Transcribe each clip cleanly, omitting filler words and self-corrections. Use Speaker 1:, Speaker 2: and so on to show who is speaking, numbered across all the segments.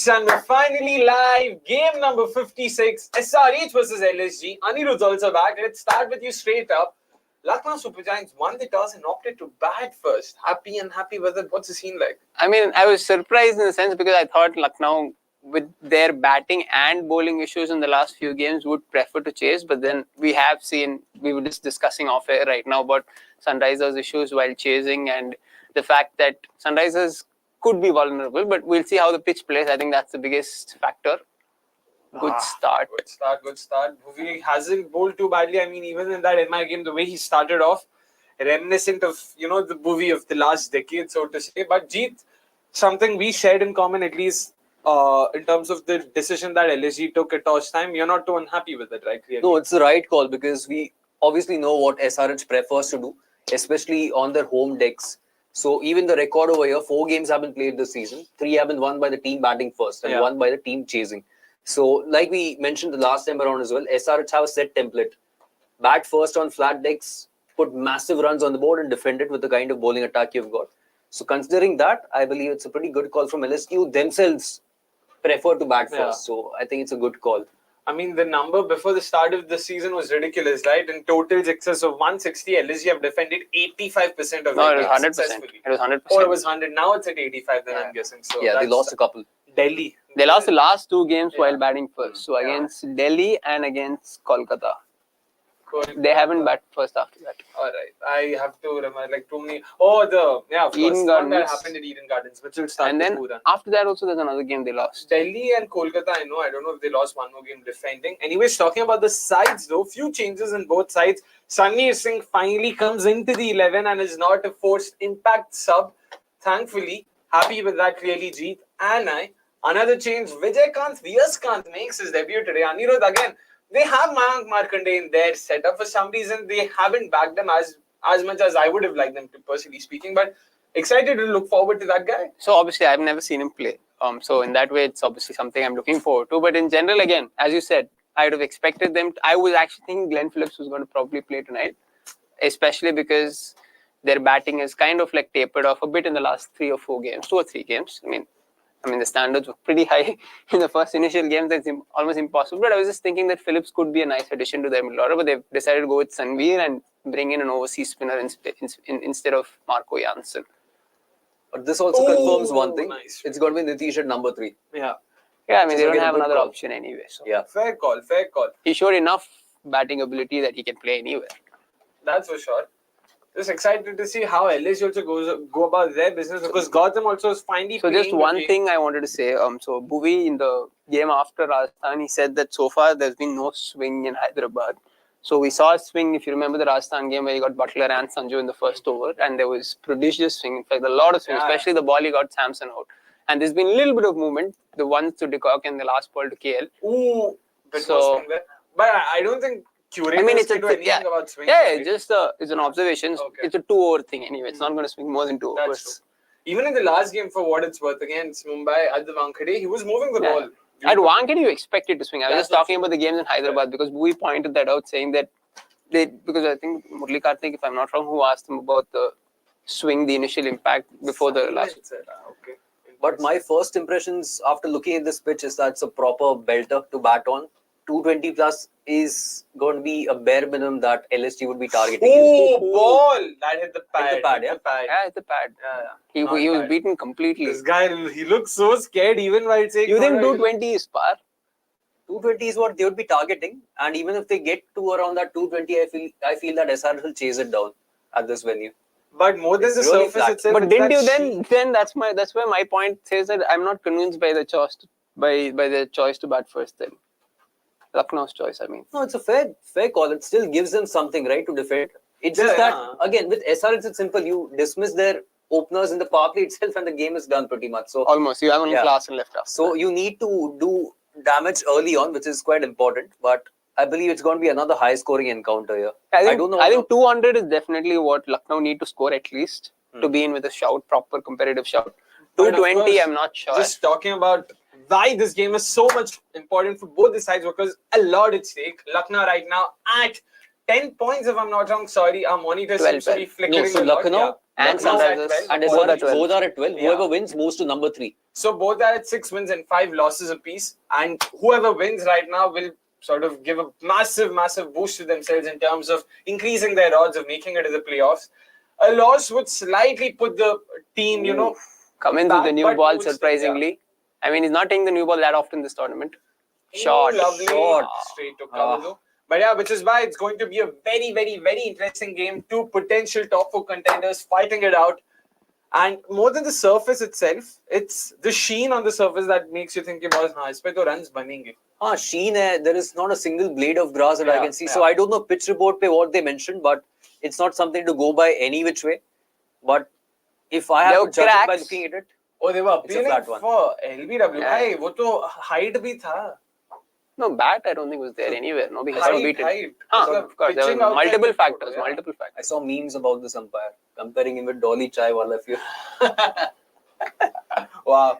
Speaker 1: Yes, and we're finally live. Game number 56. SRH versus LSG. Anirudh's also back. Let's start with you straight up. Lucknow Super Giants won the toss and opted to bat first. Happy and happy with it. What's the scene like?
Speaker 2: I mean, I was surprised in the sense because I thought Lucknow, with their batting and bowling issues in the last few games, would prefer to chase. But then we were just discussing off air right now about Sunrisers' issues while chasing and the fact that Sunrisers could be vulnerable. But we'll see how the pitch plays. I think that's the biggest factor. Good start.
Speaker 1: Good start. Bhuvi hasn't bowled too badly. I mean, even in that MI game, the way he started off, reminiscent of, the Bhuvi of the last decade, so to say. But Jeet, something we shared in common, at least in terms of the decision that LSG took at toss time, you're not too unhappy with it, right? Clearly.
Speaker 3: No, it's the right call because we obviously know what SRH prefers to do, especially on their home decks. So even the record over here, 4 games have been played this season. 3 have been won by the team batting first and 1 by the team chasing. So like we mentioned the last time around as well, SRH have a set template. Bat first on flat decks, put massive runs on the board and defend it with the kind of bowling attack you've got. So considering that, I believe it's a pretty good call from LSG, who themselves prefer to bat first. So I think it's a good call.
Speaker 1: I mean, the number before the start of the season was ridiculous, right? In totals excess of 160, LSG have defended 85% of
Speaker 2: No,
Speaker 1: it
Speaker 2: was 100%.
Speaker 1: successfully.
Speaker 2: It was 100%.
Speaker 1: Oh, it was 100. Now it's at 85, then I'm guessing. So
Speaker 3: yeah, they lost a couple.
Speaker 1: Delhi.
Speaker 2: They lost the last 2 games while batting first. So against Delhi and against Kolkata. They haven't batted first after that.
Speaker 1: All right. I have to remember, like, too many. Oh, of course.
Speaker 2: Eden
Speaker 1: One that
Speaker 2: Gardens.
Speaker 1: happened at Eden Gardens, which will start
Speaker 2: And
Speaker 1: the
Speaker 2: then
Speaker 1: Pooran.
Speaker 2: after that also there's another game they lost.
Speaker 1: Delhi and Kolkata, I know. I don't know if they lost one more game defending. Anyways, talking about the sides though, few changes in both sides. Sunny Singh finally comes into the 11 and is not a forced impact sub. Thankfully, happy with that clearly, Jeet and I. Another change, Vijayakanth Viyaskanth makes his debut today. Anirudh again. They have Mayank Markanday in their setup. For some reason, they haven't backed them as much as I would have liked them to, personally speaking. But excited to look forward to that guy.
Speaker 2: So obviously, I've never seen him play. So in that way, it's obviously something I'm looking forward to. But in general, again, as you said, I would have expected them. I was actually thinking Glenn Phillips was going to probably play tonight, especially because their batting is kind of like tapered off a bit in the last 3 or 4 games, 2 or 3 games. I mean, the standards were pretty high in the first initial games. That's almost impossible. But I was just thinking that Phillips could be a nice addition to their middle order. But they've decided to go with Sanveer and bring in an overseas spinner instead of Marco Janssen.
Speaker 3: But this also confirms one thing.
Speaker 1: Nice.
Speaker 3: It's going to be Nitish at number 3.
Speaker 1: Yeah.
Speaker 2: Yeah, I mean, they don't have another option anyway. So.
Speaker 3: Yeah.
Speaker 1: Fair call.
Speaker 2: He showed enough batting ability that he can play anywhere.
Speaker 1: That's for sure. Just excited to see how LSG also go about their business because Gautam also is finally
Speaker 2: So
Speaker 1: playing
Speaker 2: just one thing I wanted to say. So Bhuvi in the game after Rajasthan, he said that so far there's been no swing in Hyderabad. So we saw a swing, if you remember the Rajasthan game where he got Butler and Sanju in the first over, and there was prodigious swing. In fact, a lot of swing, especially the ball he got Samson out. And there's been a little bit of movement, the ones to Decock and the last ball to KL.
Speaker 1: But I don't think curators can do anything about swing.
Speaker 2: Just it's an observation. Okay. It's a 2-over thing anyway. It's not going to swing more than 2 overs.
Speaker 1: True. Even in the last game, for what it's worth, against Mumbai at the Wankhede, he was moving the ball.
Speaker 2: At Wankhede, you expected to swing. I was just talking about the games in Hyderabad because Bhuvi pointed that out, saying that because I think Murli Karthik, if I'm not wrong, who asked him about the swing, the initial impact before the last.
Speaker 1: Okay.
Speaker 3: But my first impressions after looking at this pitch is that it's a proper belter to bat on. 220 plus is going to be a bare minimum that LSG would be targeting.
Speaker 1: Oh, ball! That hit the pad.
Speaker 3: Hit the pad.
Speaker 2: Yeah, hit the pad. He was beaten completely.
Speaker 1: This guy, he looks so scared even while saying...
Speaker 2: You think 220 is par?
Speaker 3: 220 is what they would be targeting. And even if they get to around that 220, I feel that SR will chase it down at this venue.
Speaker 1: But more than the really surface itself.
Speaker 2: But didn't you then that's where my point says that I'm not convinced by the choice by the choice to bat first then. Lucknow's choice, I mean.
Speaker 3: No, it's a fair call. It still gives them something, right, to defend. It's just that, again, with SRH, it's simple. You dismiss their openers in the power play itself and the game is done pretty much. So
Speaker 2: almost. You have only class and left after.
Speaker 3: So you need to do damage early on, which is quite important. But I believe it's going to be another high-scoring encounter here.
Speaker 2: I think 200 is definitely what Lucknow need to score at least to be in with a proper competitive shout. 220, I'm not sure.
Speaker 1: Just talking about why this game is so much important for both the sides because a lot at stake. Lucknow right now at 10 points, if I'm not wrong. Sorry, our monitor seems to be flickering.
Speaker 3: No, so Lucknow
Speaker 2: and Sunrisers
Speaker 3: both are at 12. Whoever wins moves to number 3.
Speaker 1: So both are at 6 wins and 5 losses apiece. And whoever wins right now will sort of give a massive, massive boost to themselves in terms of increasing their odds of making it to the playoffs. A loss would slightly put the team,
Speaker 2: Cummins with the
Speaker 1: back,
Speaker 2: new
Speaker 1: but
Speaker 2: ball,
Speaker 1: would still,
Speaker 2: surprisingly. I mean, he's not taking the new ball that often this tournament. Shot.
Speaker 1: Lovely.
Speaker 3: Shot.
Speaker 1: Straight to cover though. But yeah, which is why it's going to be a very, very, very interesting game. Two potential top 4 contenders fighting it out. And more than the surface itself, it's the sheen on the surface that makes you think about, is pe to runs banenge.
Speaker 3: Sheen hai. There is not a single blade of grass that I can see. So I don't know pitch report pe what they mentioned, but it's not something to go by any which way. But if I have to judge it by looking at it,
Speaker 1: Oh, they were
Speaker 3: it's a
Speaker 1: appealing
Speaker 3: flat one.
Speaker 1: for LBW.
Speaker 2: Yeah.
Speaker 1: Hey, wo to height bhi tha.
Speaker 2: No, bat I don't think was there anywhere. No, because
Speaker 1: Height,
Speaker 2: beat it.
Speaker 1: height.
Speaker 2: Of course, there
Speaker 1: Pitching
Speaker 2: were
Speaker 1: out there
Speaker 2: multiple
Speaker 1: before,
Speaker 2: factors.
Speaker 1: yeah.
Speaker 2: Multiple factors.
Speaker 3: I saw memes about this umpire comparing him with Dolly Chai wala few.
Speaker 1: Wow.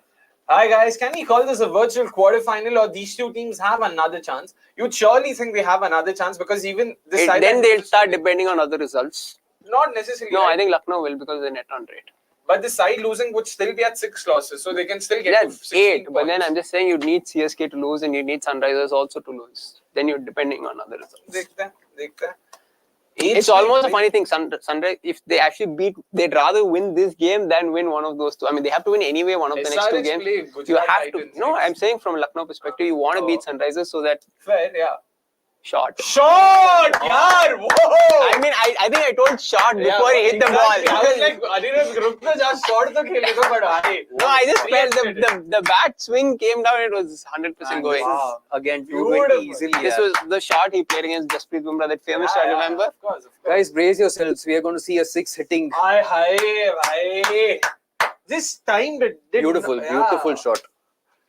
Speaker 1: Hi guys, can we call this a virtual quarterfinal or these two teams have another chance? You'd surely think they have another chance because even the side
Speaker 2: Then
Speaker 1: that
Speaker 2: they'll
Speaker 1: loses
Speaker 2: start
Speaker 1: today-
Speaker 2: depending on other results.
Speaker 1: Not necessarily.
Speaker 2: No,
Speaker 1: right?
Speaker 2: I think Lucknow will because of the net run rate.
Speaker 1: But the side losing would still be at 6 losses, so they can still get to
Speaker 2: Yeah,
Speaker 1: 16
Speaker 2: 8. But then
Speaker 1: points.
Speaker 2: I'm just saying you'd need CSK to lose and you need Sunrisers also to lose. Then you're depending on other results.
Speaker 1: Dekhte hain.
Speaker 2: It's almost a funny thing. Sunrise, if they actually beat, they'd rather win this game than win one of those two. I mean, they have to win anyway one of the next two
Speaker 1: SRH
Speaker 2: games.
Speaker 1: play
Speaker 2: You
Speaker 1: Gujarat
Speaker 2: have to.
Speaker 1: Titans
Speaker 2: No,
Speaker 1: next.
Speaker 2: I'm saying from a Lucknow perspective, you want to beat Sunrisers so that
Speaker 1: Fair, yeah.
Speaker 2: shot.
Speaker 1: Shot! Yaar! Whoa!
Speaker 2: I mean, I think I told shot before he hit the ball.
Speaker 1: I was like, Anirudh, ruk na ja, shot to khele do, but aye.
Speaker 2: No, I just felt
Speaker 1: Reacted it.
Speaker 2: the bat swing came down. It was 100% going.
Speaker 1: Wow.
Speaker 3: Again,
Speaker 1: Beautiful.
Speaker 3: 220 easily.
Speaker 2: This
Speaker 3: yeah.
Speaker 2: was the shot he played against Jasprit Bumrah, that famous shot, remember?
Speaker 1: Of course.
Speaker 3: Guys, brace yourselves. We are going to see a 6 hitting.
Speaker 1: Hi. This time did
Speaker 3: Beautiful, beautiful shot.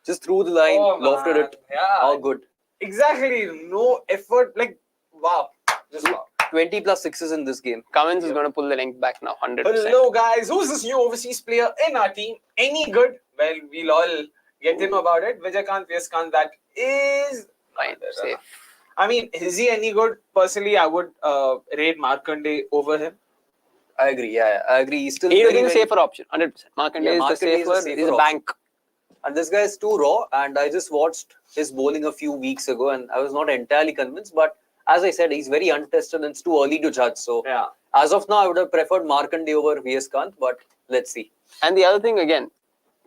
Speaker 3: Just through the line,
Speaker 1: Oh,
Speaker 3: lofted
Speaker 1: man.
Speaker 3: it.
Speaker 1: Yeah.
Speaker 3: All good.
Speaker 1: Exactly. No effort. Like, wow. Just wow.
Speaker 3: 20 plus sixes in this game.
Speaker 2: Cummins is going to pull the length back now, 100%.
Speaker 1: Hello, guys. Who's this new overseas player in our team? Any good? Well, we'll all get to know about it. Vijayakanth Viyaskanth, that is
Speaker 2: Fine, safe.
Speaker 1: I mean, is he any good? Personally, I would rate Markande over him.
Speaker 3: I agree. Yeah, I agree. He's still
Speaker 2: He would
Speaker 3: very,
Speaker 2: be the
Speaker 3: very-
Speaker 2: safer option, 100%. Markande is the
Speaker 3: Markande is
Speaker 2: safer,
Speaker 3: the safer
Speaker 2: he's a
Speaker 3: option.
Speaker 2: bank.
Speaker 3: And this guy is too raw. And I just watched his bowling a few weeks ago, and I was not entirely convinced. But as I said, he's very untested, and it's too early to judge. So
Speaker 1: Yeah.
Speaker 3: as of now, I would have preferred Markande over Viyaskanth, but let's see.
Speaker 2: And the other thing, again,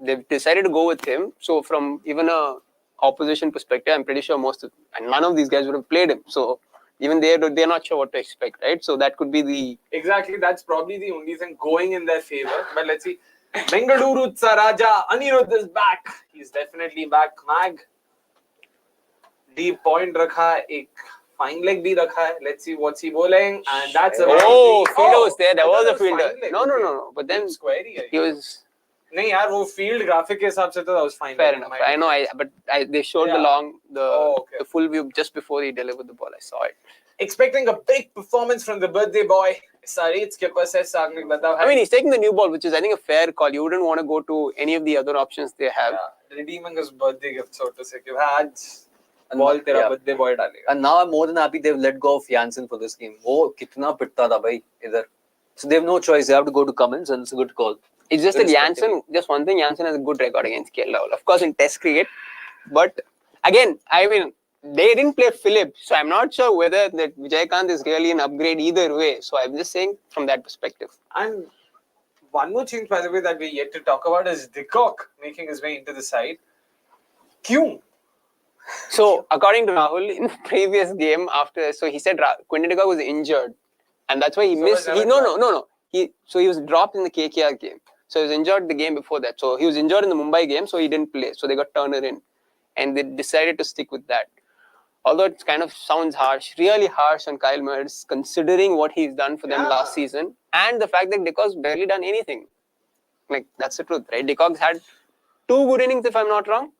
Speaker 2: they've decided to go with him. So from even a opposition perspective, I'm pretty sure and none of these guys would have played him. So even they're not sure what to expect, right? So that could be the...
Speaker 1: Exactly. That's probably the only thing going in their favor. But let's see. Bengaluru Raja Anirudh is back. He's definitely back. Mag. Deep point rakha hai. Ek fine leg bhi rakha hai. Let's see what's he bowling. And that's a
Speaker 2: fielder was there. There
Speaker 1: I
Speaker 2: was
Speaker 1: thought
Speaker 2: a
Speaker 1: it
Speaker 2: fielder.
Speaker 1: fine leg.
Speaker 2: No. But then
Speaker 1: Squarey hai.
Speaker 2: he was...
Speaker 1: नहीं यार वो field graphic के हिसाब से तो that was fine.
Speaker 2: Fair enough. I know, but they showed the
Speaker 1: okay.
Speaker 2: the full view just before he delivered the ball. I saw it.
Speaker 1: Expecting a big performance from the birthday boy. Sarit skipper says Sagnik Batav.
Speaker 2: I mean, he's taking the new ball, which is, I think, a fair call. You wouldn't want to go to any of the other options they have.
Speaker 1: Redeeming his birthday gift, so to say. आज ball तेरा birthday boy डालेगा.
Speaker 3: And now I'm more than happy they've let go of Jansen for this game. Oh, kitna pitta tha bhai idhar. So they have no choice. They have to go to Cummins, and it's a good call.
Speaker 2: It's just that Jansen, just one thing, Jansen has a good record against KL Rahul. Of course, in Test cricket. But again, I mean, they didn't play Philip. So I'm not sure whether that Vijayakanth is really an upgrade either way. So I'm just saying from that perspective.
Speaker 1: And one more change, by the way, that we're yet to talk about is Dickok making his way into the side. Kyun?
Speaker 2: So according to Rahul, in the previous game, so he said Quinton de Kock was injured. And that's why he missed. No. He was dropped in the KKR game. So he was injured the game before that. So he was injured in the Mumbai game, so he didn't play. So they got Turner in. And they decided to stick with that. Although it kind of sounds harsh, really harsh on Kyle Mears, considering what he's done for them last season. And the fact that de Kock's barely done anything. Like, that's the truth, right? De Kock's had 2 good innings, if I'm not wrong.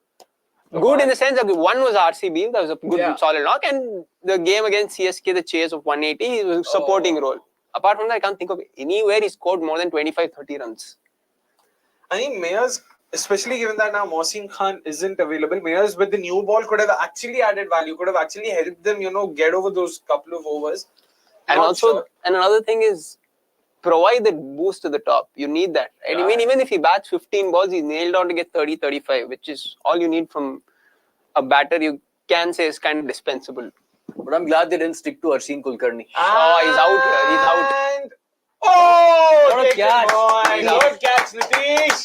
Speaker 2: Good in the sense that one was RCB, that was a good solid knock. And the game against CSK, the chase of 180, he was a supporting role. Apart from that, I can't think of anywhere he scored more than 25-30 runs.
Speaker 1: I think Mayers, especially given that now Mohsin Khan isn't available, Mayers with the new ball could have actually added value, could have actually helped them, get over those couple of overs.
Speaker 2: And
Speaker 1: Not
Speaker 2: also,
Speaker 1: sure.
Speaker 2: and another thing is, provide that boost to the top. You need that, right? I mean, even if he bats 15 balls, he's nailed on to get 30, 35, which is all you need from a batter. You can say is kind of dispensable.
Speaker 3: But I'm glad they didn't stick to Arsene Kulkarni.
Speaker 2: Oh, he's out here. He's out.
Speaker 1: And oh,
Speaker 3: What a catch.
Speaker 1: Good catch, Nitish.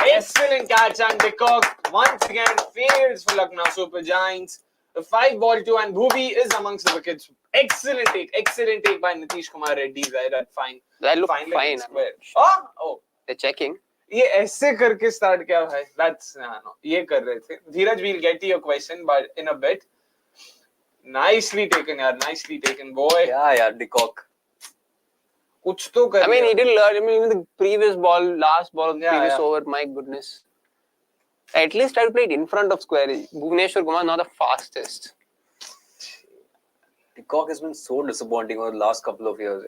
Speaker 1: Excellent catch, and De Kock once again fails for Lucknow Super Giants. The 5-2, and Bhuvi is amongst the wickets. Excellent take by Nitish Kumar Reddy there. That fine.
Speaker 2: That looked
Speaker 1: fine.
Speaker 2: fine.
Speaker 1: Oh,
Speaker 2: They're checking.
Speaker 1: ये ऐसे करके start किया भाई. That's no. ये कर रहे थे. Dheeraj, we'll get to your question, but in a bit. Nicely taken, yaar. Nicely taken, boy.
Speaker 3: Yeah, De Kock.
Speaker 1: कुछ तो कर.
Speaker 2: I mean, he didn't learn. I mean, even the previous ball, last ball of the previous
Speaker 1: yeah.
Speaker 2: over, my goodness. At least I played in front of square. Bhuvneshwar Kumar not the fastest.
Speaker 3: De Kock has been so disappointing over the last couple of years.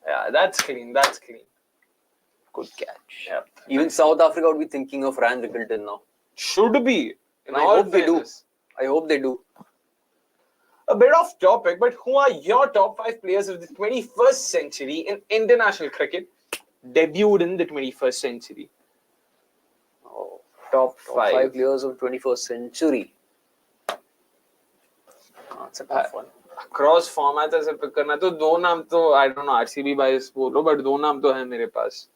Speaker 1: Yeah, that's clean.
Speaker 2: Good catch.
Speaker 3: Yeah. Even South Africa would be thinking of Ryan Rickelton now.
Speaker 1: Should be.
Speaker 3: And I hope they do. I hope they do.
Speaker 1: A bit off topic, but who are your top 5 players of the 21st century in international cricket? Debuted in the 21st century.
Speaker 3: Oh,
Speaker 1: Top
Speaker 3: 5 players of 21st century. That's a tough one.
Speaker 1: Across formats ऐसे pick करना तो दो नाम तो I don't know RCB bias बोलो, but दो नाम तो है मेरे पास.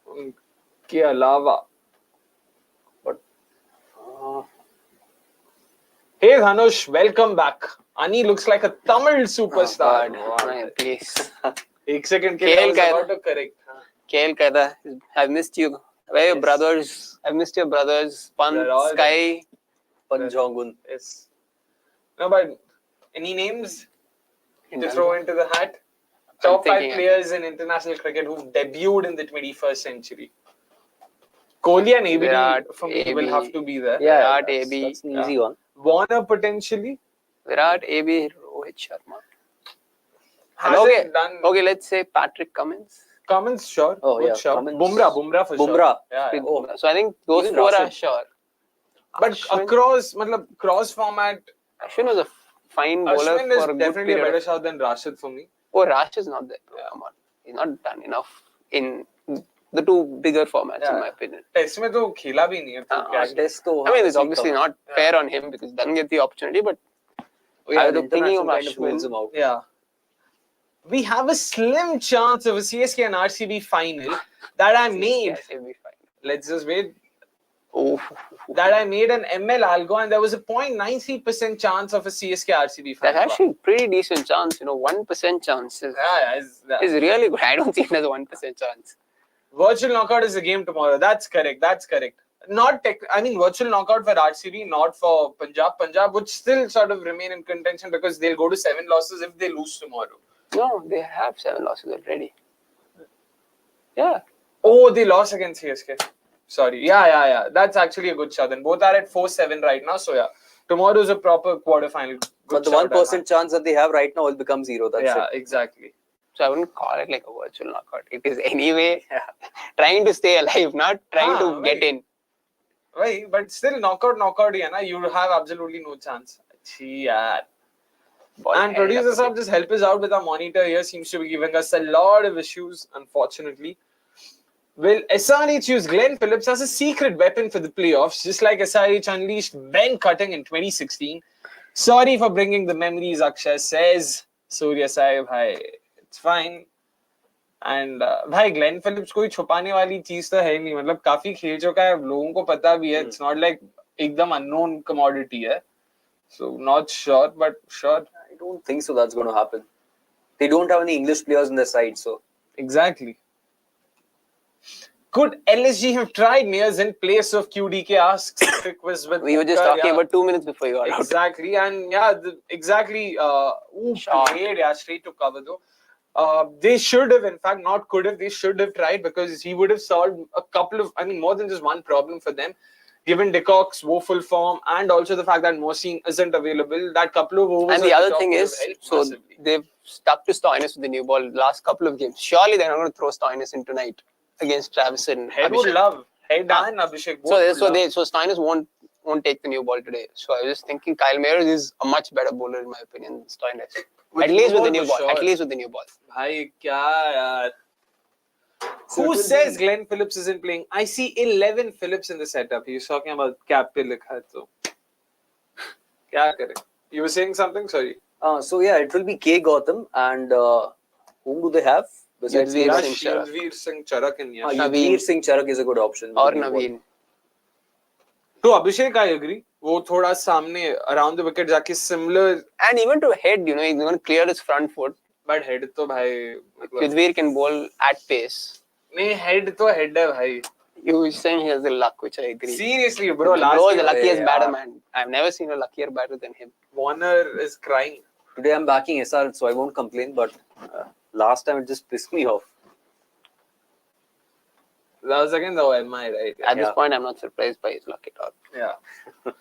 Speaker 1: उनके अलावा.
Speaker 3: But
Speaker 1: Hey Dhanush, welcome back. Ani looks like a Tamil superstar.
Speaker 2: Please.
Speaker 1: एक second के लिए I was about to correct.
Speaker 2: KL कहता, I've missed you. Where are your brothers? I've missed your brothers. Pant, Sky.
Speaker 3: Panjangun.
Speaker 1: Yes. No, but any names to throw into the hat? Top 5 players in international cricket who debuted in the 21st century. Kohli and ABD for me will have to be there.
Speaker 3: Yeah,
Speaker 2: Virat, AB.
Speaker 3: That's an easy one.
Speaker 1: Warner potentially.
Speaker 2: Virat, AB, Rohit Sharma.
Speaker 1: Hasn't done.
Speaker 2: Okay, let's say Patrick Cummins.
Speaker 1: Cummins, sure.
Speaker 3: Oh,
Speaker 1: Good
Speaker 3: yeah.
Speaker 1: shout.
Speaker 3: Cummins.
Speaker 1: Bumrah for
Speaker 3: Bumrah.
Speaker 1: sure. Yeah.
Speaker 3: Oh.
Speaker 2: So I think those
Speaker 3: Even
Speaker 2: 4 are
Speaker 3: Rashid.
Speaker 2: sure.
Speaker 1: But
Speaker 2: Ashwin,
Speaker 1: cross format,
Speaker 2: Ashwin was a fine bowler
Speaker 1: Ashwin is
Speaker 2: for a good
Speaker 1: definitely a
Speaker 2: period.
Speaker 1: better shout than Rashid for me.
Speaker 2: Oh, Rash is not there. Come on. He's not done enough in the 2 bigger formats, in my opinion.
Speaker 1: Test में तो खेला भी नहीं है. तो क्या-
Speaker 3: Test तो
Speaker 2: I mean, it's obviously not fair on him because he doesn't get the opportunity, but I was thinking of Ashwin.
Speaker 1: Yeah. We have a slim chance of a CSK and RCB final that I made.
Speaker 2: Yes, he'll be fine.
Speaker 1: Let's just wait.
Speaker 2: Oh.
Speaker 1: That I made an ML algo and there was a 0.93% chance of a CSK RCB final.
Speaker 2: That's actually a pretty decent chance. 1% chance is really good. I don't think there's a 1% chance.
Speaker 1: Virtual knockout is the game tomorrow. That's correct. Not virtual knockout for RCB, not for Punjab. Punjab would still sort of remain in contention because they'll go to 7 losses if they lose tomorrow.
Speaker 2: No, they have 7 losses already. Yeah.
Speaker 1: Oh, they lost against CSK. Sorry. Yeah. That's actually a good shot. Then both are at 4-7 right now. So yeah, tomorrow's a proper quarterfinal.
Speaker 3: But the 1% chance that they have right now will become 0. That's it.
Speaker 1: Exactly.
Speaker 2: So I wouldn't call it like a virtual knockout. It is anyway trying to stay alive, not trying to get in.
Speaker 1: Right, but still knockout, you have absolutely no chance. And producer sir, just help us out with our monitor here. Seems to be giving us a lot of issues, unfortunately. Will SRH use Glenn Phillips as a secret weapon for the playoffs, just like SRH unleashed Ben Cutting in 2016? Sorry for bringing the memories, Akshay says. Surya Sahib, hi. It's fine. And भाई Glenn Phillips कोई छुपाने वाली चीज तो है नहीं, मतलब काफी खेल चुका है, लोगों को पता भी है. It's not like एकदम unknown commodity है. So not sure, but sure.
Speaker 3: I don't think so that's going to happen. They don't have any English players in their side, so.
Speaker 1: Exactly. Could LSG have tried Mears in place of QDK? Asks quick was with
Speaker 2: we were just talking about 2 minutes before you got out.
Speaker 1: Exactly, and exactly. Played straight to cover though. They should have, in fact, not could have. They should have tried because he would have solved a couple of, more than just one problem for them. Given De Kock's woeful form and also the fact that Mohsin isn't available, that couple of overs.
Speaker 2: And the other thing is, so they've stuck to Stoinis with the new ball last couple of games. Surely they're not going to throw Stoinis in tonight against Travis and
Speaker 1: Head would love. Head and Abhishek.
Speaker 2: So Stoinis won't take the new ball today. So I was just thinking Kyle Mayers is a much better bowler in my opinion than Stoinis. At least with the new ball.
Speaker 1: भाई क्या यार.
Speaker 3: So
Speaker 1: Who
Speaker 3: it will
Speaker 1: says
Speaker 3: be-
Speaker 1: Glenn Phillips isn't playing? I see 11 Phillips in the setup. He's talking about cap पे लिखा है तो क्या करें? You were saying something? Sorry.
Speaker 3: So yeah, it will be K Gautam and whom do they have besides
Speaker 2: Yudhvir
Speaker 3: K?
Speaker 2: Singh Charak.
Speaker 1: Yudhvir Singh Charak and Yash.
Speaker 3: Yudhvir Singh Charak is a good option.
Speaker 2: Or Naveen.
Speaker 1: तो अभिषेक I agree. वो थोड़ा सामने around the wicket जाके similar,
Speaker 2: And even to head, you know, he's going to clear his front foot.
Speaker 1: but head तो भाई मतलब
Speaker 2: Yudhvir can bowl at pace.
Speaker 1: नहीं head तो head है भाई.
Speaker 2: You were saying he has the luck, which I agree.
Speaker 1: Seriously, bro. Last
Speaker 2: Bro is the
Speaker 1: year,
Speaker 2: luckiest
Speaker 3: yeah.
Speaker 2: batter, man. I've never seen a luckier batter than him.
Speaker 1: Warner is crying.
Speaker 3: Today I'm backing SR, so I won't complain. But last time it just pissed me off.
Speaker 1: That was again the OMI, right?
Speaker 2: At this
Speaker 3: Yeah.
Speaker 2: point, I'm not surprised by his luck at all.
Speaker 1: Yeah.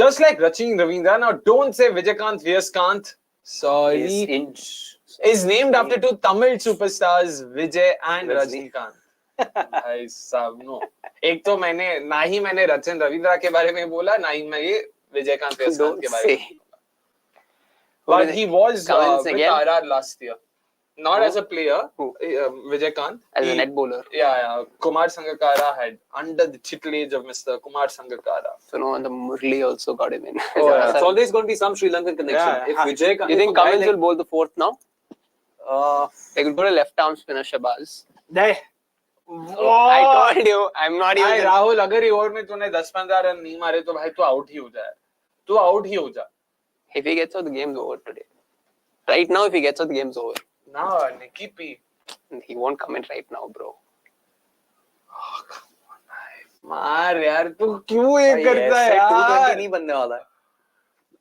Speaker 1: Just like Rachin Ravindra. Now, don't say Vijayakanth Viyaskanth. Sorry. Is named after two Tamil superstars, Vijay and
Speaker 3: Rajni.
Speaker 1: Rajnikant. भाई साहब no. एक तो मैंने रचिन रविंद्रा के बारे में बोला, ना ही मैं ये विजयकांत वियस्कांत
Speaker 2: Don't
Speaker 1: के बारे में.
Speaker 2: say.
Speaker 1: But he was
Speaker 2: Comments
Speaker 1: with
Speaker 2: again?
Speaker 1: RR last year. Not
Speaker 2: Who?
Speaker 1: as a player,
Speaker 2: Who?
Speaker 1: Vijayakanth.
Speaker 2: As a
Speaker 1: He-
Speaker 2: net bowler.
Speaker 1: Yeah. Kumar Sangakkara had under the tutelage of Mr. Kumar Sangakkara.
Speaker 2: So, no, and the Murli also got him in.
Speaker 1: Oh, yeah.
Speaker 3: It's always going to be some Sri Lankan connection.
Speaker 1: Yeah,
Speaker 3: If
Speaker 1: yeah.
Speaker 3: Vijay,
Speaker 2: Do you think Cummins will bowl the fourth now? They could put a left arm spinner, Shabazz.
Speaker 1: There.
Speaker 2: I told you, I'm not even.
Speaker 1: भाई राहुल, अगर ये over में तूने 10-15 run नहीं मारे तो भाई तू आउट ही हो जाए. तू आउट ही हो जा.
Speaker 2: If he gets out, the game's over today. Right now, if he gets out, the game's over.
Speaker 1: ना निकी P.
Speaker 2: He won't come in right now, bro.
Speaker 1: मार यार, तू क्यों ये करता है
Speaker 3: 220
Speaker 1: यार?
Speaker 3: नहीं बनने वाला है.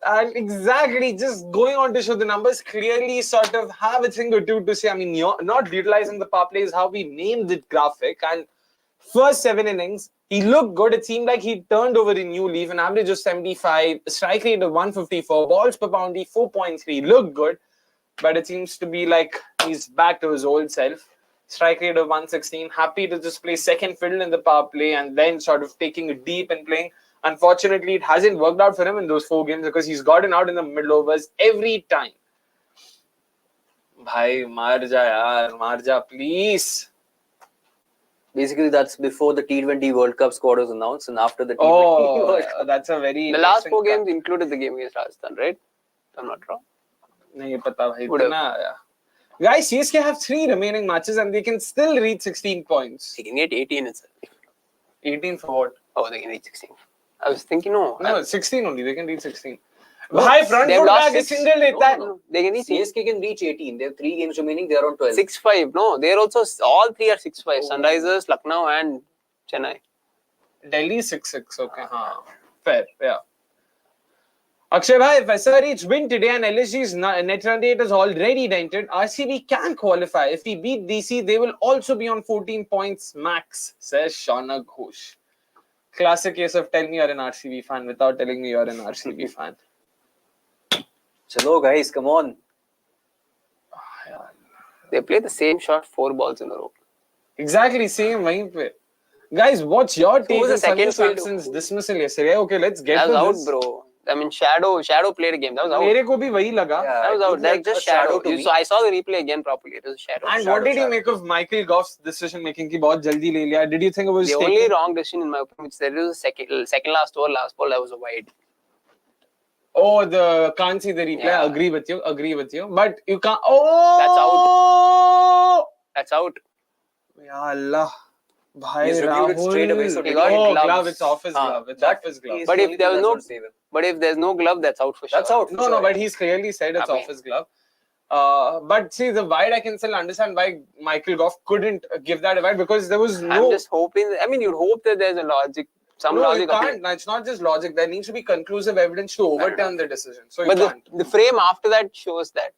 Speaker 1: And exactly, just going on to show the numbers clearly sort of have a thing or two to say. I mean, you're not utilizing the power play is how we named the graphic. And first 7 innings, he looked good. It seemed like he turned over a new leaf, an average of 75, strike rate of 154, balls per boundary 4.3. Looked good, but it seems to be like he's back to his old self. Strike rate of 116. Happy to just play second fiddle in the power play and then sort of taking it deep and playing. Unfortunately, it hasn't worked out for him in those 4 games because he's gotten out in the middle overs every time. Bhai, maar ja, please.
Speaker 3: Basically, that's before the T20 World Cup squad was announced, and after the T20
Speaker 1: Oh,
Speaker 3: World Cup.
Speaker 1: that's a very
Speaker 2: The last
Speaker 1: interesting
Speaker 2: 4
Speaker 1: fact.
Speaker 2: games included the game against Rajasthan, right? If I'm not wrong.
Speaker 1: Nahi pata bhai,
Speaker 2: Would have.
Speaker 1: itna आया. Guys, CSK have 3 remaining matches and they can still reach 16 points.
Speaker 2: They can get 18 itself.
Speaker 1: 18 for what?
Speaker 2: Oh, they can reach 16. I was thinking, no.
Speaker 1: No, 16 only. They can reach 16. Bhai, front
Speaker 2: They've
Speaker 1: foot
Speaker 2: lost
Speaker 1: back is
Speaker 2: 6.
Speaker 1: single लेता है.
Speaker 2: No, they can reach
Speaker 3: CSK can reach 18. They have 3 games remaining. They are on 12.
Speaker 2: 6-5. No, they're also all 3 are 6-5. Sunrisers, Lucknow, and Chennai.
Speaker 1: Delhi 6-6. Okay, हाँ. Fair, yeah. Akshay bhai, if SRH win today and LSG's net run rate is already dented, RCB can qualify. If we beat DC, they will also be on 14 points max, says Shaunak Ghosh. Classic case of tell me you're an RCB fan without telling me you're an RCB fan.
Speaker 3: Chalo, guys, come on.
Speaker 2: They play the same shot 4 balls in a row.
Speaker 1: Exactly, same वहीं पे. Guys, what's your take
Speaker 2: was
Speaker 1: on
Speaker 2: the second
Speaker 1: Sanju
Speaker 2: field?
Speaker 1: Samson's dismissal yesterday? Okay, let's get
Speaker 2: That
Speaker 1: to
Speaker 2: was
Speaker 1: this.
Speaker 2: out, bro. I mean, Shadow played a game. That was out.
Speaker 1: मेरे को भी वही लगा.
Speaker 3: Yeah,
Speaker 2: That was
Speaker 3: it
Speaker 2: out.
Speaker 3: looked
Speaker 2: That's
Speaker 3: like
Speaker 2: just
Speaker 3: a shadow
Speaker 2: shadow.
Speaker 3: to me.
Speaker 2: So I saw the replay again properly. It was a shadow.
Speaker 1: And
Speaker 3: Shadow,
Speaker 1: what did you
Speaker 3: shadow.
Speaker 1: make of Michael Goff's decision making? कि बहुत जल्दी ले लिया. Did you think it was
Speaker 2: The
Speaker 1: taken?
Speaker 2: only wrong decision in my opinion which there is a second last over, last ball, that was a wide.
Speaker 1: Oh, the can't see the replay.
Speaker 2: Yeah.
Speaker 1: Agree with you. But you can't. Oh,
Speaker 2: That's out. That's out.
Speaker 1: Ya Allah. Bhai
Speaker 3: He's reviewed it
Speaker 1: Rahul.
Speaker 3: straight away, so
Speaker 2: he got
Speaker 1: oh,
Speaker 2: gloves.
Speaker 1: glove. It's off his
Speaker 3: Ah,
Speaker 1: glove. It's
Speaker 3: that
Speaker 1: off his glove.
Speaker 3: is
Speaker 2: But
Speaker 3: the
Speaker 2: if
Speaker 3: only
Speaker 2: there
Speaker 3: thing
Speaker 2: was
Speaker 3: that's
Speaker 2: no-
Speaker 3: gonna save him.
Speaker 2: But if there's no glove, that's out for sure.
Speaker 3: That's out. for
Speaker 1: No,
Speaker 3: sure,
Speaker 1: but
Speaker 3: yeah.
Speaker 1: he's clearly said it's
Speaker 2: I
Speaker 1: off
Speaker 2: mean-
Speaker 1: his glove. But see, the wide, I can still understand why Michael Goff couldn't give that a wide because there was no.
Speaker 2: I'm just hoping. I mean, you'd hope that there's a logic, some
Speaker 1: No,
Speaker 2: logic.
Speaker 1: you
Speaker 2: of
Speaker 1: can't. It's not just logic. There needs to be conclusive evidence to overturn the decision. So you
Speaker 2: But
Speaker 1: can't.
Speaker 2: the frame after that shows that.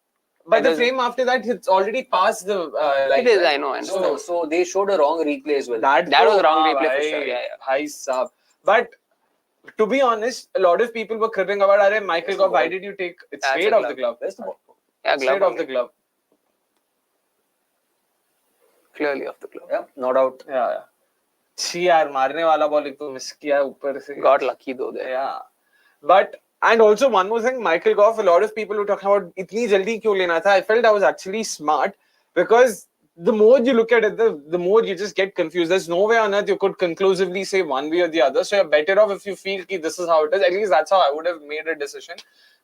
Speaker 1: But the
Speaker 2: doesn't-
Speaker 1: frame after that, it's already past the line.
Speaker 2: It is,
Speaker 1: right?
Speaker 2: I know.
Speaker 3: So they showed a wrong replay as well.
Speaker 2: That was wrong replay for sure, yeah.
Speaker 1: Bhai sahab. But to be honest, a lot of people were cribbing about, "Arey, Michael Goff, why did you take it
Speaker 2: That's
Speaker 1: straight
Speaker 2: a
Speaker 1: off the glove?
Speaker 3: Where's the ball?
Speaker 2: Yeah,
Speaker 1: Straight
Speaker 2: glove
Speaker 1: off the
Speaker 2: only.
Speaker 1: glove."
Speaker 2: Clearly off the glove.
Speaker 3: Yeah, no doubt.
Speaker 1: Yeah. छी यार मारने वाला ball एक तो miss किया ऊपर से.
Speaker 2: Got lucky though there.
Speaker 1: Yeah. But and also one more thing, Michael Goff, a lot of people were talking about इतनी जल्दी क्यों लेना था. I felt that was actually smart Because the more you look at it, the more you just get confused. There's no way on earth you could conclusively say one way or the other. So you're better off if you feel that this is how it is. At least that's how I would have made a decision.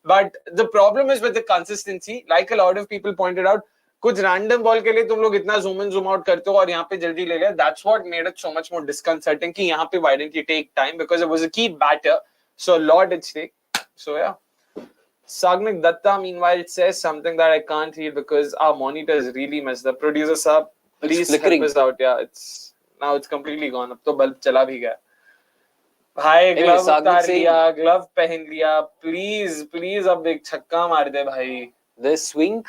Speaker 1: But the problem is with the consistency. Like a lot of people pointed out, कुछ random ball के लिए तुम लोग इतना zoom in zoom out करते हो और यहाँ पे जल्दी ले लिया. That's what made it so much more disconcerting. कि यहाँ पे why didn't you take time? Because it was a key batter, so a lot at stake. So yeah. Sagnik Datta, meanwhile, says something that I can't read because our monitor is really messed up. Producer sir, please help us out. Yeah, it's completely gone. अब तो bulb चला भी गया. भाई glove उतार लिया, glove पहन लिया. Please अब एक छक्का मार दे भाई.
Speaker 3: The swing,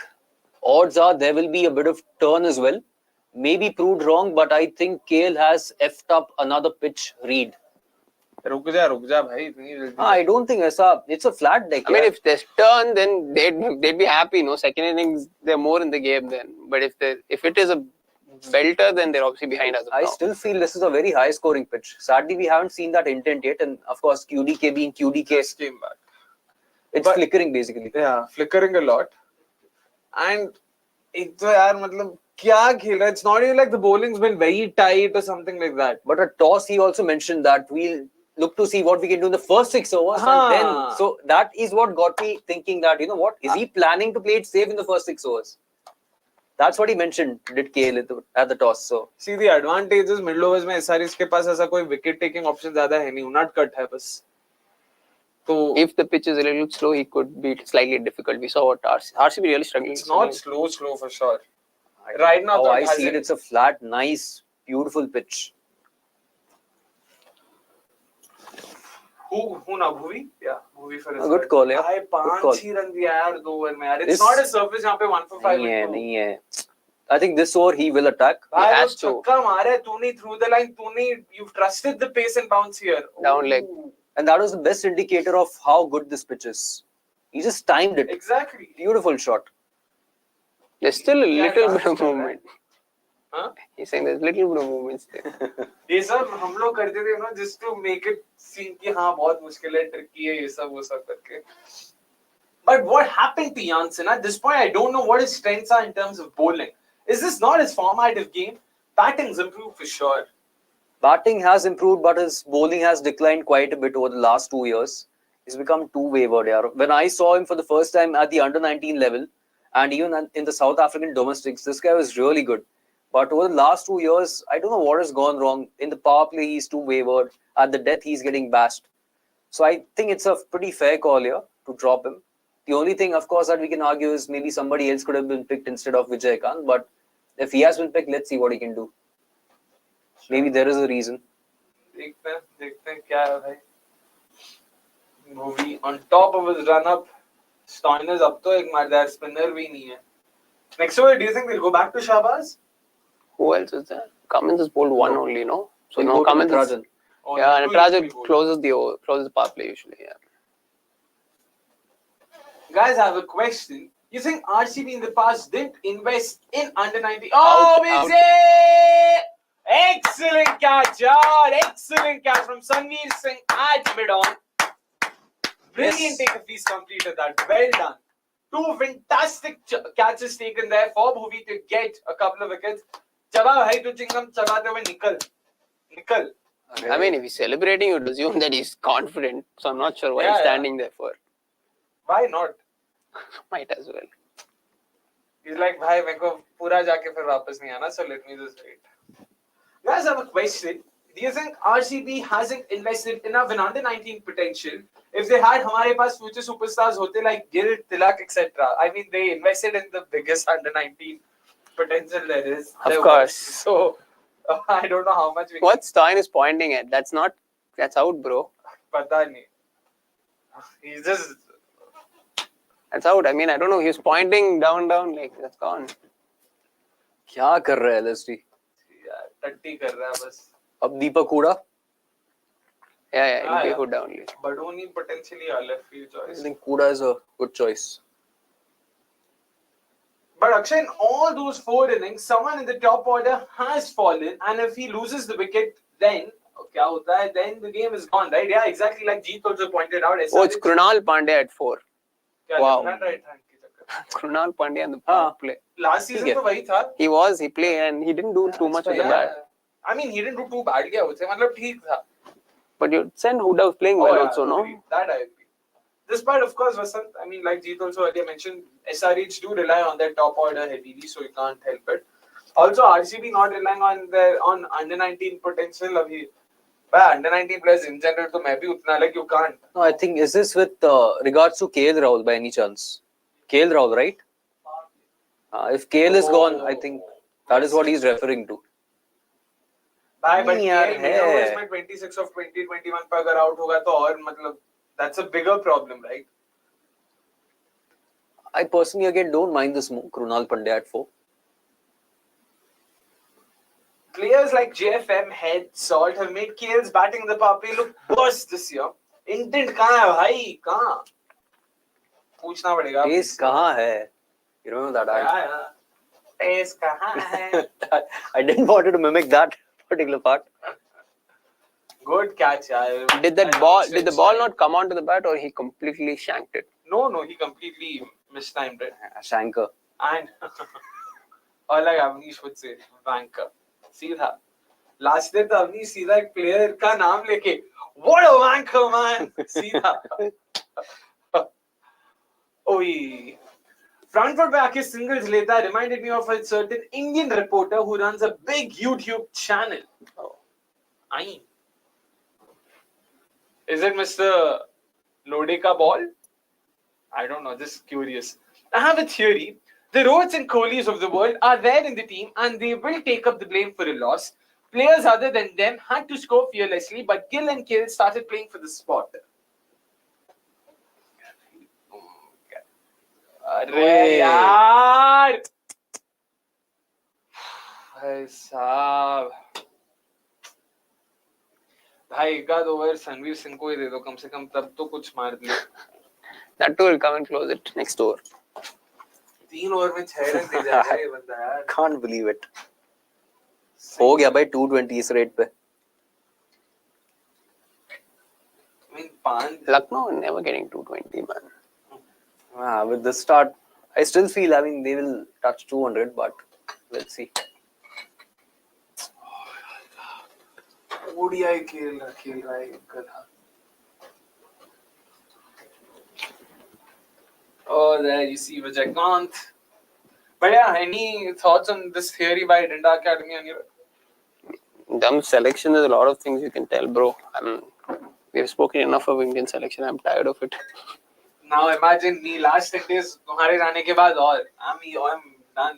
Speaker 3: odds are there will be a bit of turn as well. Maybe proved wrong, but I think KL has effed up another pitch read.
Speaker 1: रुक जा भाई इतनी जल्दी.
Speaker 3: I don't think it's a flat deck.
Speaker 2: I mean, if there's turn, then they'd be happy. No, second innings they're more in the game then. But if it is a belter, then they're obviously behind us.
Speaker 3: I still feel this is a very high scoring pitch. Sadly, we haven't seen that intent yet, and of course, QDK being QDK
Speaker 1: Just came back.
Speaker 3: It's flickering basically.
Speaker 1: Yeah, flickering a lot. And एक तो यार मतलब क्या खेल रहा है? It's not even like the bowling's been very tight or something like that.
Speaker 3: But a toss, he also mentioned that we'll look to see what we can do in the first 6 overs. And then, so that is what got me thinking that, you know what, is he planning to play it safe in the first 6 overs? That's what he mentioned, did KL at the toss. So
Speaker 1: see, the advantage is middle overs में SRs के पास ऐसा कोई wicket taking option ज़्यादा है नहीं, not cut है बस. So
Speaker 2: if the pitch is a little slow, he could be slightly difficult. We saw what RCB really struggling.
Speaker 1: It's not slow for sure. Right now,
Speaker 3: I see it. It's a flat, nice, beautiful pitch.
Speaker 1: Who ना Bhuvi? Yeah, Bhuvi for
Speaker 3: a good call, yeah.
Speaker 1: भाई 5 run दिया यार 2 over में यार. It's not a surface यहाँ पे 1 for 5.
Speaker 3: नहीं है. I think this over he will attack.
Speaker 1: He has to. छक्का मारा है तूने through the line. You've trusted the pace and bounce here.
Speaker 2: Down leg.
Speaker 3: And that was the best indicator of how good this pitch is. He just timed it.
Speaker 1: Exactly.
Speaker 3: Beautiful shot.
Speaker 2: There's still a little bit of movement.
Speaker 1: Huh?
Speaker 2: He's saying there's little bit of movement still.
Speaker 1: ये सब हम लोग करते थे ना just to make it seem कि हाँ बहुत मुश्किल है, tricky है ये सब वो सब करके. But what happened to Jansen? At this point, I don't know what his strengths are in terms of bowling. Is this not his formative game? Batting's improved for sure.
Speaker 3: Batting has improved, but his bowling has declined quite a bit over the last 2 years. He's become too wayward. Yeah. When I saw him for the first time at the under-19 level, and even in the South African domestics, this guy was really good. But over the last 2 years, I don't know what has gone wrong. In the power play, he's too wayward. At the death, he's getting bashed. So I think it's a pretty fair call here to drop him. The only thing, of course, that we can argue is maybe somebody else could have been picked instead of Vijayakanth. But if he has been picked, let's see what he can do. Maybe there is a reason.
Speaker 1: देखते हैं क्या है भाई. Movie on top of his run-up. Stoinis अब तो एक मारदार spinner भी नहीं है. Next over, do you think they'll go back to Shahbaz?
Speaker 2: Who else is there? Cummins has bowled one only, no? So
Speaker 3: He'll
Speaker 2: no,
Speaker 3: go to
Speaker 2: Cummins.
Speaker 3: Natarajan.
Speaker 2: Yeah, Natarajan closes the power play usually. Yeah.
Speaker 1: Guys, I have a question. You think RCB in the past didn't invest in under-19? Oh, Vijay! Excellent catch, yaar. Excellent catch from Sanveer Singh at mid-on. Brilliant take if he's completed that. Well done. 2 fantastic catches taken there for Bhuvi to get a couple of wickets. Chaba bhai tu chingam chabate hue nikal.
Speaker 2: I mean, if he's celebrating, you'd assume that he's confident. So I'm not sure why he's standing there for.
Speaker 1: Why not?
Speaker 2: Might as well.
Speaker 1: He's like, bhai, meko pura jaake fir wapas nahi aana, so let me just wait. Guys, I have a question. Do you think RCB hasn't invested enough in under-19 potential? If they had हमारे पास future superstars होते like Gill, Tilak, etc. I mean, they invested in the biggest under-19 potential there is.
Speaker 2: Of course.
Speaker 1: So, I don't know how much we
Speaker 2: What Stoinis pointing at? That's out, bro.
Speaker 1: पता नहीं. He's just...
Speaker 2: That's out. I mean, I don't know. He was pointing down, like, that's gone.
Speaker 3: क्या कर रहा है LSD?
Speaker 1: टट्टी कर रहा है बस.
Speaker 3: अब दीपक Hooda?
Speaker 2: Yeah, he'll be Huda only.
Speaker 1: Badoni potentially a left field choice.
Speaker 3: I think Huda is a good choice.
Speaker 1: But Akshay, in all those 4 innings, someone in the top order has fallen, and if he loses the wicket, then क्या होता है? Then the game is gone, right? Yeah, exactly like Jeet also pointed out.
Speaker 2: Oh, it's Krunal Pandey at 4.
Speaker 1: क्या
Speaker 2: Wow.
Speaker 1: right hand की चक्कर.
Speaker 2: Krunal Pandya in the power play.
Speaker 1: Last season तो वही था.
Speaker 2: He played and he didn't do too much with the bat.
Speaker 1: I mean, he didn't do too badly, I would say. मतलब ठीक था.
Speaker 2: But you said Huda was playing well also, no?
Speaker 1: That I agree. This part, of course, Vasant, I mean, like Jeet also earlier mentioned, SRH do rely on their top order heavily, so you can't help it. Also, RCB not relying on under 19 potential. Abhi, by under 19 players in general, तो मैं भी उतना like you can't.
Speaker 3: No, I think is this with regards to KL Rahul by any chance? KL Rahul, right? If KL is gone, I think that is what he's referring to.
Speaker 1: But KL में 26 of 2021 पर अगर out होगा तो और मतलब that's a bigger problem, right?
Speaker 3: I personally again don't mind this move, Krunal Pandya at 4.
Speaker 1: Players like JFM, Head, Salt have made KL's batting in the power play look worse this year. Intent कहाँ है भाई? कहाँ? पूछना पड़ेगा.
Speaker 3: Pace कहाँ है? You remember that?
Speaker 1: Yeah. Pace कहाँ है?
Speaker 3: I didn't want to mimic that particular part.
Speaker 1: Good catch, yaar.
Speaker 2: Did the ball not come onto the bat or he completely shanked it?
Speaker 1: No, he completely mistimed it.
Speaker 3: Shanker.
Speaker 1: And or like Avnish would say, wanker. सीधा. Last year तो Avnish सीधा एक player का नाम लेके, what a wanker man. सीधा. Oi. Front foot पे आके singles लेता reminded me of a certain Indian reporter who runs a big YouTube channel. Aye. Is it Mr. Lodeka Ball? I don't know, just curious. I have a theory. The Rohits and Kohlis of the world are there in the team and they will take up the blame for a loss. Players other than them had to score fearlessly, but Gill and Kill started playing for the spot. अरे यार भाई साहब भाई एक आध over संवीर Singh को ही दे दो कम से कम तब तो कुछ मार दिया.
Speaker 2: That too will come and close it next over.
Speaker 1: 3 over में 6 रन दे जाएगा ये बंदा यार.
Speaker 3: Can't believe it. हो गया भाई 220 इस रेट पे.
Speaker 1: I mean,
Speaker 2: Lucknow never getting 220, man.
Speaker 3: With the start, I still feel, I mean, they will touch 200, but let's see.
Speaker 1: ODI खेल रहा है गधा. Oh, there you see Vijayakanth. But yeah, any thoughts on this theory by Dinda Academy?
Speaker 2: In terms of selection, there's a lot of things you can tell, bro. We have spoken enough of Indian selection. I'm tired of it.
Speaker 1: Now imagine me last 10 days तुम्हारे जाने के बाद और I'm done.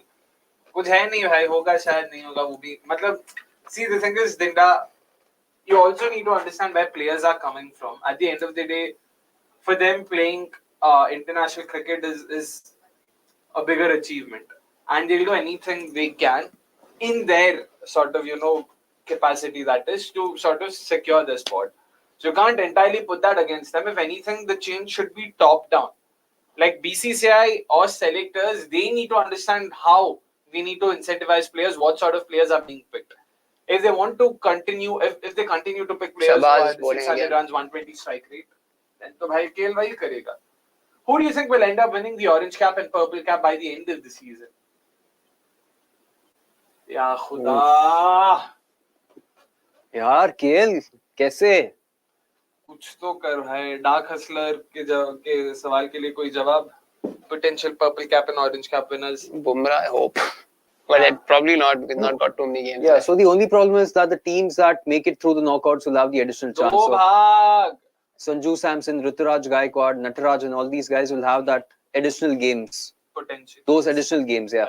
Speaker 1: कुछ है नहीं भाई, होगा शायद नहीं होगा वो भी. मतलब see the thing is Dinda, you also need to understand where players are coming from. At the end of the day, for them playing international cricket is a bigger achievement, and they'll do anything they can in their sort of capacity, that is to sort of secure the spot. So you can't entirely put that against them. If anything, the change should be top down. Like BCCI or selectors, they need to understand how we need to incentivize players, what sort of players are being picked. If they want to continue, if they continue to pick players who are 600 runs, 120 strike rate, then to bhai KL wahi karega. Who do you think will end up winning the orange cap and purple cap by the end of the season? Ya khuda.
Speaker 3: यार KL कैसे?
Speaker 1: कुछ तो कर भाई. Dark Hustler के सवाल के लिए कोई जवाब? Potential purple cap and orange cap winners.
Speaker 2: Bumrah, I hope. But it probably not, because not got too many games.
Speaker 3: Yeah, so the only problem is that the teams that make it through the knockouts will have the additional chance. So Sanju Samson, Ruturaj Gaikwad, Nataraj and all these guys will have that additional games.
Speaker 1: Potentially.
Speaker 3: Those additional games, yeah.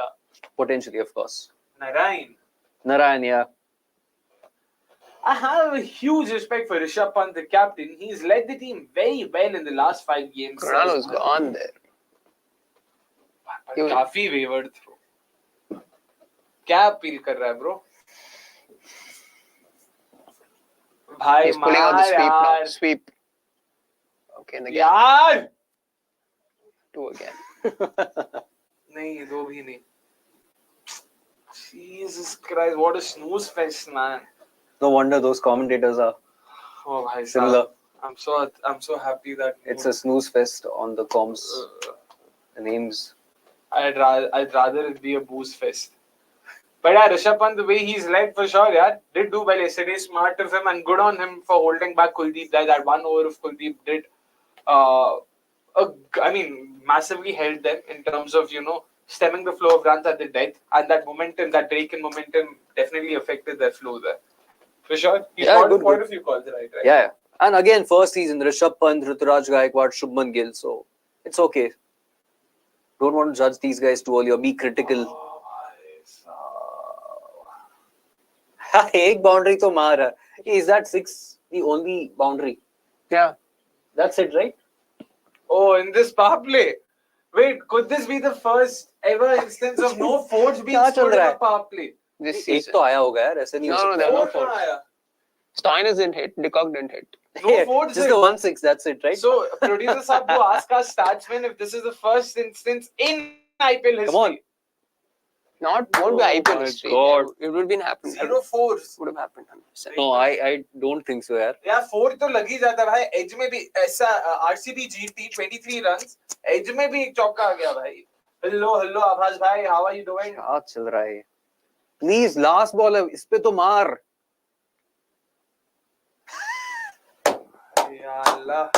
Speaker 3: Potentially, of course. Narayan, yeah.
Speaker 1: I have a huge respect for Rishabh Pant, the captain. He's led the team very well in the last 5 games.
Speaker 2: Ronaldo's gone there.
Speaker 1: काफी wavered through. क्या appeal कर रहा है bro? भाई
Speaker 2: He's pulling out the sweep now. Sweep. Okay, and again.
Speaker 1: यार
Speaker 2: 2 again.
Speaker 1: नहीं, 2 भी नहीं. Jesus Christ, what a snooze fest, man.
Speaker 3: No wonder those commentators are similar.
Speaker 1: I'm so happy that
Speaker 3: it's a snooze fest on the comms. The names
Speaker 1: I'd rather it be a booze fest. But yeah, Rishabh Pant, the way he's led for sure, yeah, did do well yesterday. Smart of him and good on him for holding back Kuldeep. That 1 over of Kuldeep did, massively held them in terms of, stemming the flow of runs at the death. And that momentum, that break in momentum definitely affected their flow there. For sure. He's got quite a few calls right?
Speaker 3: Yeah. And again, first season, Rishabh Pant, Ruturaj Gaikwad, Shubman Gill. So it's okay. Don't want to judge these guys too early or be critical. एक boundary तो मार है. Is that 6 the only boundary?
Speaker 2: Yeah.
Speaker 3: That's it, right?
Speaker 1: Oh, in this power play. Wait, could this be the first ever instance of no fours being scored in a power play?
Speaker 2: This
Speaker 3: एक
Speaker 2: season.
Speaker 3: तो आया होगा यार, ऐसे नहीं हो
Speaker 2: No,
Speaker 3: सकता.
Speaker 2: there are no
Speaker 1: Four
Speaker 2: fours.
Speaker 1: आया.
Speaker 2: Stoinis didn't hit. Dickok didn't hit.
Speaker 1: No fours.
Speaker 3: Just the 1-6, that's it, right?
Speaker 1: So, producer Saab, to ask our statsman if this is the first instance in IPL history.
Speaker 3: Come on.
Speaker 2: Won't be IPL
Speaker 3: my
Speaker 2: history.
Speaker 3: God.
Speaker 2: It would have been happened.
Speaker 1: 0 fours.
Speaker 2: Would have happened 100%.
Speaker 3: No, I don't think so, यार.
Speaker 1: Yeah, 4 तो लग ही जाता भाई. Edge में भी ऐसा RCB GT 23 runs. Edge में भी एक चौका आ गया भाई. Hello, आभास भाई. How are you doing?
Speaker 3: क्या चल रहा है? Please, last ball है. इस पे तो मार.
Speaker 1: Ya Allah.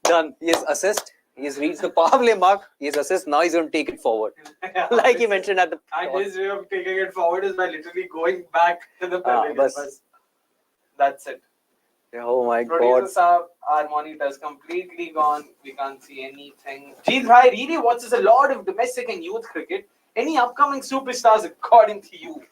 Speaker 3: Done. He has assessed. He has reached the power play mark. He has assessed. Now he's going to take it forward. Like he mentioned at the.
Speaker 1: And his way of taking it forward is by literally going back to the pavilion.
Speaker 3: bas.
Speaker 1: That's it.
Speaker 3: Oh my God.
Speaker 1: Producer Saab, our monitor's completely gone. We can't see anything. Jeet bhai really watches a lot of domestic and youth cricket. Any upcoming superstars according to you?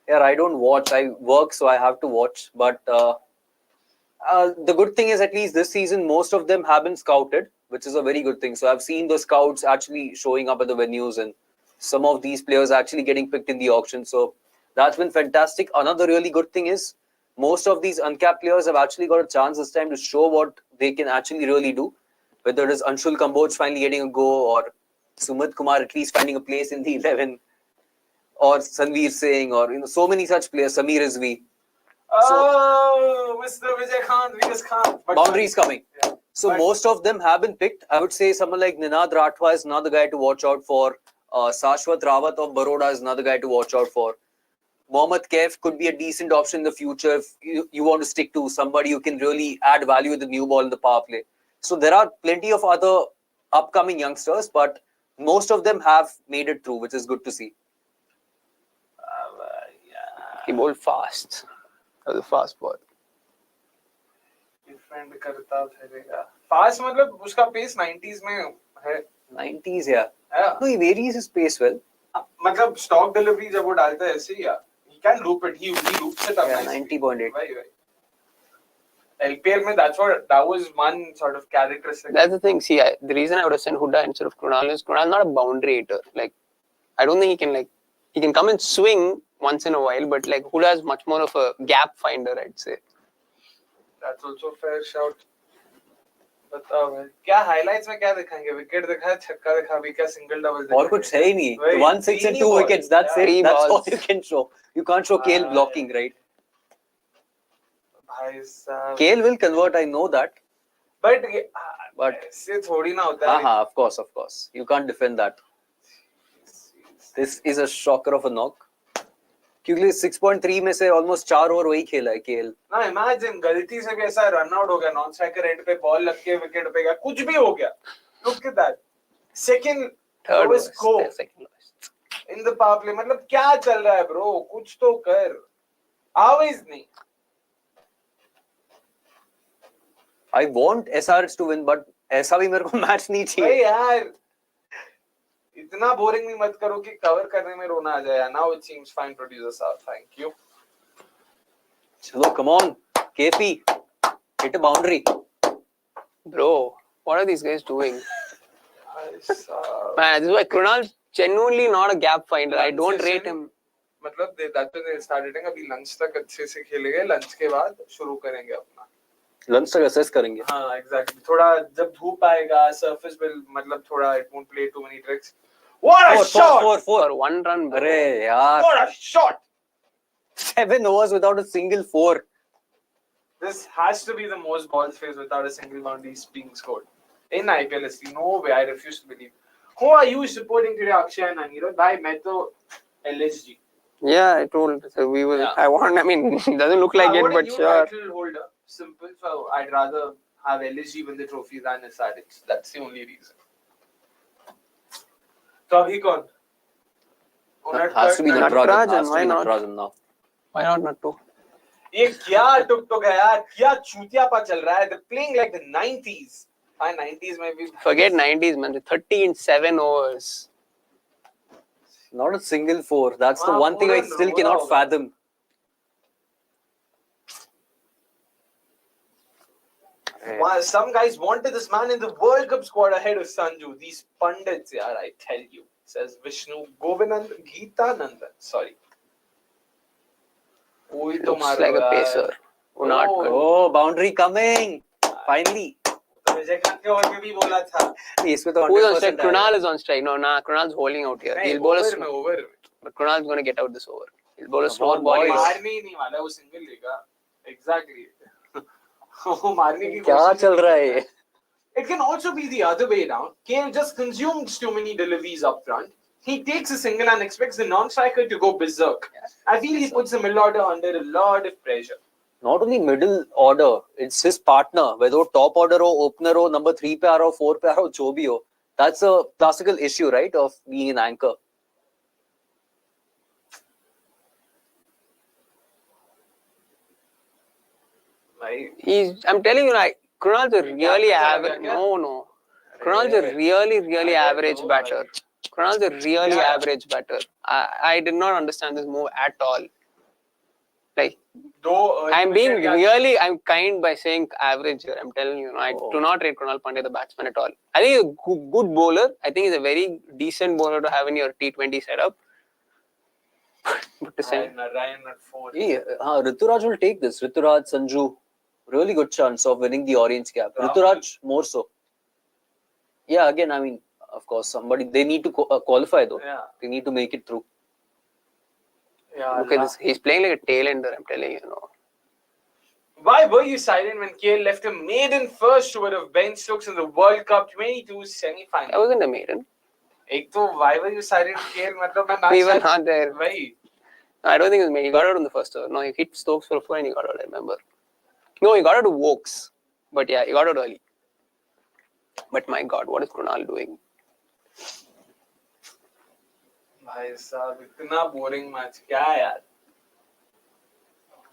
Speaker 3: Yeah, I don't watch. I work, so I have to watch. But the good thing is, at least this season, most of them have been scouted, which is a very good thing. So I've seen the scouts actually showing up at the venues, and some of these players actually getting picked in the auction. So that's been fantastic. Another really good thing is most of these uncapped players have actually got a chance this time to show what they can actually really do. Whether it is Anshul Kamboj finally getting a go, or Sumit Kumar at least finding a place in the 11, or Sanveer Singh, or so many such players. Samir Rizvi.
Speaker 1: Oh, Mr. Vijayakanth Viyaskanth.
Speaker 3: Boundaries coming.
Speaker 1: Yeah.
Speaker 3: So most of them have been picked. I would say someone like Ninad Rathwa is another guy to watch out for. Shashwat Rawat of Baroda is another guy to watch out for. Mohammad Kaif could be a decent option in the future if you want to stick to somebody who can really add value with the new ball in the power play. So there are plenty of other upcoming youngsters, but most of them have made it through, which is good to see.
Speaker 2: He bowled fast. That was a fast ball.
Speaker 1: Defend करता फिरेगा. Fast मतलब उसका pace 90s में है.
Speaker 3: 90s, yeah.
Speaker 1: Yeah.
Speaker 3: No, he varies his pace well.
Speaker 1: मतलब stock delivery जब वो डालता है ऐसे ही या. He can loop it. He loops it up.
Speaker 3: Yeah,
Speaker 1: nicely.
Speaker 3: 90.8.
Speaker 1: Right. LPL में that was one sort of characteristic.
Speaker 2: That's the thing. See, the reason I would have sent Huda instead of Krunal is Krunal not a boundary hitter. Like, I don't think he can come and swing once in a while, but like Huda is much more of a gap finder, I'd say.
Speaker 1: That's also a fair shout. बताओ भाई क्या highlights में क्या दिखाएंगे? Wicket दिखाया, छक्का दिखा, अभी क्या single double
Speaker 3: और कुछ है ही नहीं. 1 6 and 2 wickets. That's it. That's all you can show. You can't show KL blocking, right?
Speaker 1: भाई साहब.
Speaker 3: KL will convert. I know that.
Speaker 1: But से थोड़ी ना होता है.
Speaker 3: Of course. You can't defend that. This is a shocker of a knock. क्योंकि 6.3 में से almost 4 ओवर वही खेला है KL.
Speaker 1: ना imagine गलती से भी ऐसा रन आउट हो गया, नॉन स्ट्राइकर एंड पे बॉल लग के विकेट पे गया, कुछ भी हो गया. Look at that. Third lowest score in the power play. मतलब क्या चल रहा है bro? कुछ तो कर. Always नहीं.
Speaker 3: I want SRH to win, but ऐसा भी मेरे को मैच नहीं चाहिए.
Speaker 1: भाई यार इतना बोरिंग नहीं मत करो कि कवर करने में रोना आ जाए. Now it seems fine, producer sir. Thank you.
Speaker 3: चलो, come on, KP, hit a boundary.
Speaker 2: Bro, what are these guys doing? Man, this is why Krunal's genuinely not a gap finder. I don't rate him.
Speaker 1: मतलब that's when they started अभी lunch तक अच्छे से खेलेंगे, lunch के बाद शुरू करेंगे अपना.
Speaker 3: लंच तक असेस करेंगे.
Speaker 1: हाँ, exactly. थोड़ा जब धूप आएगा, surface will मतलब थोड़ा it won't play too many tricks. What a shot!
Speaker 2: For 1 run. Bro.
Speaker 3: अरे यार.
Speaker 1: What a shot!
Speaker 3: 7 overs without a single 4.
Speaker 1: This has to be the most balls faced without a single boundary being scored in IPL history. No way, I refuse to believe. Who are you supporting today, Akshay and Anirudh? Bhai, मैं तो LSG.
Speaker 2: Yeah, I told. So we will.
Speaker 1: Yeah.
Speaker 2: I mean, it doesn't look like
Speaker 1: I
Speaker 2: it,
Speaker 1: want a
Speaker 2: but
Speaker 1: new
Speaker 2: sure.
Speaker 1: title holder. Simple. So I'd rather have LSG win the trophy than SRH. That's the only reason. So abhi kaun?
Speaker 3: Has to be Natarajan.
Speaker 2: Natarajan,
Speaker 3: Has to
Speaker 2: why
Speaker 3: be
Speaker 2: not?
Speaker 3: Natarajan now.
Speaker 2: Why not Nattu?
Speaker 1: ये क्या टुक है यार? क्या चूतियापा चल रहा है? They're playing like the 90s. 90s में भी.
Speaker 2: Forget 90s, man. 30 in 7 overs.
Speaker 3: Not a single four. That's the one thing I still cannot fathom.
Speaker 1: Some guys wanted this man in the World Cup squad ahead of Sanju. These pundits, yaar, I tell you. Says Vishnu Govinand Geeta Nandan. Sorry.
Speaker 2: Looks like a pacer. Not good.
Speaker 3: Oh, boundary coming. Finally.
Speaker 1: Vijayakanth के over में भी बोला था.
Speaker 3: इसमें तो
Speaker 2: Who's on
Speaker 3: 100%
Speaker 2: strike? Krunal is on strike. No, Krunal's holding out here. He'll bowl a
Speaker 1: over.
Speaker 2: But Krunal's going to get out this over. He'll bowl a slow
Speaker 3: on,
Speaker 2: ball.
Speaker 3: boys.
Speaker 1: मारने ही नहीं वाला वो single लेगा. Exactly. वो मारने की
Speaker 3: क्या
Speaker 1: कोशिश
Speaker 3: चल रहा है ये?
Speaker 1: It can also be the other way around. KL just consumes too many deliveries up front. He takes a single and expects the non-striker to go berserk. I feel he puts the middle order under a lot of pressure.
Speaker 3: Not only middle order, it's his partner. Whether top order or opener or number 3 पे आ रहा हो, 4 पे आ रहा हो, जो भी हो. That's a classical issue, right, of being an anchor.
Speaker 2: I'm telling you, Krunal's a really average. No. Krunal's a really average batter. Krunal's a really average batter. I did not understand this move at all. Like, I'm kind by saying average here. I'm telling you, I do not rate Krunal Pandya the batsman at all. I think he's a good bowler. I think he's a very decent bowler to have in your T20 setup. But to say,
Speaker 1: Ryan at 4.
Speaker 3: Yeah, Rituraj will take this. Rituraj, Sanju, really good chance of winning the orange cap. Rituraj more so. Yeah, again, I mean, of course, they need to qualify though.
Speaker 1: Yeah.
Speaker 3: They need to make it through.
Speaker 1: Yeah,
Speaker 2: look at this. He's playing like a tail-ender, I'm telling you.
Speaker 1: Why were you silent when KL left a maiden first over of Ben Stokes in the World Cup 22 semi-final?
Speaker 2: I wasn't a maiden.
Speaker 1: Why were you silent, KL?
Speaker 2: We were not there.
Speaker 1: Why?
Speaker 2: I don't think it was maiden. He got out on the first over. No, he hit Stokes for a 4 and he got out, I remember. No, he got out to Wokes. But yeah, he got out early. But my God, what is Krunal doing?
Speaker 1: भाई साहब इतना boring match क्या यार?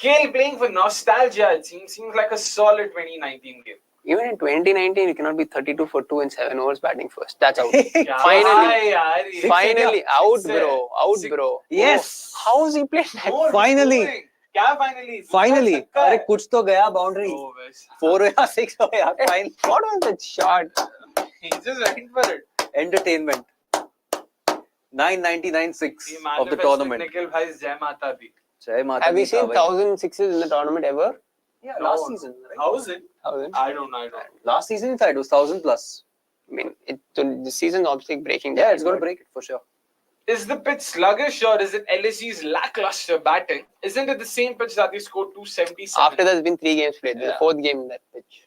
Speaker 1: KL playing for nostalgia, it seems like a solid 2019 game.
Speaker 2: Even in 2019, you cannot be 32 for 2 in 7 overs batting first. That's out. Finally, out, bro.
Speaker 3: Yes.
Speaker 2: How is he playing that?
Speaker 3: Finally.
Speaker 1: क्या finally?
Speaker 3: Finally. अरे कुछ तो गया boundary. 4 या 6 हो यार. Finally.
Speaker 2: What was that shot?
Speaker 1: He just went for it.
Speaker 3: Entertainment. 999-6 of the tournament.
Speaker 1: Nikhil bhai's Jai Mata Di.
Speaker 2: Have you seen 1,000 sixes in the tournament ever?
Speaker 3: Yeah, last season. Right?
Speaker 1: How is it?
Speaker 2: 1,000.
Speaker 1: I don't know.
Speaker 3: Last season, in fact, it was 1,000 plus.
Speaker 2: I mean, the season's obviously breaking.
Speaker 3: Yeah, it's going to break it for sure.
Speaker 1: Is the pitch sluggish or is it LSG's lackluster batting? Isn't it the same pitch that they scored 277?
Speaker 2: After there's been 3 games played. There's a 4th game in that pitch.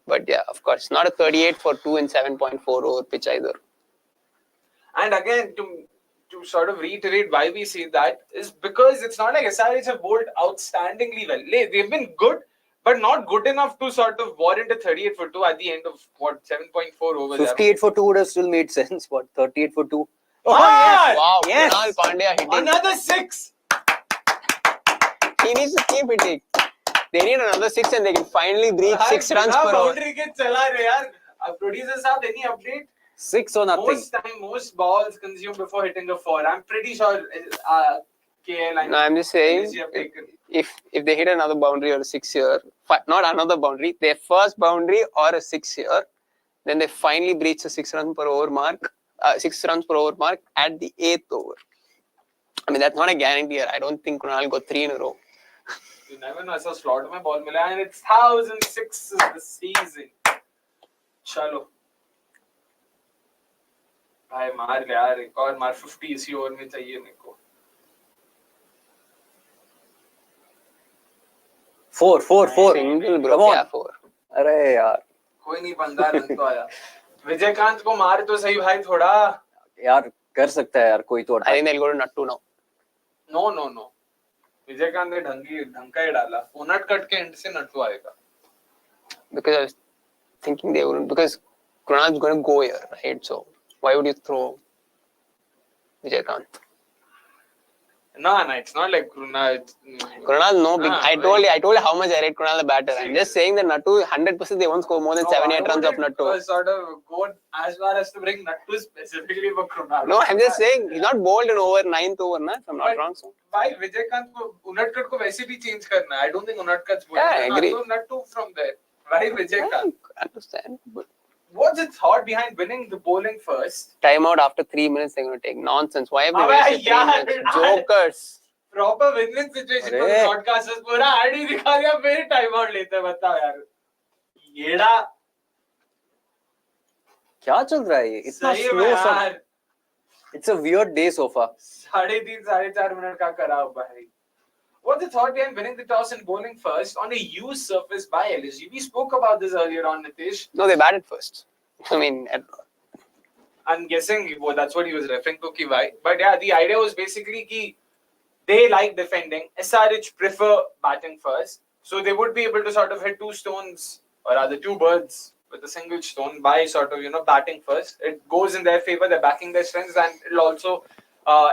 Speaker 2: But yeah, of course, not a 38 for 2 and 7.4 over pitch either.
Speaker 1: And again, to sort of reiterate why we say that is because it's not like SRH have bowled outstandingly well. They've been good, but not good enough to sort of warrant a 38 for 2 at the end of 7.4 overs.
Speaker 3: 58 for 2 would have still made sense. 38 for 2.
Speaker 1: Oh, yes!
Speaker 2: Wow,
Speaker 3: yes!
Speaker 2: Krunal Pandya hitting.
Speaker 1: Another 6!
Speaker 2: He needs to keep hitting. They need another 6 and they can finally breach 6 runs per over.
Speaker 1: Producer sahab, any update?
Speaker 3: 6 or nothing.
Speaker 1: Most balls consumed before hitting a 4. I'm pretty sure KL.
Speaker 2: No, I'm just saying, if they hit another boundary or a 6 here, not another boundary, their first boundary or a 6 here, then they finally breach the 6 runs per over mark. 6 runs per over mark at the 8th over. I mean, that's not a guarantee here. I don't think Krunal got 3 in a row.
Speaker 1: You never know. I saw slot mein ball mila and it's 1,006 this season. Chalo. भाई मार ले यार एक और मार 50 इसी over में चाहिए मेरे को
Speaker 3: 4
Speaker 2: Single bro, क्या 4?
Speaker 3: अरे यार
Speaker 1: कोई नहीं 15 रन तो आया विजयकांत को मार तो सही भाई थोड़ा.
Speaker 3: यार कर सकता है यार कोई तो
Speaker 2: I think
Speaker 3: attack.
Speaker 2: they'll go to Nattu now.
Speaker 1: No. Vijayakanth ने ढंग का ही डाला. उनट कट के एंड से नट्टू आएगा.
Speaker 2: Because I was thinking they wouldn't, because Krunal's going to go here, right? So why would you throw Vijayakanth?
Speaker 1: No, it's not like Krunal.
Speaker 2: Krunal, no big.
Speaker 1: Ah,
Speaker 2: I told you how much I rate Krunal the batter. I'm just saying that Nattu 100% they won't score more than 7-8 runs of Nattu.
Speaker 1: Sort of go as far as to bring Nattu specifically for Krunal.
Speaker 2: No, I'm just saying he's not bowled in over 9th over, na? If I'm not wrong. So.
Speaker 1: Why Vijayakanth को उनटकट को वैसे भी change करना. I don't think उनटकट's
Speaker 2: Yeah, I agree.
Speaker 1: Nattu from there. Why Vijayakanth?
Speaker 2: I understand. But
Speaker 1: What's the thought behind winning the bowling first?
Speaker 2: timeout after 3 minutes they're going to take. Nonsense. Why have they
Speaker 1: Abey,
Speaker 2: wasted 3
Speaker 1: yaar,
Speaker 2: minutes? Jokers.
Speaker 1: Proper win-win situation for
Speaker 3: अरे।
Speaker 1: broadcasters. पूरा ad ही दिखा दिया फिर time out लेते हैं. बताओ यार. येड़ा.
Speaker 3: क्या चल रहा है ये? इतना
Speaker 1: सही में
Speaker 3: slow सा.
Speaker 1: यार.
Speaker 3: It's a weird day so far.
Speaker 1: 3.5-4 minute का करा हुआ है. What's the thought behind winning the toss and bowling first on a used surface by LSG? We spoke about this earlier on, Nitish.
Speaker 2: No, they batted first. I mean,
Speaker 1: I'm guessing that's what he was referring to, ki why. But yeah, the idea was basically ki they like defending. SRH prefer batting first. So they would be able to sort of hit two stones, or rather two birds with a single stone by sort of, batting first. It goes in their favor. They're backing their strengths, and it'll also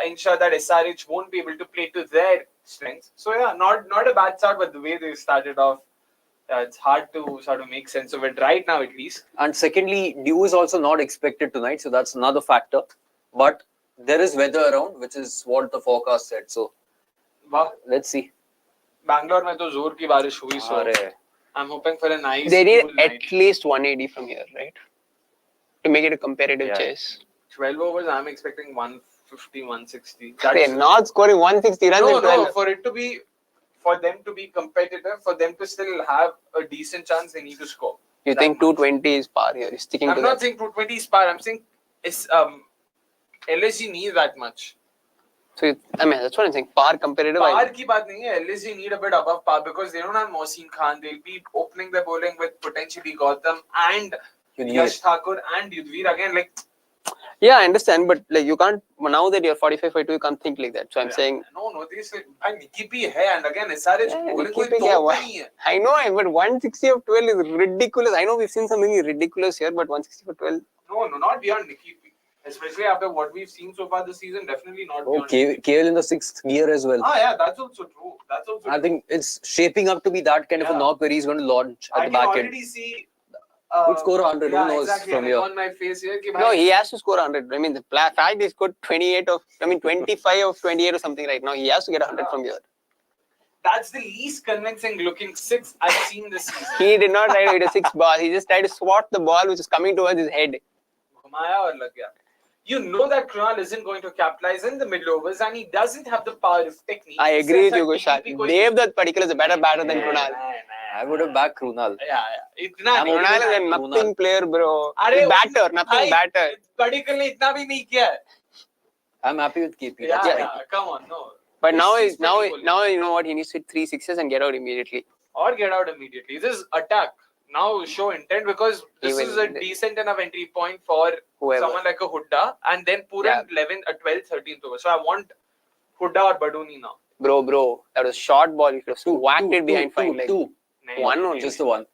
Speaker 1: ensure that SRH won't be able to play to their strengths. So yeah, not a bad start, but the way they started off, it's hard to sort of make sense of it right now, at least.
Speaker 3: And secondly, dew is also not expected tonight, so that's another factor. But there is weather around, which is what the forecast said. So
Speaker 1: Wow.
Speaker 3: let's see.
Speaker 1: Bangalore में तो जोर की बारिश हुई, so
Speaker 3: अरे,
Speaker 1: I'm hoping for a nice.
Speaker 2: they need
Speaker 1: cool night.
Speaker 2: at least 180 from here, right? To make it a competitive
Speaker 3: Yeah.
Speaker 2: chase.
Speaker 1: 12 overs, I'm expecting 150, 160.
Speaker 2: They're not scoring 160 runs in
Speaker 1: No,
Speaker 2: 12.
Speaker 1: for them to be competitive, for them to still have a decent chance, they need to score.
Speaker 2: You
Speaker 1: that
Speaker 2: think
Speaker 1: much.
Speaker 2: 220 is par here? You're sticking
Speaker 1: I'm
Speaker 2: to
Speaker 1: not
Speaker 2: that.
Speaker 1: saying 220 is par. I'm saying it's LSG needs that much.
Speaker 2: So, that's what I'm saying. Par competitive.
Speaker 1: Par की बात नहीं है. LSG need a bit above par because they don't have Mohsin Khan. They'll be opening their bowling with potentially Gautam and Yash Thakur and Yudhvir again. Like,
Speaker 2: Yeah, I understand, but like you can't, now that you're 45-42, you can't think like that. So I'm saying.
Speaker 1: no, this is Nikki P hai, and again SRH bowling कोई
Speaker 2: keeping
Speaker 1: top नहीं है.
Speaker 2: I know, but 160 of 12 is ridiculous. I know we've seen something ridiculous here, but 160 for 12.
Speaker 1: No, not beyond Nikki P. Especially after what we've seen so far this season, definitely not beyond.
Speaker 3: Okay, KL in the 6th gear as well.
Speaker 1: Yeah, that's also true.
Speaker 3: I think it's shaping up to be that kind of a knock where he's going to launch at
Speaker 1: I
Speaker 3: the
Speaker 1: can
Speaker 3: back end.
Speaker 1: already see.
Speaker 3: Could score 100, who knows
Speaker 1: exactly.
Speaker 3: from
Speaker 1: Like
Speaker 3: here.
Speaker 1: on my face here. Ki
Speaker 2: No, he has to score 100. I mean, the fact he scored 25 of 28 or something right now. He has to get 100 from here.
Speaker 1: That's the least convincing looking six I've seen this season.
Speaker 2: He did not try to hit a 6 ball. He just tried to swat the ball which is coming towards his head.
Speaker 1: Ghumaya aur lag gaya. You know that Krunal isn't going to capitalize in the middle overs and he doesn't have the power of technique.
Speaker 2: I agree with you, Kushal. Devdutt particular is a better batter than Krunal.
Speaker 3: I would have backed Krunal.
Speaker 1: Yeah.
Speaker 2: Krunal is a nothing player, bro.
Speaker 1: Nothing
Speaker 2: batter.
Speaker 1: Particular ne itna bhi nahi kiya.
Speaker 3: I'm happy with KP.
Speaker 1: Yeah, come on, no.
Speaker 2: But now you know what, he needs to hit 3 sixes and get out immediately.
Speaker 1: Or get out immediately. This is attack. Now show intent because this is a decent enough entry point for someone like a Hooda and then Puran 11th, 12th, 13th over. So I want Hooda or Badoni now.
Speaker 2: Bro, that was a short ball. He could have whacked it behind fine leg. One only.
Speaker 3: Just the one.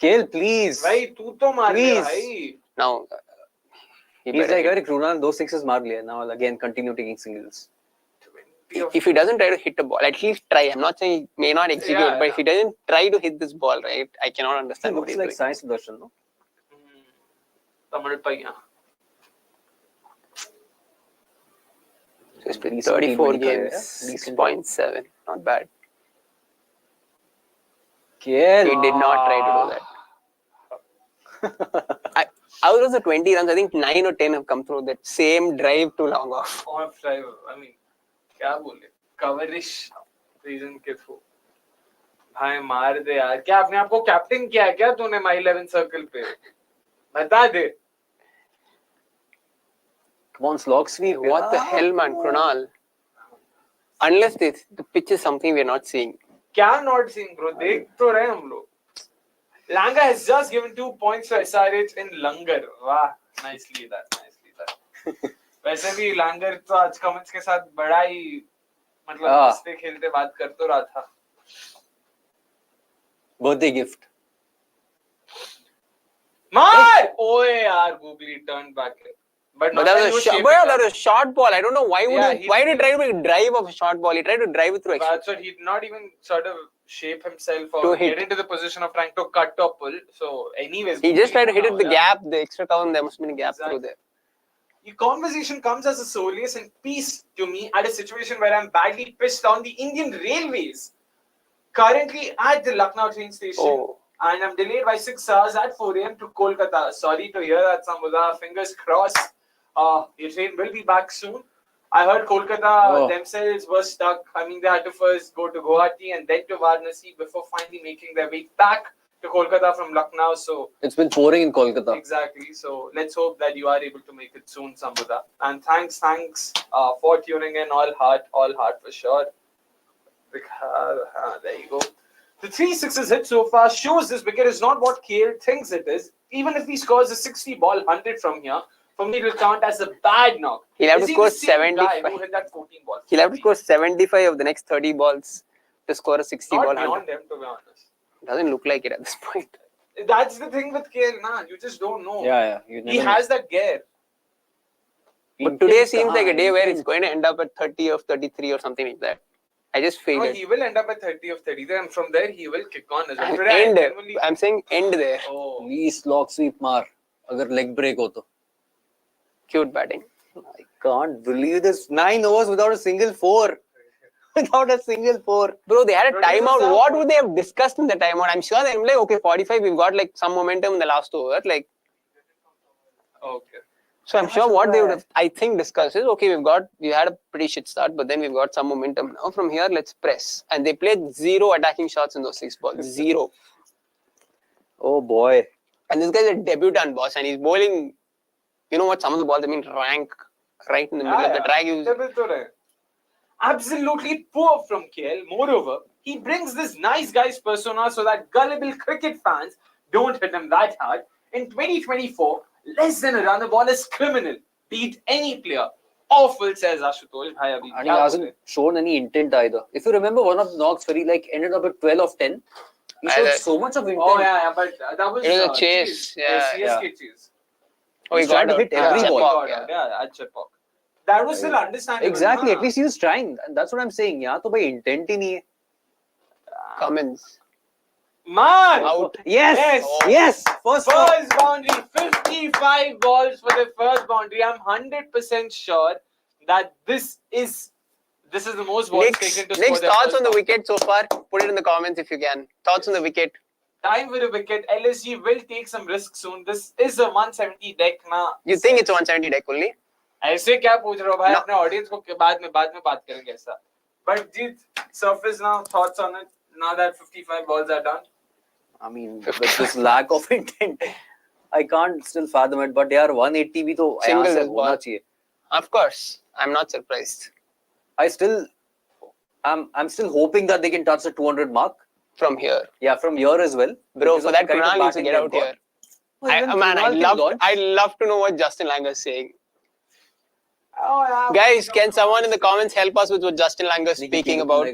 Speaker 3: KL, please.
Speaker 1: Bhai, tu to maar
Speaker 3: Please.
Speaker 1: bhai.
Speaker 2: Now,
Speaker 3: he's like, Krunal, those sixes maar liya. Now again, continue taking singles.
Speaker 2: If he doesn't try to hit the ball, at least try. I'm not saying he may not execute, but if he doesn't try to hit this ball, right, I cannot understand what he's
Speaker 3: looks like
Speaker 2: doing.
Speaker 3: Sai Sudarshan, no?
Speaker 1: Tamil Paiya.
Speaker 2: So he's played 34 games, 6.7. Not bad.
Speaker 3: KL.
Speaker 2: He did not try to do that. Out of the 20 runs, I think 9 or 10 have come through that same drive to long off.
Speaker 1: Off drive. I mean, क्या बोले? Coverish reason के through. भाई मार दे यार. क्या अपने आप को कैप्टन किया है क्या तूने My 11 सर्कल पे? बता दे.
Speaker 3: Come on, slog sweep.
Speaker 2: What the hell, man, Krunal? Unless the pitch is something we're not seeing.
Speaker 1: क्या not seeing, bro? देख तो रहे हम लोग. Langa has just given 2 points to SRH in Langar. Wow, nicely done. वैसे भी लांगर तो आज कमेंट्स के साथ बड़ा ही मतलब हंसते खेलते बात कर तो रहा था.
Speaker 3: Birthday gift.
Speaker 1: Mar! Oh yaar, Googly turned back. But
Speaker 2: that was a short ball. I don't know why would why did he try to drive of a short ball? He tried to drive it through extra.
Speaker 1: That's what he did not even sort of shape himself or get into the position of trying to cut or pull. So anyways,
Speaker 2: he just tried to hit it the gap, the extra cover. There must have been a gap through there.
Speaker 1: The conversation comes as a solace and peace to me at a situation where I'm badly pissed on the Indian Railways. Currently at the Lucknow train station, and I'm delayed by 6 hours at 4 a.m. to Kolkata. Sorry to hear that, Sambuddha. Fingers crossed. Your train will be back soon. I heard Kolkata themselves were stuck. I mean, they had to first go to Guwahati and then to Varanasi before finally making their way back to Kolkata from Lucknow. So
Speaker 3: it's been pouring in Kolkata.
Speaker 1: Exactly. So let's hope that you are able to make it soon, Sambuddha. And thanks for tuning in. All heart for sure. There you go. The 3 sixes hit so far shows this wicket is not what KL thinks it is. Even if he scores a 60 ball 100 from here, for me it will count as a bad knock.
Speaker 2: He'll have to score 75.
Speaker 1: Who hit that 14 balls?
Speaker 2: He'll have to score 75 of the next 30 balls to score a 60
Speaker 1: not
Speaker 2: ball 100.
Speaker 1: Beyond him, to be honest.
Speaker 2: Doesn't look like it at this point.
Speaker 1: That's the thing with KL, nah. You just don't know.
Speaker 3: Yeah.
Speaker 1: He has that gear.
Speaker 2: But today seems like a day where it's going to end up at 30 or 33 or something like that. I just feel it.
Speaker 1: He will end up at 30 of 33 and from there he will kick on as well.
Speaker 2: I'm saying end there.
Speaker 3: Please log sweep mar. Agar leg break ho to.
Speaker 2: Cute batting.
Speaker 3: I can't believe this. 9 overs without a single 4. Without a single 4.
Speaker 2: Bro, they had a timeout. What would they have discussed in the timeout? I'm sure they're like, okay, 45, we've got like some momentum in the last over. Like,
Speaker 1: okay.
Speaker 2: So I'm sure what they would have, I think, discussed is, okay, we had a pretty shit start, but then we've got some momentum now. From here, let's press. And they played 0 attacking shots in those 6 balls. 0.
Speaker 3: Oh boy.
Speaker 2: And this guy's a debutant, boss, and he's bowling, you know what, some of the balls, rank right in the middle of the track.
Speaker 1: Absolutely poor from KL. Moreover, he brings this nice guy's persona so that gullible cricket fans don't hit him that hard. In 2024, less than a run, the ball is criminal. Beat any player. Awful, says Ashutosh.
Speaker 3: And he hasn't shown any intent either. If you remember, one of the knocks where he ended up at 12 of 10. He showed so much of intent.
Speaker 1: Oh, yeah, but that was
Speaker 2: a chase.
Speaker 1: CSK chase.
Speaker 3: Oh, he tried to hit every ball.
Speaker 1: At Chepok. That was still understandable.
Speaker 3: Exactly. At least he was trying. And that's what I'm saying. Yeah, to by intent hi nahi hai.
Speaker 2: Cummins.
Speaker 1: Man!
Speaker 2: Out.
Speaker 3: Yes. First
Speaker 1: boundary. 55 balls for the first boundary. I'm 100% sure that this is the most balls taken to score.
Speaker 2: Next thoughts on the wicket so far? Put it in the comments if you can. Thoughts on the wicket?
Speaker 1: Time for the wicket. LSG will take some risks soon. This is a 170 deck now.
Speaker 2: You think it's 170 deck only?
Speaker 1: ऐसे क्या पूछ रहे हो भाई अपने audience को बाद में बात करेंगे ऐसा. But Jeet, surface now, thoughts on it now that 55 balls are done?
Speaker 3: I mean, with this lack of intent, I can't still fathom it. But यार 180 भी तो यहाँ से होना चाहिए.
Speaker 2: Of course, I'm not surprised.
Speaker 3: I'm still hoping that they can touch the 200 mark
Speaker 2: from here.
Speaker 3: Yeah, from here as well.
Speaker 2: Bro, for that Kunal needs to get out here. I'd love to know what Justin Langer is saying.
Speaker 1: Oh, yeah,
Speaker 2: guys, can someone in the comments help us with what Justin Langer is speaking about?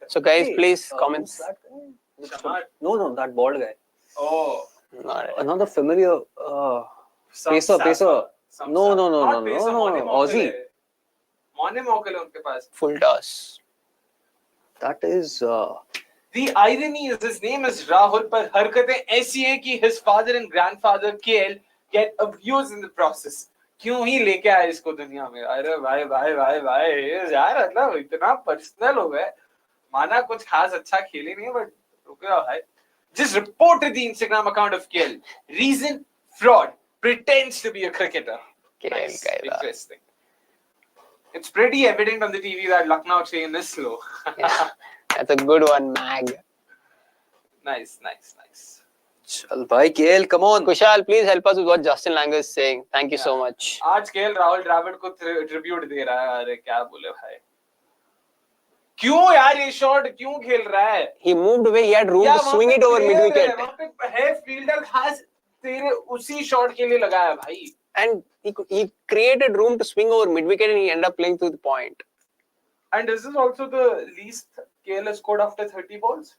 Speaker 2: So guys, please comments.
Speaker 3: No, that bald guy.
Speaker 1: Oh,
Speaker 3: another familiar pacer. No, Aussie.
Speaker 2: Full toss.
Speaker 3: That is.
Speaker 1: The irony is his name is Rahul, but हरकतें ऐसी हैं कि his father and grandfather KL get abused in the process. क्यों ही लेके आए इसको दुनिया में? अरे भाई यार मतलब इतना पर्सनल हो गया. माना कुछ खास अच्छा खेले नहीं है, but रुक जाओ भाई. Just reported the Instagram account of KL. Reason: fraud. Pretends to be a cricketer. Nice. Interesting. It's pretty evident on the TV that Lucknow train is slow.
Speaker 2: Yeah, that's a good one, Mag.
Speaker 1: Nice.
Speaker 3: Chal bhai, KL, come on.
Speaker 2: Kushal, please help us with what Justin Langer is saying. Thank you so much.
Speaker 1: आज KL Rahul Dravid को tribute दे रहा है. अरे क्या बोले भाई. क्यों यार ये शॉट क्यों खेल रहा है?
Speaker 2: He moved away. He had room to swing it over mid wicket.
Speaker 1: वहाँ पे है फील्डर खास तेरे उसी शॉट के लिए लगाया भाई.
Speaker 2: And he created room to swing over mid wicket and he ended up playing through the point.
Speaker 1: And this is also the least KL has scored after 30 balls.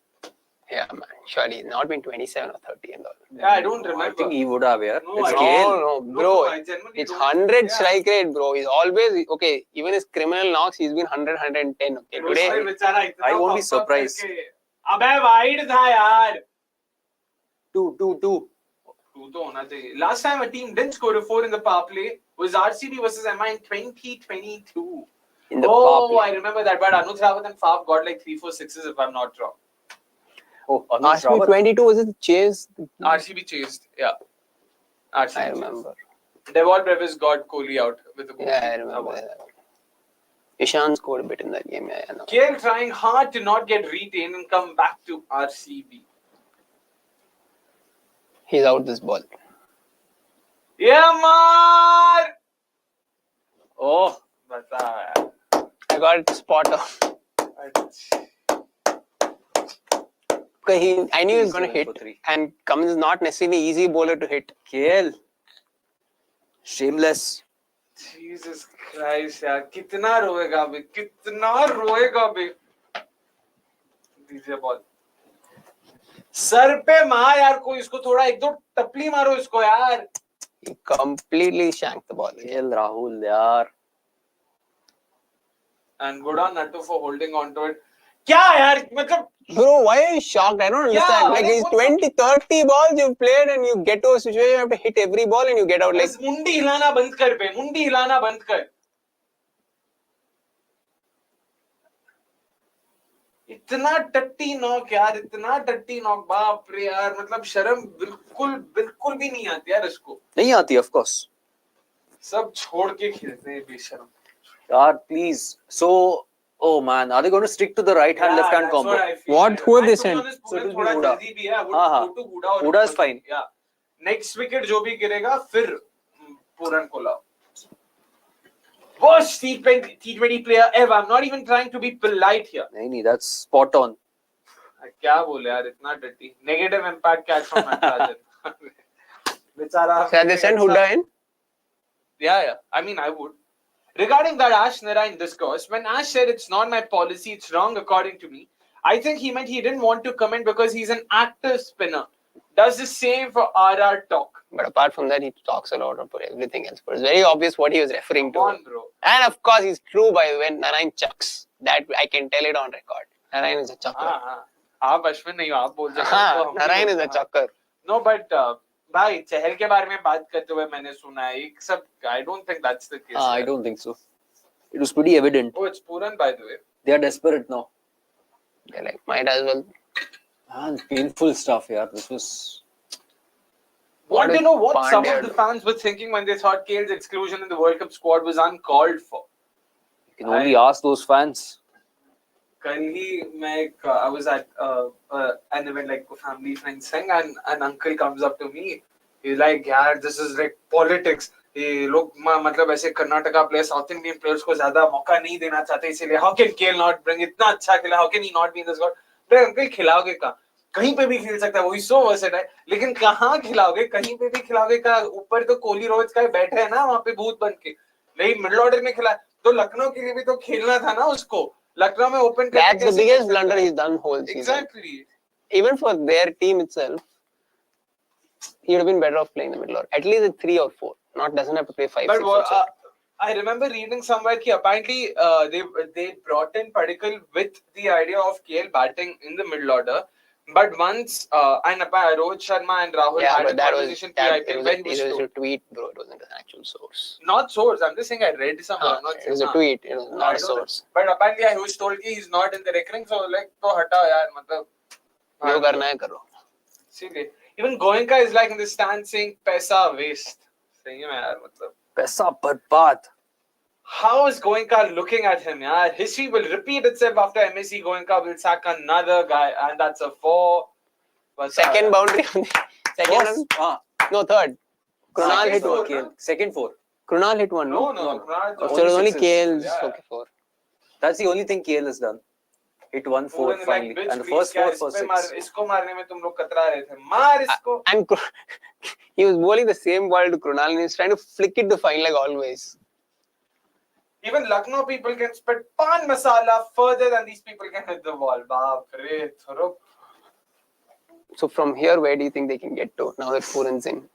Speaker 2: Yeah, man. Surely he's not been 27 or 30 and all.
Speaker 1: Yeah, I don't remember.
Speaker 3: I think he would have, yeah.
Speaker 1: No,
Speaker 3: It's
Speaker 1: I
Speaker 3: KL.
Speaker 2: No, bro.
Speaker 1: I genuinely
Speaker 2: It's
Speaker 1: don't.
Speaker 2: 100 strike rate, bro. He's always okay. Even his criminal knocks, he's been 100, 110. Okay, today.
Speaker 1: I
Speaker 3: won't be surprised.
Speaker 1: अबे wide था यार.
Speaker 3: 2.
Speaker 1: Two तो होना चाहिए. Last time a team didn't score a 4 in the power play was RCB versus MI in 2022.
Speaker 2: In the power play.
Speaker 1: I remember that. But Anuj Rawat and Faf got like 3-4 sixes if I'm not wrong.
Speaker 3: Oh, Anuj
Speaker 2: RCB
Speaker 3: Rawat.
Speaker 2: 22 was it chase?
Speaker 1: RCB chased, yeah. RCB
Speaker 2: I
Speaker 1: chased.
Speaker 2: remember.
Speaker 1: Devon Brevis got Kohli out with the goal.
Speaker 2: Yeah, I remember that. Ishan scored a bit in that game. Yeah, I know.
Speaker 1: KL trying hard to not get retained and come back to RCB.
Speaker 2: He's out this ball.
Speaker 1: Yeah, man!
Speaker 3: Oh,
Speaker 1: Bata yaar.
Speaker 2: I got it spot on. I knew he was going to hit.
Speaker 3: 3.
Speaker 2: And Cummins is not necessarily easy bowler to hit.
Speaker 3: KL. Shameless.
Speaker 1: Jesus Christ, यार कितना रोएगा बे, कितना रोएगा बे. दीजिए ball. Sir पे मार यार कोई इसको थोड़ा एक दो टपली मारो इसको यार.
Speaker 2: He completely shanked the ball.
Speaker 3: KL Rahul, yaar.
Speaker 1: And good on Nattu for holding on to it. क्या यार मतलब.
Speaker 2: Bro, why are you shocked? I don't understand. Like, it's 20, 30 balls you've played and you get to a situation you have to hit every ball and you get out like...
Speaker 1: मुंडी हिलाना बंद कर बे, मुंडी हिलाना बंद कर. इतना टट्टी नॉक यार, इतना टट्टी नॉक, बाप रे यार, मतलब शर्म बिल्कुल भी नहीं आती यार इसको.
Speaker 3: नहीं आती, of course.
Speaker 1: सब छोड़ के खेलते हैं बेशर्म.
Speaker 3: Yaar, please. So, oh man, are they going to stick to the right hand, left hand combo?
Speaker 2: What? Who have they sent?
Speaker 3: So it will be
Speaker 1: थोड़ा
Speaker 3: Huda.
Speaker 1: जल्दी भी है.
Speaker 3: हाँ.
Speaker 1: go to Huda और
Speaker 3: Huda is fine.
Speaker 1: Yeah. Next wicket जो भी गिरेगा फिर पूरन को लाओ. Worst T20 player ever. I'm not even trying to be polite here.
Speaker 3: नहीं, that's spot on.
Speaker 1: क्या बोले यार, इतना टट्टी. Negative impact catch from Natarajan. बेचारा.
Speaker 2: Shall they send Huda in?
Speaker 1: Yeah. I mean, I would. Regarding that Ash Narayan discourse, when Ash said it's not my policy, it's wrong according to me, I think he meant he didn't want to comment because he's an active spinner. Does the same for RR talk.
Speaker 2: But apart from that, he talks a lot about everything else. But it's very obvious what he was referring to.
Speaker 1: Come on, bro.
Speaker 2: And of course, he's true by the way Narayan chucks. That I can tell it on record. Narayan is a chucker.
Speaker 1: आप अश्विन नहीं हो, आप बोल सकते
Speaker 2: हाँ, Narayan is a chucker.
Speaker 1: No, but भाई चहल के बारे में बात करते हुए मैंने सुना है एक सब. I don't think that's the case.
Speaker 3: I don't think so. It was pretty evident.
Speaker 1: Oh, it's Puran, by the way.
Speaker 3: They are desperate now.
Speaker 2: They're like, might as well.
Speaker 3: Man, painful stuff, yeah. This was...
Speaker 1: Want to know what some
Speaker 2: Pandya
Speaker 1: of the fans were thinking when they thought KL's exclusion in the World Cup squad was uncalled for?
Speaker 3: You can only ask those fans.
Speaker 1: I was at an event like a family friends thing, and an uncle comes up to me. He's like, "Yeah, this is like politics. ये लोग मतलब ऐसे Karnataka players, south Indian players को ज्यादा मौका नहीं देना चाहते, इसीलिए how can KL not bring इतना अच्छा खेला, how can he not be in the squad?" अरे अंकल खिलाओगे कहाँ? कहीं पे भी खेल सकता है, वही सो वर्सेटाइल, लेकिन कहाँ खिलाओगे? कहीं पे भी खिलाओगे का? ऊपर तो कोहली रोहित का बैठे है ना वहाँ पे भूत बन के. नहीं, मिडिल ऑर्डर में खिला तो लखनऊ के लिए भी तो खेलना था ना उसको. लखनऊ में open.
Speaker 2: That's the biggest blunder he's done whole season.
Speaker 1: Exactly.
Speaker 2: Even for their team itself, he would have been better off playing the middle order. At least a 3 or 4. Doesn't have to play 5,
Speaker 1: But
Speaker 2: 6 or 7.
Speaker 1: I remember reading somewhere that apparently they brought in Padikkal with the idea of KL batting in the middle order. But once and Rohit Sharma and Rahul had a conversation
Speaker 2: it was a tweet, bro. It wasn't an actual source.
Speaker 1: Not source. I'm just saying I read somewhere.
Speaker 2: It was a tweet. It was not a source.
Speaker 1: But apparently he was told he's not in the reckoning. So like, to hata yaar, matlab.
Speaker 2: जो करना है करो.
Speaker 1: See, even Goenka is like in the stand saying पैसा waste. सही में यार मतलब.
Speaker 3: पैसा बर्बाद.
Speaker 1: How is Goenka looking at him? Yeah, history will repeat itself after MSC. Goenka will sack another guy, and that's a 4.
Speaker 2: Second boundary. Second, no, third. Krunal hit
Speaker 1: four,
Speaker 2: one.
Speaker 1: KL.
Speaker 3: Second 4.
Speaker 2: Krunal hit one,
Speaker 1: No,
Speaker 2: no?
Speaker 1: Kunal,
Speaker 2: So it was only
Speaker 3: sixes.
Speaker 2: KL's.
Speaker 1: Yeah.
Speaker 2: Okay, 4.
Speaker 3: That's the only thing KL has done. Hit 1 4
Speaker 1: Puran
Speaker 3: finally.
Speaker 1: like, bitch,
Speaker 3: And the
Speaker 1: please,
Speaker 3: first
Speaker 1: क्या
Speaker 3: 4
Speaker 1: इस
Speaker 3: for
Speaker 1: पे
Speaker 3: 6.
Speaker 1: मार, इसको मारने में तुम लोग कतरा रहे थे. मार इसको.
Speaker 2: And he was bowling the same ball to Krunal and he's trying to flick it to fine like always.
Speaker 1: Even Lucknow people can spit pan masala further than these people can hit the ball. Baap re, thoro.
Speaker 2: So from here, where do you think they can get to now that Puran's in?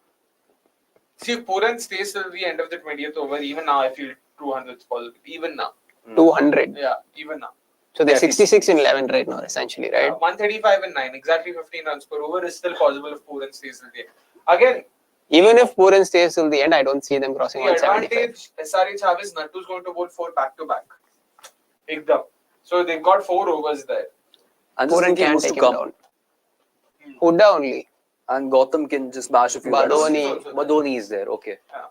Speaker 1: See, if Puran stays till the end of the 20th over, even now I feel 200 is possible. Even now.
Speaker 2: 200.
Speaker 1: Yeah, even now.
Speaker 2: So they're
Speaker 3: Yeah,
Speaker 2: 66 in 11 right now, essentially, right?
Speaker 1: 135 and 9, exactly 15 runs per over is still possible if Puran stays till the end. Again,
Speaker 2: Even if Puran stays till the end, I don't see them crossing
Speaker 1: the
Speaker 2: 175.
Speaker 1: advantage SRH have is Nattu's going to bowl 4 back to back. Ekdam. So they've got 4 overs there.
Speaker 3: And just
Speaker 2: Puran
Speaker 3: thinking
Speaker 2: can
Speaker 3: who's to
Speaker 2: take him
Speaker 3: come.
Speaker 2: down. Huda only.
Speaker 3: And Gautam can just bash a few
Speaker 2: Badoni.
Speaker 3: runs. Badoni is there. Okay.
Speaker 1: Yeah.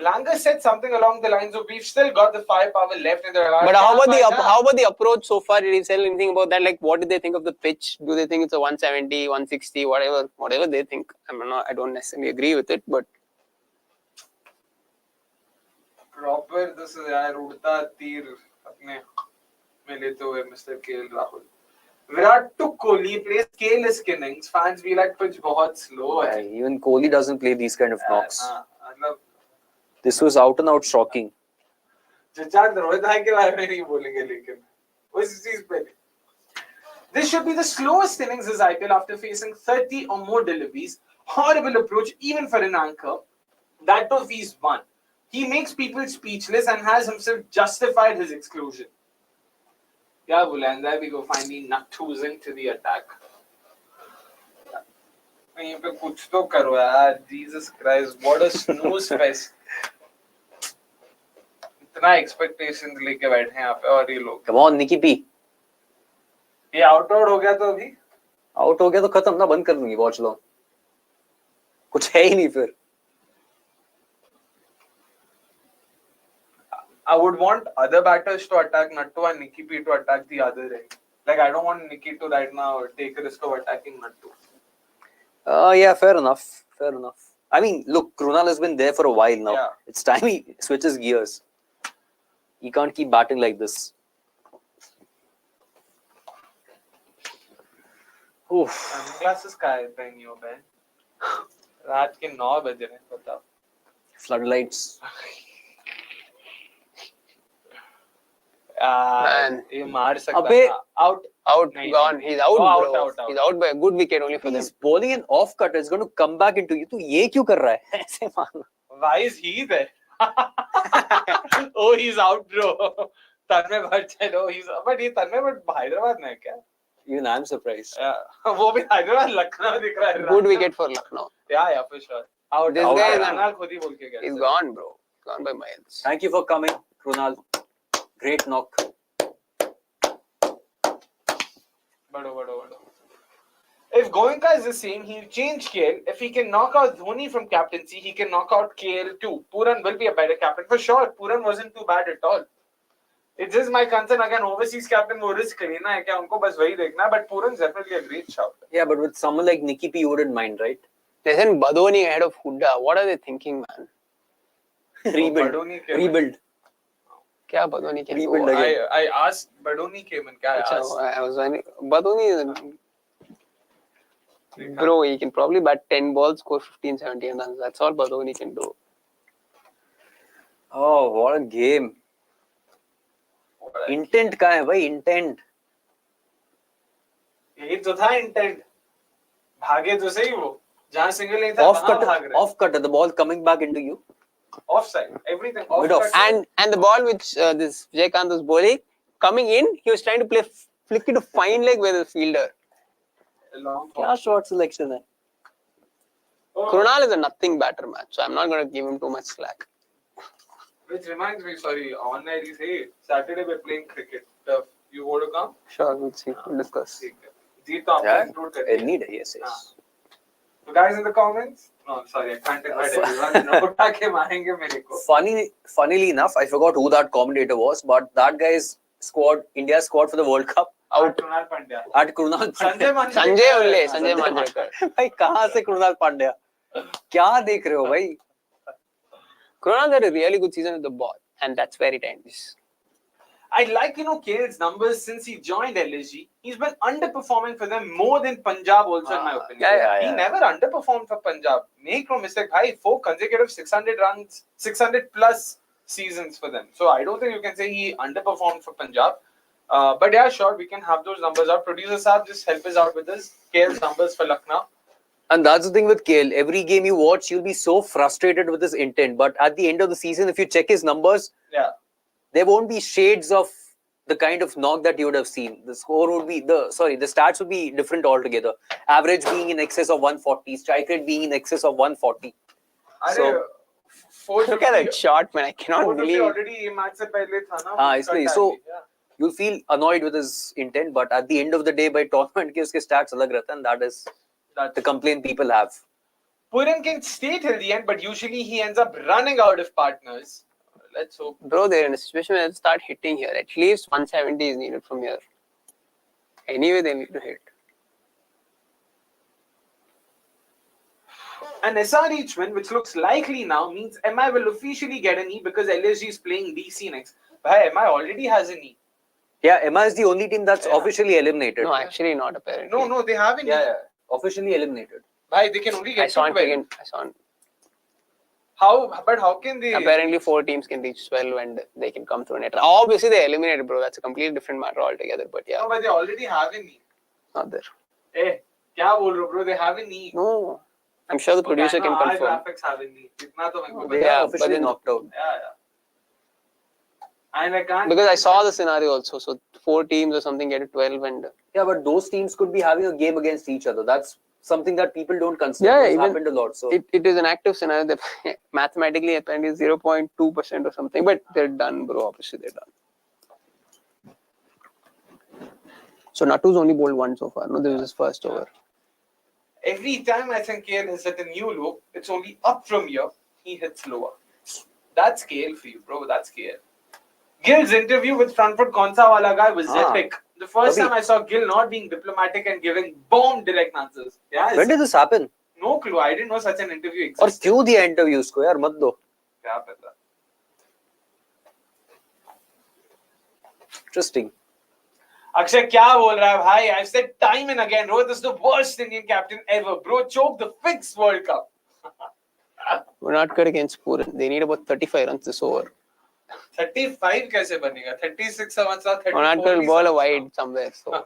Speaker 1: Langer said something along the lines of we've still got the firepower left in the
Speaker 2: But how about the approach so far? Did he say anything about that? Like, what did they think of the pitch? Do they think it's a 170, 160, whatever they think? I don't necessarily agree with it, but
Speaker 1: proper this is yaar udta तीर अपने में लेते हुए Mr. KL Rahul. Virat took Kohli, plays careless innings. Fans be like pitch बहुत slow
Speaker 3: Yeah,
Speaker 1: है.
Speaker 3: even Kohli doesn't play these kind of knocks.
Speaker 1: मतलब
Speaker 3: This was out and out shocking.
Speaker 1: Jazan Rohit के बारे में नहीं बोलेंगे लेकिन उस चीज पे This should be the slowest innings this IPL after facing 30 or more deliveries. Horrible approach even for an anchor. That too if he's won. He makes people speechless and has himself justified his exclusion. Yeah, and there we go. Finally, Nattu's into the attack. यहीं पे कुछ तो करो यार. Jesus Christ, what a snoozefest. इतना expectations लेके बैठे हैं यहाँ पे और ये लोग.
Speaker 3: Come on, Nicky P.
Speaker 1: ये आउट हो गया तो अभी
Speaker 3: आउट हो गया तो खत्म ना, बंद कर दूंगी वॉच लॉन्ग. कुछ है ही नहीं फिर.
Speaker 1: I would want other batters to attack Nattu and Nicky P to attack the other end. Like I don't want Nicky to right now take a risk of attacking Nattu.
Speaker 3: Yeah, fair enough. Fair enough. I mean, look, Krunal has been there for a while now.
Speaker 1: Yeah.
Speaker 3: It's time he switches gears. He can't keep batting like this. Oof.
Speaker 1: Sunglasses का है पहनी हो बहन. रात के 9 बज रहे हैं बताओ.
Speaker 3: Floodlights.
Speaker 2: Man.
Speaker 1: ये मार सकता
Speaker 3: अबे.
Speaker 1: था. Out.
Speaker 2: Out, gone. He's out, bro.
Speaker 1: Out.
Speaker 2: He's out by a good wicket only for them.
Speaker 3: He's bowling an off cutter. It's going to come back into you. तू ये क्यों कर रहा है? ऐसे मारना.
Speaker 1: Why is he there? Oh, he's out, bro. तन्मय भट्ट चलो. But ये तन्मय भट्ट हैदराबाद में है क्या?
Speaker 3: Even I'm surprised.
Speaker 1: वो भी हैदराबाद लखनऊ दिख रहा है.
Speaker 2: Good wicket for Lucknow.
Speaker 1: Yeah, for sure. Out.
Speaker 2: This guy is
Speaker 1: Krunal खुद ही बोल के गया.
Speaker 2: He's gone, bro. Gone by miles.
Speaker 3: Thank you for coming, Krunal. Great knock.
Speaker 1: Bado. If Goenka is the same, he'll change KL. If he can knock out Dhoni from captaincy, he can knock out KL too. Puran will be a better captain for sure. Puran wasn't too bad at all. It's just my concern again. Overseas captain वो risk लेना है क्या? उनको बस वही देखना है. But Puran's definitely a great shout.
Speaker 3: Yeah, but with someone like Nicky P, you wouldn't mind, right?
Speaker 2: They sent Badoni ahead of Huda. What are they thinking, man?
Speaker 3: Rebuild.
Speaker 1: Badoni came
Speaker 3: Rebuild.
Speaker 2: क्या Badoni can
Speaker 3: Rebuild
Speaker 2: do?
Speaker 3: again.
Speaker 1: I asked Badoni came in. क्या I asked?
Speaker 2: I was wondering, Badoni is bro, he can probably bat 10 balls, score 15, 17 runs. That's all Badoni can do.
Speaker 3: Oh, what a game. Intent का है भाई, intent.
Speaker 1: यही तो था intent. भागे तो सही वो. जहाँ single नहीं था वहाँ भाग रहे.
Speaker 3: Off cutter, the ball coming back into you.
Speaker 1: Offside. Everything.
Speaker 3: Mid off.
Speaker 1: Offside.
Speaker 2: And the ball which this Vijayakanth was bowling, coming in, he was trying to play flick it to fine leg with the fielder.
Speaker 1: Long
Speaker 3: क्या short selection है?
Speaker 2: Krunal is a nothing batter, man. So I'm not going to give him too much slack.
Speaker 1: Which reminds me, sorry, on air is hey, Saturday we're playing cricket. You want to come?
Speaker 2: Sure, we'll see. We'll discuss.
Speaker 1: ठीक है. जीत तो आपको include करते हैं.
Speaker 3: Need it, yes.
Speaker 1: So guys in the comments. No, sorry, I can't invite everyone. उठा के मारेंगे मेरे को.
Speaker 3: Funnily enough, I forgot who that commentator was, but that guy is squad, India's squad for the World Cup.
Speaker 1: Out. Krunal Pandya.
Speaker 3: At Krunal Pandya.
Speaker 2: Sanjay only. Sanjay Manjrekar.
Speaker 3: भाई कहाँ से Krunal Pandya? क्या देख रहे हो भाई?
Speaker 2: Krunal had a really good season with the ball, and that's where it ends.
Speaker 1: I like, KL's numbers since he joined LSG. He's been underperforming for them more than Punjab also, in my opinion. He never underperformed for Punjab. Make no mistake, 4 consecutive 600 runs, 600 plus seasons for them. So I don't think you can say he underperformed for Punjab. But yeah, sure, we can have those numbers out. Producer Saab, just help us out with this. KL's numbers for Lucknow.
Speaker 3: And that's the thing with KL. Every game you watch, you'll be so frustrated with his intent. But at the end of the season, if you check his numbers, there won't be shades of the kind of knock that you would have seen. The score would be the stats would be different altogether. Average being in excess of 140, strike rate being in excess of 140. So
Speaker 2: look at that shot, man! I cannot believe.
Speaker 1: Already match se pehle tha na.
Speaker 3: So you'll feel annoyed with his intent, but at the end of the day, by tournament, uske stats alag rehta, and that is the complaint people have.
Speaker 1: Puran can stay till the end, but usually he ends up running out of partners. Let's hope.
Speaker 2: Bro, they're in a situation where they'll start hitting here. At least 170 is needed from here. Anyway, they need to hit.
Speaker 1: An SRH win, which looks likely now, means MI will officially get an E because LSG is playing DC next. Bhai, MI already has an E.
Speaker 3: Yeah, MI is the only team that's officially eliminated.
Speaker 2: No, actually not apparently.
Speaker 1: No, they have an E.
Speaker 3: Yeah, officially eliminated.
Speaker 1: Bhai, they can only get
Speaker 2: I saw
Speaker 1: to 12.
Speaker 2: I saw it.
Speaker 1: But how can they?
Speaker 2: Apparently 4 teams can reach 12 and they can come through net. Obviously they eliminated, bro. That's a completely different matter altogether. But yeah.
Speaker 1: No, but they already have an E.
Speaker 2: Not there.
Speaker 1: Hey, kya bol rahe ho, bro? They have an E.
Speaker 2: No. I'm sure the producer can confirm.
Speaker 1: Graphics have an E.
Speaker 3: They are officially knocked out.
Speaker 1: Yeah. And I can't.
Speaker 2: Because I saw the scenario also. So 4 teams or something get to 12 and.
Speaker 3: Yeah, but those teams could be having a game against each other. That's something that people don't consider.
Speaker 2: Yeah,
Speaker 3: it's happened a lot. So
Speaker 2: it is an active scenario that mathematically apparently 0.2% or something, but they're done, bro. Obviously they're done. So Natu's only bowled 1 so far. No, this is his first over.
Speaker 1: Every time I think KL has hit a new low, it's only up from here. He hits lower. That's KL for you, bro. That's KL. Gill's interview with front foot Kaunsa wala guy was epic. The first time I saw Gill not being diplomatic and giving bomb direct answers. Yeah.
Speaker 3: When did this happen?
Speaker 1: No clue. I didn't know such an interview existed.
Speaker 3: और क्यों दिया interview उसको यार मत दो.
Speaker 1: क्या पता.
Speaker 3: Interesting.
Speaker 1: Akshay क्या बोल रहा है भाई? I've said time and again, Rohit is the worst Indian captain ever. Bro, choke the fixed World Cup.
Speaker 2: We're not good against Puran. They need about 35 runs this over.
Speaker 1: 35 कैसे बनेगा? 36 समझता 34.
Speaker 2: We're not ball a wide somewhere. So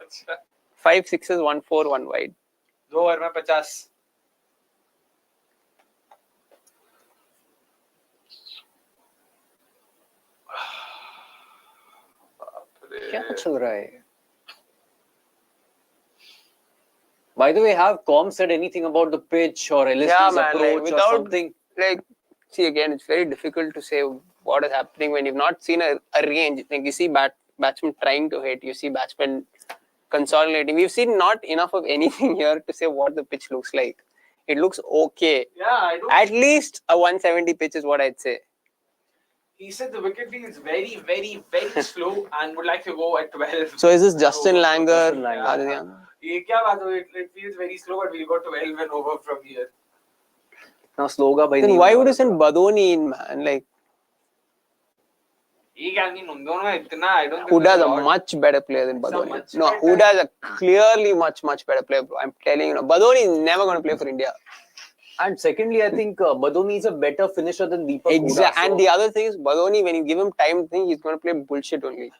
Speaker 2: 5 6s, 1 4, 1 wide.
Speaker 1: 2 over में 50.
Speaker 3: क्या चल रहा है? By the way, have Com said anything about the pitch or LSP's approach or something?
Speaker 2: See, again, it's very difficult to say what is happening when you've not seen a range. Like you see batsmen trying to hit, you see batsmen consolidating. We've seen not enough of anything here to say what the pitch looks like. It looks okay.
Speaker 1: Yeah,
Speaker 2: At least a 170 pitch is what I'd say.
Speaker 1: He said the wicket feels very, very, very slow and would like to go at 12.
Speaker 2: So is this Justin Langer?
Speaker 1: ये क्या बात हो? It feels very slow, but we'll go 12 and over from here.
Speaker 3: Now slow ga bhai.
Speaker 2: Then why would you send Badoni in, man? Like, Huda is a much better player than Badoni. No, Huda is a clearly much better player, bro. I'm telling you, Badoni is never going to play for India.
Speaker 3: And secondly, I think Badoni is a better finisher than Deepak.
Speaker 2: Exactly. And the other thing is, Badoni, when you give him time, he's going to play bullshit only.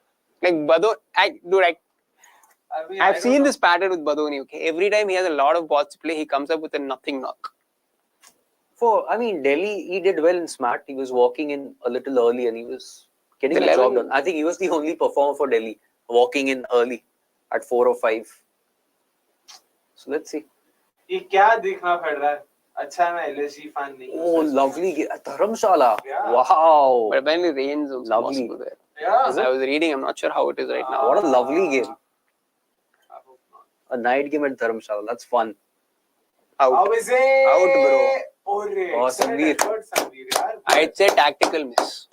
Speaker 2: Like Badoni, I've seen this pattern with Badoni. Okay, every time he has a lot of balls to play, he comes up with a nothing knock.
Speaker 3: Delhi, he did well in SMAT. He was walking in a little early and he was getting the job done. I think he was the only performer for Delhi, walking in early at 4 or 5. So let's see.
Speaker 1: ये क्या देखना पड़ रहा है? अच्छा मैं LSG fan नहीं.
Speaker 3: Oh, lovely game. Dharamshala. Yeah. Wow.
Speaker 2: But apparently rains was possible there.
Speaker 1: Yeah.
Speaker 2: I was reading. I'm not sure how it is right now.
Speaker 3: What a lovely game. A night game at Dharamshala. That's fun.
Speaker 1: How is it?
Speaker 2: Out, bro.
Speaker 3: Oh, Sandeer.
Speaker 2: I'd say tactical miss.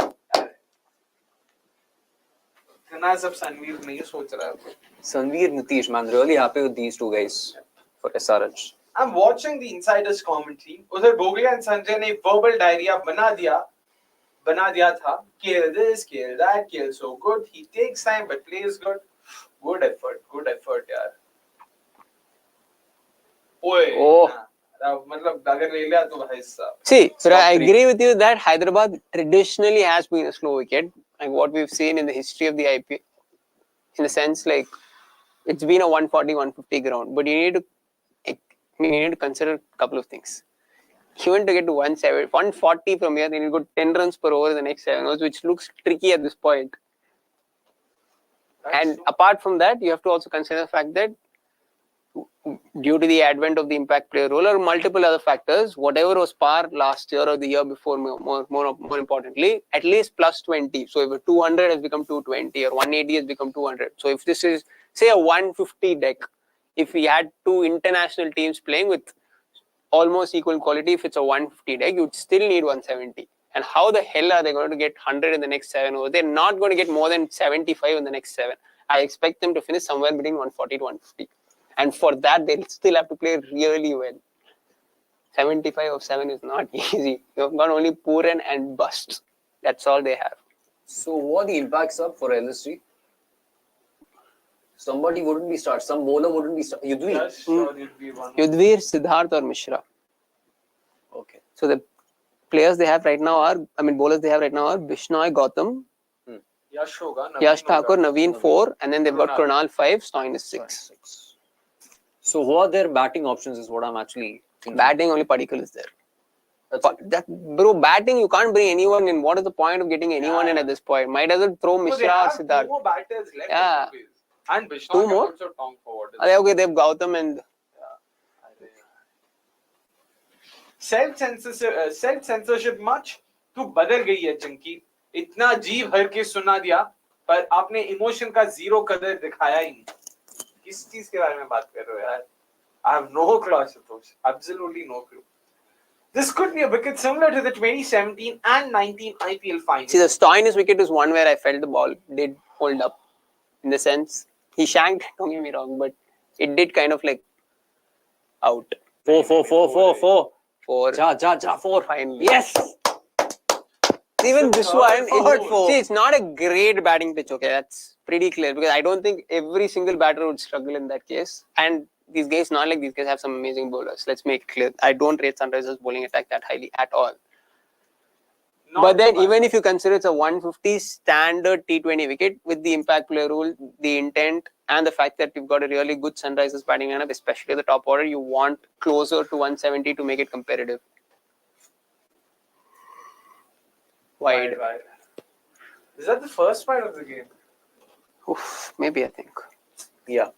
Speaker 1: इतना सब सनवीर नहीं सोच रहा है.
Speaker 3: Sanveer, Nitish, man, really happy with these two guys for SRH.
Speaker 1: I'm watching the insiders commentary. उधर Bogle and Sanjay ने verbal diarrhea बना दिया था. Kill this, kill that, kill so good. He takes time but plays good. Good effort यार. ओए.
Speaker 2: Oh.
Speaker 1: मतलब अगर ले लिया तो भाई साहब.
Speaker 2: See, but I agree with you that Hyderabad traditionally has been a slow wicket, like what we've seen in the history of the IPL. In the sense, like it's been a 140, 150 ground, but you need to consider a couple of things. Even to get to 170, 140 from here, then you go 10 runs per over in the next 7 overs, which looks tricky at this point. And apart from that, you have to also consider the fact that due to the advent of the impact player role or multiple other factors, whatever was par last year or the year before, more importantly, at least plus 20. So if a 200 has become 220 or 180 has become 200. So if this is, say, a 150 deck, if we had two international teams playing with almost equal quality, if it's a 150 deck, you'd still need 170. And how the hell are they going to get 100 in the next 7 overs? They're not going to get more than 75 in the next 7. I expect them to finish somewhere between 140 to 150. And for that, they'll still have to play really well. 75 of 7 is not easy. You've got only Pooran and Bust. That's all they have.
Speaker 3: So what are the impacts up for LSG? Somebody wouldn't be start. Some bowler wouldn't be start. Yudhvi.
Speaker 1: Yes, sure, you'd be one.
Speaker 2: Yudhvir, Siddharth or Mishra.
Speaker 3: Okay.
Speaker 2: So the players they have right now are, bowlers they have right now are Bishnoi, Gautam,
Speaker 1: Yash hoga.
Speaker 2: Yash Thakur, Naveen 4, and then they've got Krunal 5, Stoinis 6.
Speaker 3: So who are their batting options is what I'm actually thinking.
Speaker 2: Batting, only Padikkal is there. Batting, you can't bring anyone in. What is the point of getting anyone in at this point? Might as well throw Mishra or Siddharth.
Speaker 1: Two more batters left.
Speaker 2: Yeah.
Speaker 1: And Bishnoi
Speaker 2: Two
Speaker 1: can
Speaker 2: more?
Speaker 1: also tonk forward.
Speaker 2: Okay, they have Gautam and...
Speaker 1: Self-censorship much? तू बदल गई है चंकी. इतना जी भर के सुना दिया पर आपने इमोशन का जीरो कदर दिखाया ही नहीं. किस चीज के बारे में बात कर रहे हो यार? I have no clue, Ashutosh. Absolutely no clue. This could be a wicket similar to the 2017 and 19 IPL finals.
Speaker 2: See, the Stoinis wicket is one where I felt the ball did hold up. In the sense, he shanked, don't get me wrong, but it did kind of like out.
Speaker 3: 4.
Speaker 2: 4.
Speaker 3: Ja, 4.
Speaker 2: Finally.
Speaker 3: Yes!
Speaker 2: Even this one,
Speaker 3: four.
Speaker 2: see, it's not a great batting pitch, okay? That's pretty clear because I don't think every single batter would struggle in that case. And these guys, not like these guys have some amazing bowlers. Let's make it clear. I don't rate Sunrisers bowling attack that highly at all. But then, even if you consider it's a 150 standard T20 wicket with the impact player rule, the intent, and the fact that you've got a really good Sunrisers batting lineup, especially the top order, you want closer to 170 to make it competitive. Wide.
Speaker 1: Is that the first part of the game?
Speaker 2: Oof, maybe I think.
Speaker 3: Yeah.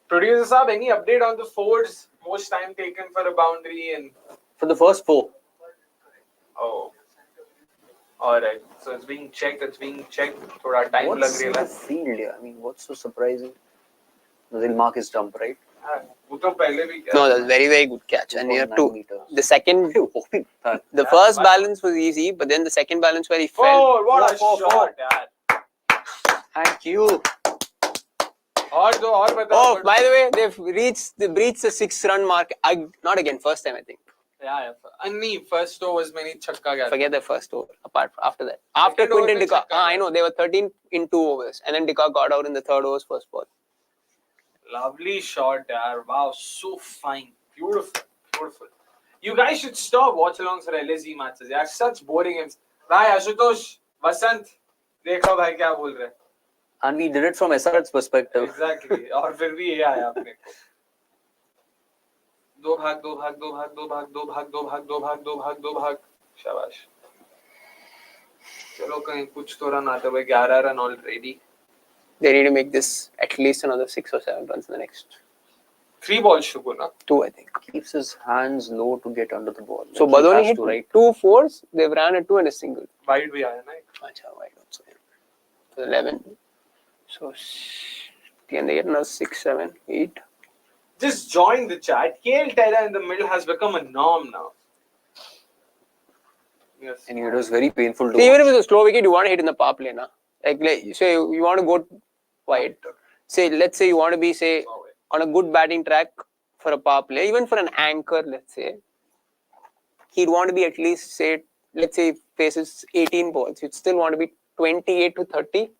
Speaker 1: Producer Saab, any update on the forwards? Most time taken for a boundary and...
Speaker 3: For the first 4.
Speaker 1: Oh. Alright. So it's being checked. Thoda time lag
Speaker 3: What's
Speaker 1: raha
Speaker 3: the
Speaker 1: hai.
Speaker 3: field here? I mean, what's so surprising? They'll mark his jump, right?
Speaker 1: वो तो पहले भी किया.
Speaker 2: No, that's very, very good catch. And near
Speaker 3: 2.9
Speaker 2: two.
Speaker 3: meters.
Speaker 2: The second, the first balance was easy, but then the second balance where he fell.
Speaker 1: Oh, what a shot, yaar.
Speaker 3: Thank you.
Speaker 1: और बताओ.
Speaker 2: Oh, by the way, they've breached the 6-run mark. Not again, first time I think.
Speaker 1: Yeah. Anni first over was many chakka gaya.
Speaker 2: Forget the first over. After that, after
Speaker 1: Second over
Speaker 2: Quinton
Speaker 1: mein
Speaker 2: de Kock,
Speaker 1: chakka
Speaker 2: I know they were 13 in 2 overs, and then de Kock got out in the 3rd over's first ball.
Speaker 1: Lovely shot, yaar. Wow, so fine. Beautiful. You guys should stop watchalongs for LSG matches. Yaar, such boring games. Bhai, Ashutosh, Vasant, देखो भाई क्या बोल रहे हैं.
Speaker 3: And we did it from SRH's perspective.
Speaker 1: Exactly. और फिर भी ये आया अपने को. दो भाग. शाबाश. चलो कहीं कुछ तो रन आते हुए 11 run already.
Speaker 2: They need to make this at least another 6 or 7 runs in the next
Speaker 1: 3 balls should go, na?
Speaker 2: 2, I think.
Speaker 3: Keeps his hands low to get under the ball.
Speaker 2: So
Speaker 3: Like he
Speaker 2: Badoni
Speaker 3: has
Speaker 2: hit
Speaker 3: to, right?
Speaker 2: 2 fours. They've ran a 2 and a single.
Speaker 1: Wide भी आया ना.
Speaker 2: Acha, wide also. So 11. So can they get another 6, 7, 8?
Speaker 1: Just join the chat. KL Terra in the middle has become a norm now. Yes.
Speaker 3: And it was very painful to
Speaker 2: See, even if
Speaker 3: watch.
Speaker 2: it's a slow wicket, you want to hit in the power play, na? Say you want to go wide. Say, let's say you want to be, say, on a good batting track for a power play, even for an anchor, let's say, he'd want to be at least, say, let's say, faces 18 balls. You'd still want to be 28 to 30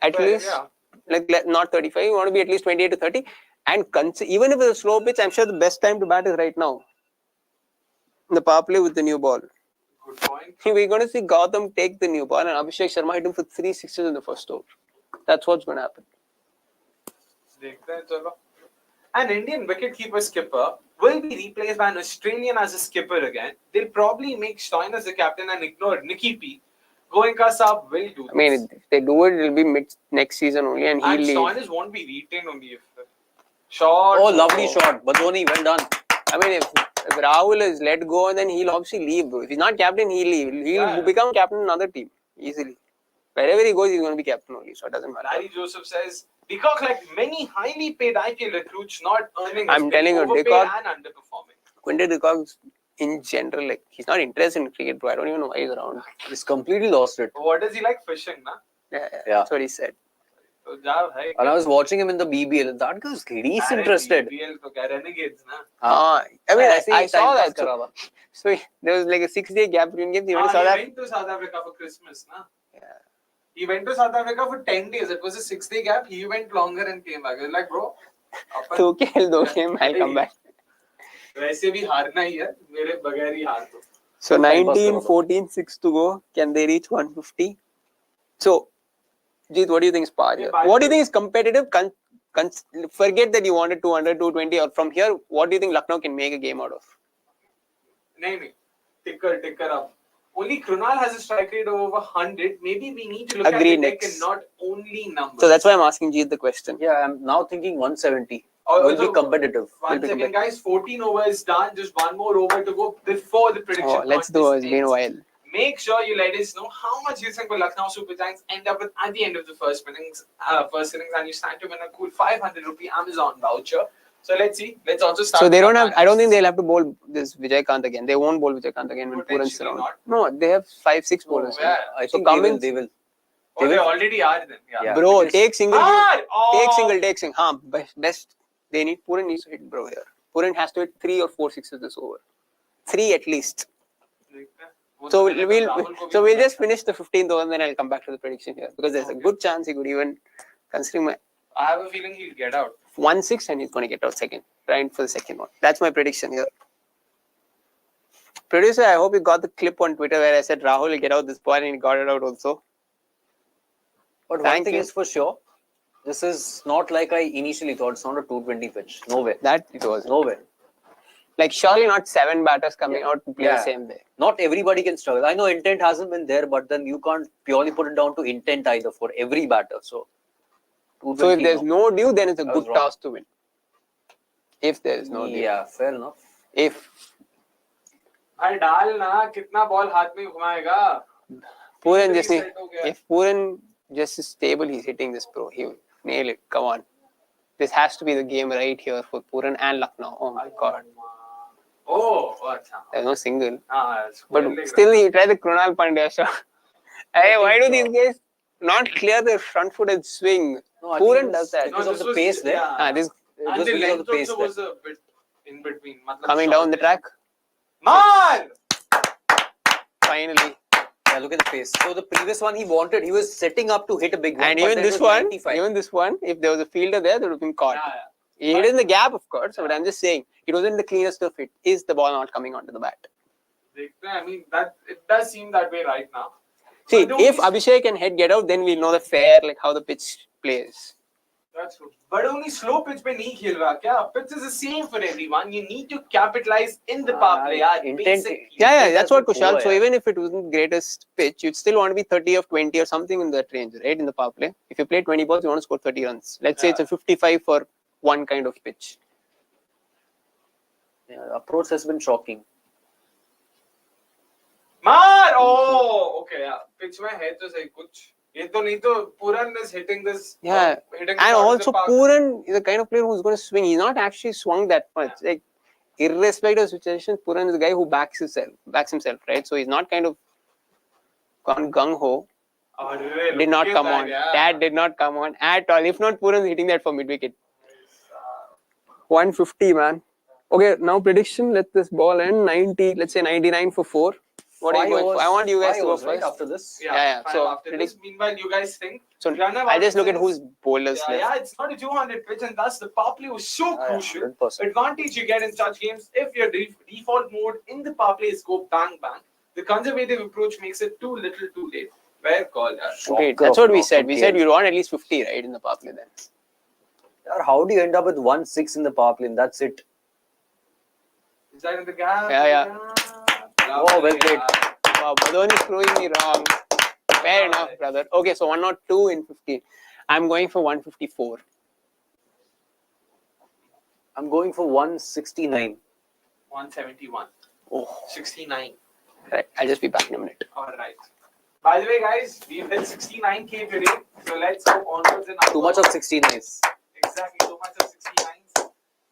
Speaker 2: at least.
Speaker 1: Yeah.
Speaker 2: Like not 35. You want to be at least 28 to 30. And even if it's a slow pitch, I'm sure the best time to bat is right now. The power play with the new ball.
Speaker 1: Good point.
Speaker 2: We're going to see Gautam take the new ball and Abhishek Sharma hit him for 3 sixes in the first over. That's what's going to happen.
Speaker 1: An Indian wicketkeeper skipper will be replaced by an Australian as a skipper again. They'll probably make Stoinis the captain and ignore Nicky P. Goenka Saab will do this.
Speaker 2: I mean, if they do it, it'll be mid next season only and he'll leave.
Speaker 1: Stoinis won't be retained only if shot.
Speaker 3: Oh, lovely shot. Badoni, well done.
Speaker 2: I mean, if Rahul is let go, then he'll obviously leave, bro. If he's not captain, he'll leave. He'll become captain of another team easily. Wherever he goes, he's going to be captain only, so it doesn't matter.
Speaker 1: Larry Joseph says, Decock, like many highly paid IPL recruits, not earning.
Speaker 2: I'm telling you,
Speaker 1: overpaid
Speaker 2: Decock
Speaker 1: and underperforming.
Speaker 2: Quinton de Kock, in general, like he's not interested in cricket, bro. I don't even know why he's around.
Speaker 3: He's completely lost it.
Speaker 1: What does he like? Fishing, na?
Speaker 2: Yeah.
Speaker 3: Yeah.
Speaker 2: That's what he said.
Speaker 1: So, hai,
Speaker 3: And I was watching him in the BBL, and that guy's he's interested.
Speaker 1: BBL to renegades, na?
Speaker 2: I mean, I saw that.
Speaker 3: So,
Speaker 2: So there was like a 6-day gap between games. He went to South Africa.
Speaker 1: He went to South Africa for Christmas, na?
Speaker 2: Yeah.
Speaker 1: He went to South Africa for 10 days. It was a 6-day gap. He went longer and came back. He was like, bro,
Speaker 2: तो खेल दो game, I'll come back.
Speaker 1: वैसे भी हारना ही है मेरे बगैर ही हार दो.
Speaker 2: So 19, 14, 6 to go. Can they reach 150? So, Jeet, what do you think is par here? What do you think is competitive? Forget that you wanted 200, 220 or from here, what do you think Lucknow can make a game out of?
Speaker 1: नहीं, ticker up. Only Krunal has a strike rate of over 100. Maybe we need to look at the deck and not only numbers.
Speaker 2: So that's why I'm asking Jeet the question.
Speaker 3: yeah, I'm now thinking 170. Will be competitive.
Speaker 1: One second, guys. 14 overs done. Just one more over to go before the prediction.
Speaker 2: Oh, let's do it. It's been a while.
Speaker 1: Make sure you let us know how much you think will Lucknow Super Giants end up with at the end of the first innings, and you stand to win a cool 500 rupee Amazon voucher. So let's see. Let's also start.
Speaker 2: So they don't have. I don't think they'll have to bowl this Vijayakanth again. They won't bowl Vijayakanth again when Puran's around. No, they have 5-6 bowlers.
Speaker 1: Oh, yeah.
Speaker 3: I think they will.
Speaker 1: They already are then. Yeah.
Speaker 2: Bro, take single.
Speaker 1: Oh.
Speaker 2: Take single. Best. They need Puran needs to hit, bro. Here, Puran has to hit 3 or 4 sixes this over. 3 at least. So we'll just finish the 15th over and then I'll come back to the prediction here because there's a good chance he could even, considering
Speaker 1: I have a feeling he'll get out.
Speaker 2: 1-6 and he's going to get out second, right for the second one. That's my prediction here. Producer, I hope you got the clip on Twitter where I said Rahul will get out this ball and he got it out also.
Speaker 3: But one thing is for sure, this is not like I initially thought. It's not a 220 pitch. No way.
Speaker 2: That it was.
Speaker 3: No way.
Speaker 2: Like surely not 7 batters coming out to play the same way.
Speaker 3: Not everybody can struggle. I know intent hasn't been there, but then you can't purely put it down to intent either for every batter. So
Speaker 2: if there's no due, then it's a good toss to win. If there is no due.
Speaker 3: Yeah, fair enough.
Speaker 2: If
Speaker 1: भाई डाल ना कितना ball हाथ में घुमाएगा.
Speaker 2: Puran just if Puran just is stable, he's hitting this, bro. He will nail it. Come on. This has to be the game right here for Puran and Lucknow. Oh my god.
Speaker 1: Oh,
Speaker 2: there's no single.
Speaker 1: But
Speaker 2: still, he tried the Krunal Pandya shot. Hey, why do these guys not clear their front foot and swing?
Speaker 3: No,
Speaker 2: Puran does that.
Speaker 3: Because of the pace there.
Speaker 2: This
Speaker 1: and the length also was a bit in between.
Speaker 2: Coming down the track.
Speaker 1: Man!
Speaker 2: Finally.
Speaker 3: Yeah, look at the pace. So the previous one he was setting up to hit a big one.
Speaker 2: And even this one, if there was a fielder there, they would have been caught.
Speaker 1: Yeah.
Speaker 2: He hit in the gap, of course, but I'm just saying, it wasn't the cleanest of it. Is the ball not coming onto the bat?
Speaker 1: I mean, it does seem that way right now.
Speaker 2: See, if Abhishek and Head get out, then we'll know the fair, like how the pitch plays.
Speaker 1: That's true. But only slow pitch पे नहीं खेल रहा क्या? Pitch is the same for everyone. You need to capitalize in the power play.
Speaker 2: Yeah, that's what Kushal. So even if it wasn't greatest pitch, you'd still want to be 30 of 20 or something in that range, right? In the power play. If you play 20 balls, you want to score 30 runs. Let's say it's a 55 for one kind of pitch.
Speaker 3: Yeah, the approach has been shocking.
Speaker 1: Mar! Oh, okay. Yeah. Pitch में है तो सही कुछ. ये तो नहीं तो Puran is hitting this.
Speaker 2: Yeah, and also Puran is the kind of player who's going to swing. He's not actually swung that much. Like, irrespective of situation, Puran is a guy who backs himself, right? So he's not kind of gone gung ho. Did not come on. That did not come on at all. If not, Puran's hitting that for mid wicket. 150, man. Okay, now prediction. Let this ball end 90. Let's say 99 for 4. What are you going for? I want you guys to go first.
Speaker 3: Right after this.
Speaker 2: Yeah. So
Speaker 1: after this, meanwhile, you guys think.
Speaker 2: So I just look at who's bowlers left.
Speaker 1: Yeah, it's not a 200 pitch, and thus the power play was so crucial.
Speaker 3: 100%.
Speaker 1: Advantage you get in such games if your default mode in the power play is go bang bang. The conservative approach makes it too little, too late. Fair call.
Speaker 2: Okay, that's what we said. We said you want at least 50, right, in the power play then.
Speaker 3: How do you end up with 1-6 in the power play? And that's it.
Speaker 1: Is that in the gap?
Speaker 2: Yeah.
Speaker 3: Oh, well played.
Speaker 2: Wow, Badoni's proving me wrong. Fair enough, brother. Okay, so 102 in 15. I'm going for 154.
Speaker 3: I'm going for 169.
Speaker 1: 171.
Speaker 2: Oh,
Speaker 1: 69.
Speaker 2: right. I'll just be back in a minute.
Speaker 1: All right. By the way, guys, we've hit 69k today. So let's go onwards and
Speaker 3: Too much of 69s.
Speaker 1: Exactly, too much of 69s.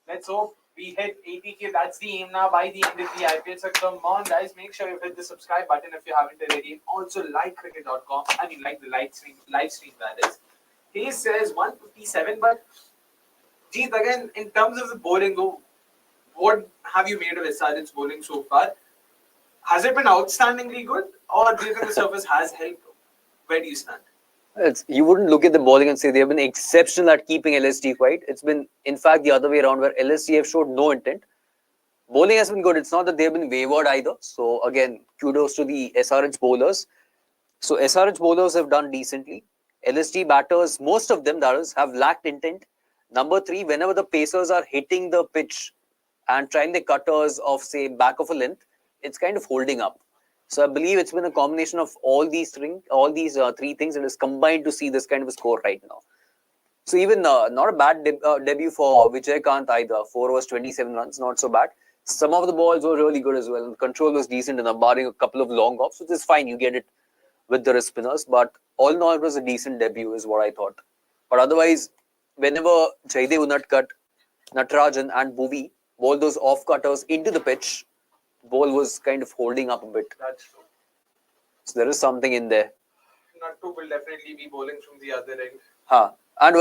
Speaker 1: Let's hope we hit 80k. That's the aim now by the end of the IPL. So come on, guys, make sure you hit the subscribe button if you haven't already. And also like cricket.com. I mean, like the live stream that is. He says 157, but Jeet, again, in terms of the bowling, though, what have you made of SRH's bowling so far? Has it been outstandingly good, or do you think the surface has helped? Where do you stand?
Speaker 3: You wouldn't look at the bowling and say they have been exceptional at keeping LSD quiet. It's been, in fact, the other way around where LSD have showed no intent. Bowling has been good. It's not that they have been wavered either. So, again, kudos to the SRH bowlers. So, SRH bowlers have done decently. LSD batters, most of them, that is, have lacked intent. Number 3, whenever the pacers are hitting the pitch and trying the cutters of, say, back of a length, it's kind of holding up. So I believe it's been a combination of all these three things that is combined to see this kind of a score right now. So even not a bad debut for Vijayakanth either. 4 overs, 27 runs, not so bad. Some of the balls were really good as well. The control was decent and barring a couple of long offs, which is fine. You get it with the wrist spinners. But all in all, it was a decent debut is what I thought. But otherwise, whenever Jaidev Unadkat, Natarajan and Bhuvi bowled those off cutters into the pitch, ball was kind of holding up a bit.
Speaker 1: That's true.
Speaker 3: So there is something in there.
Speaker 1: Nattu will definitely be bowling from the other end.
Speaker 3: And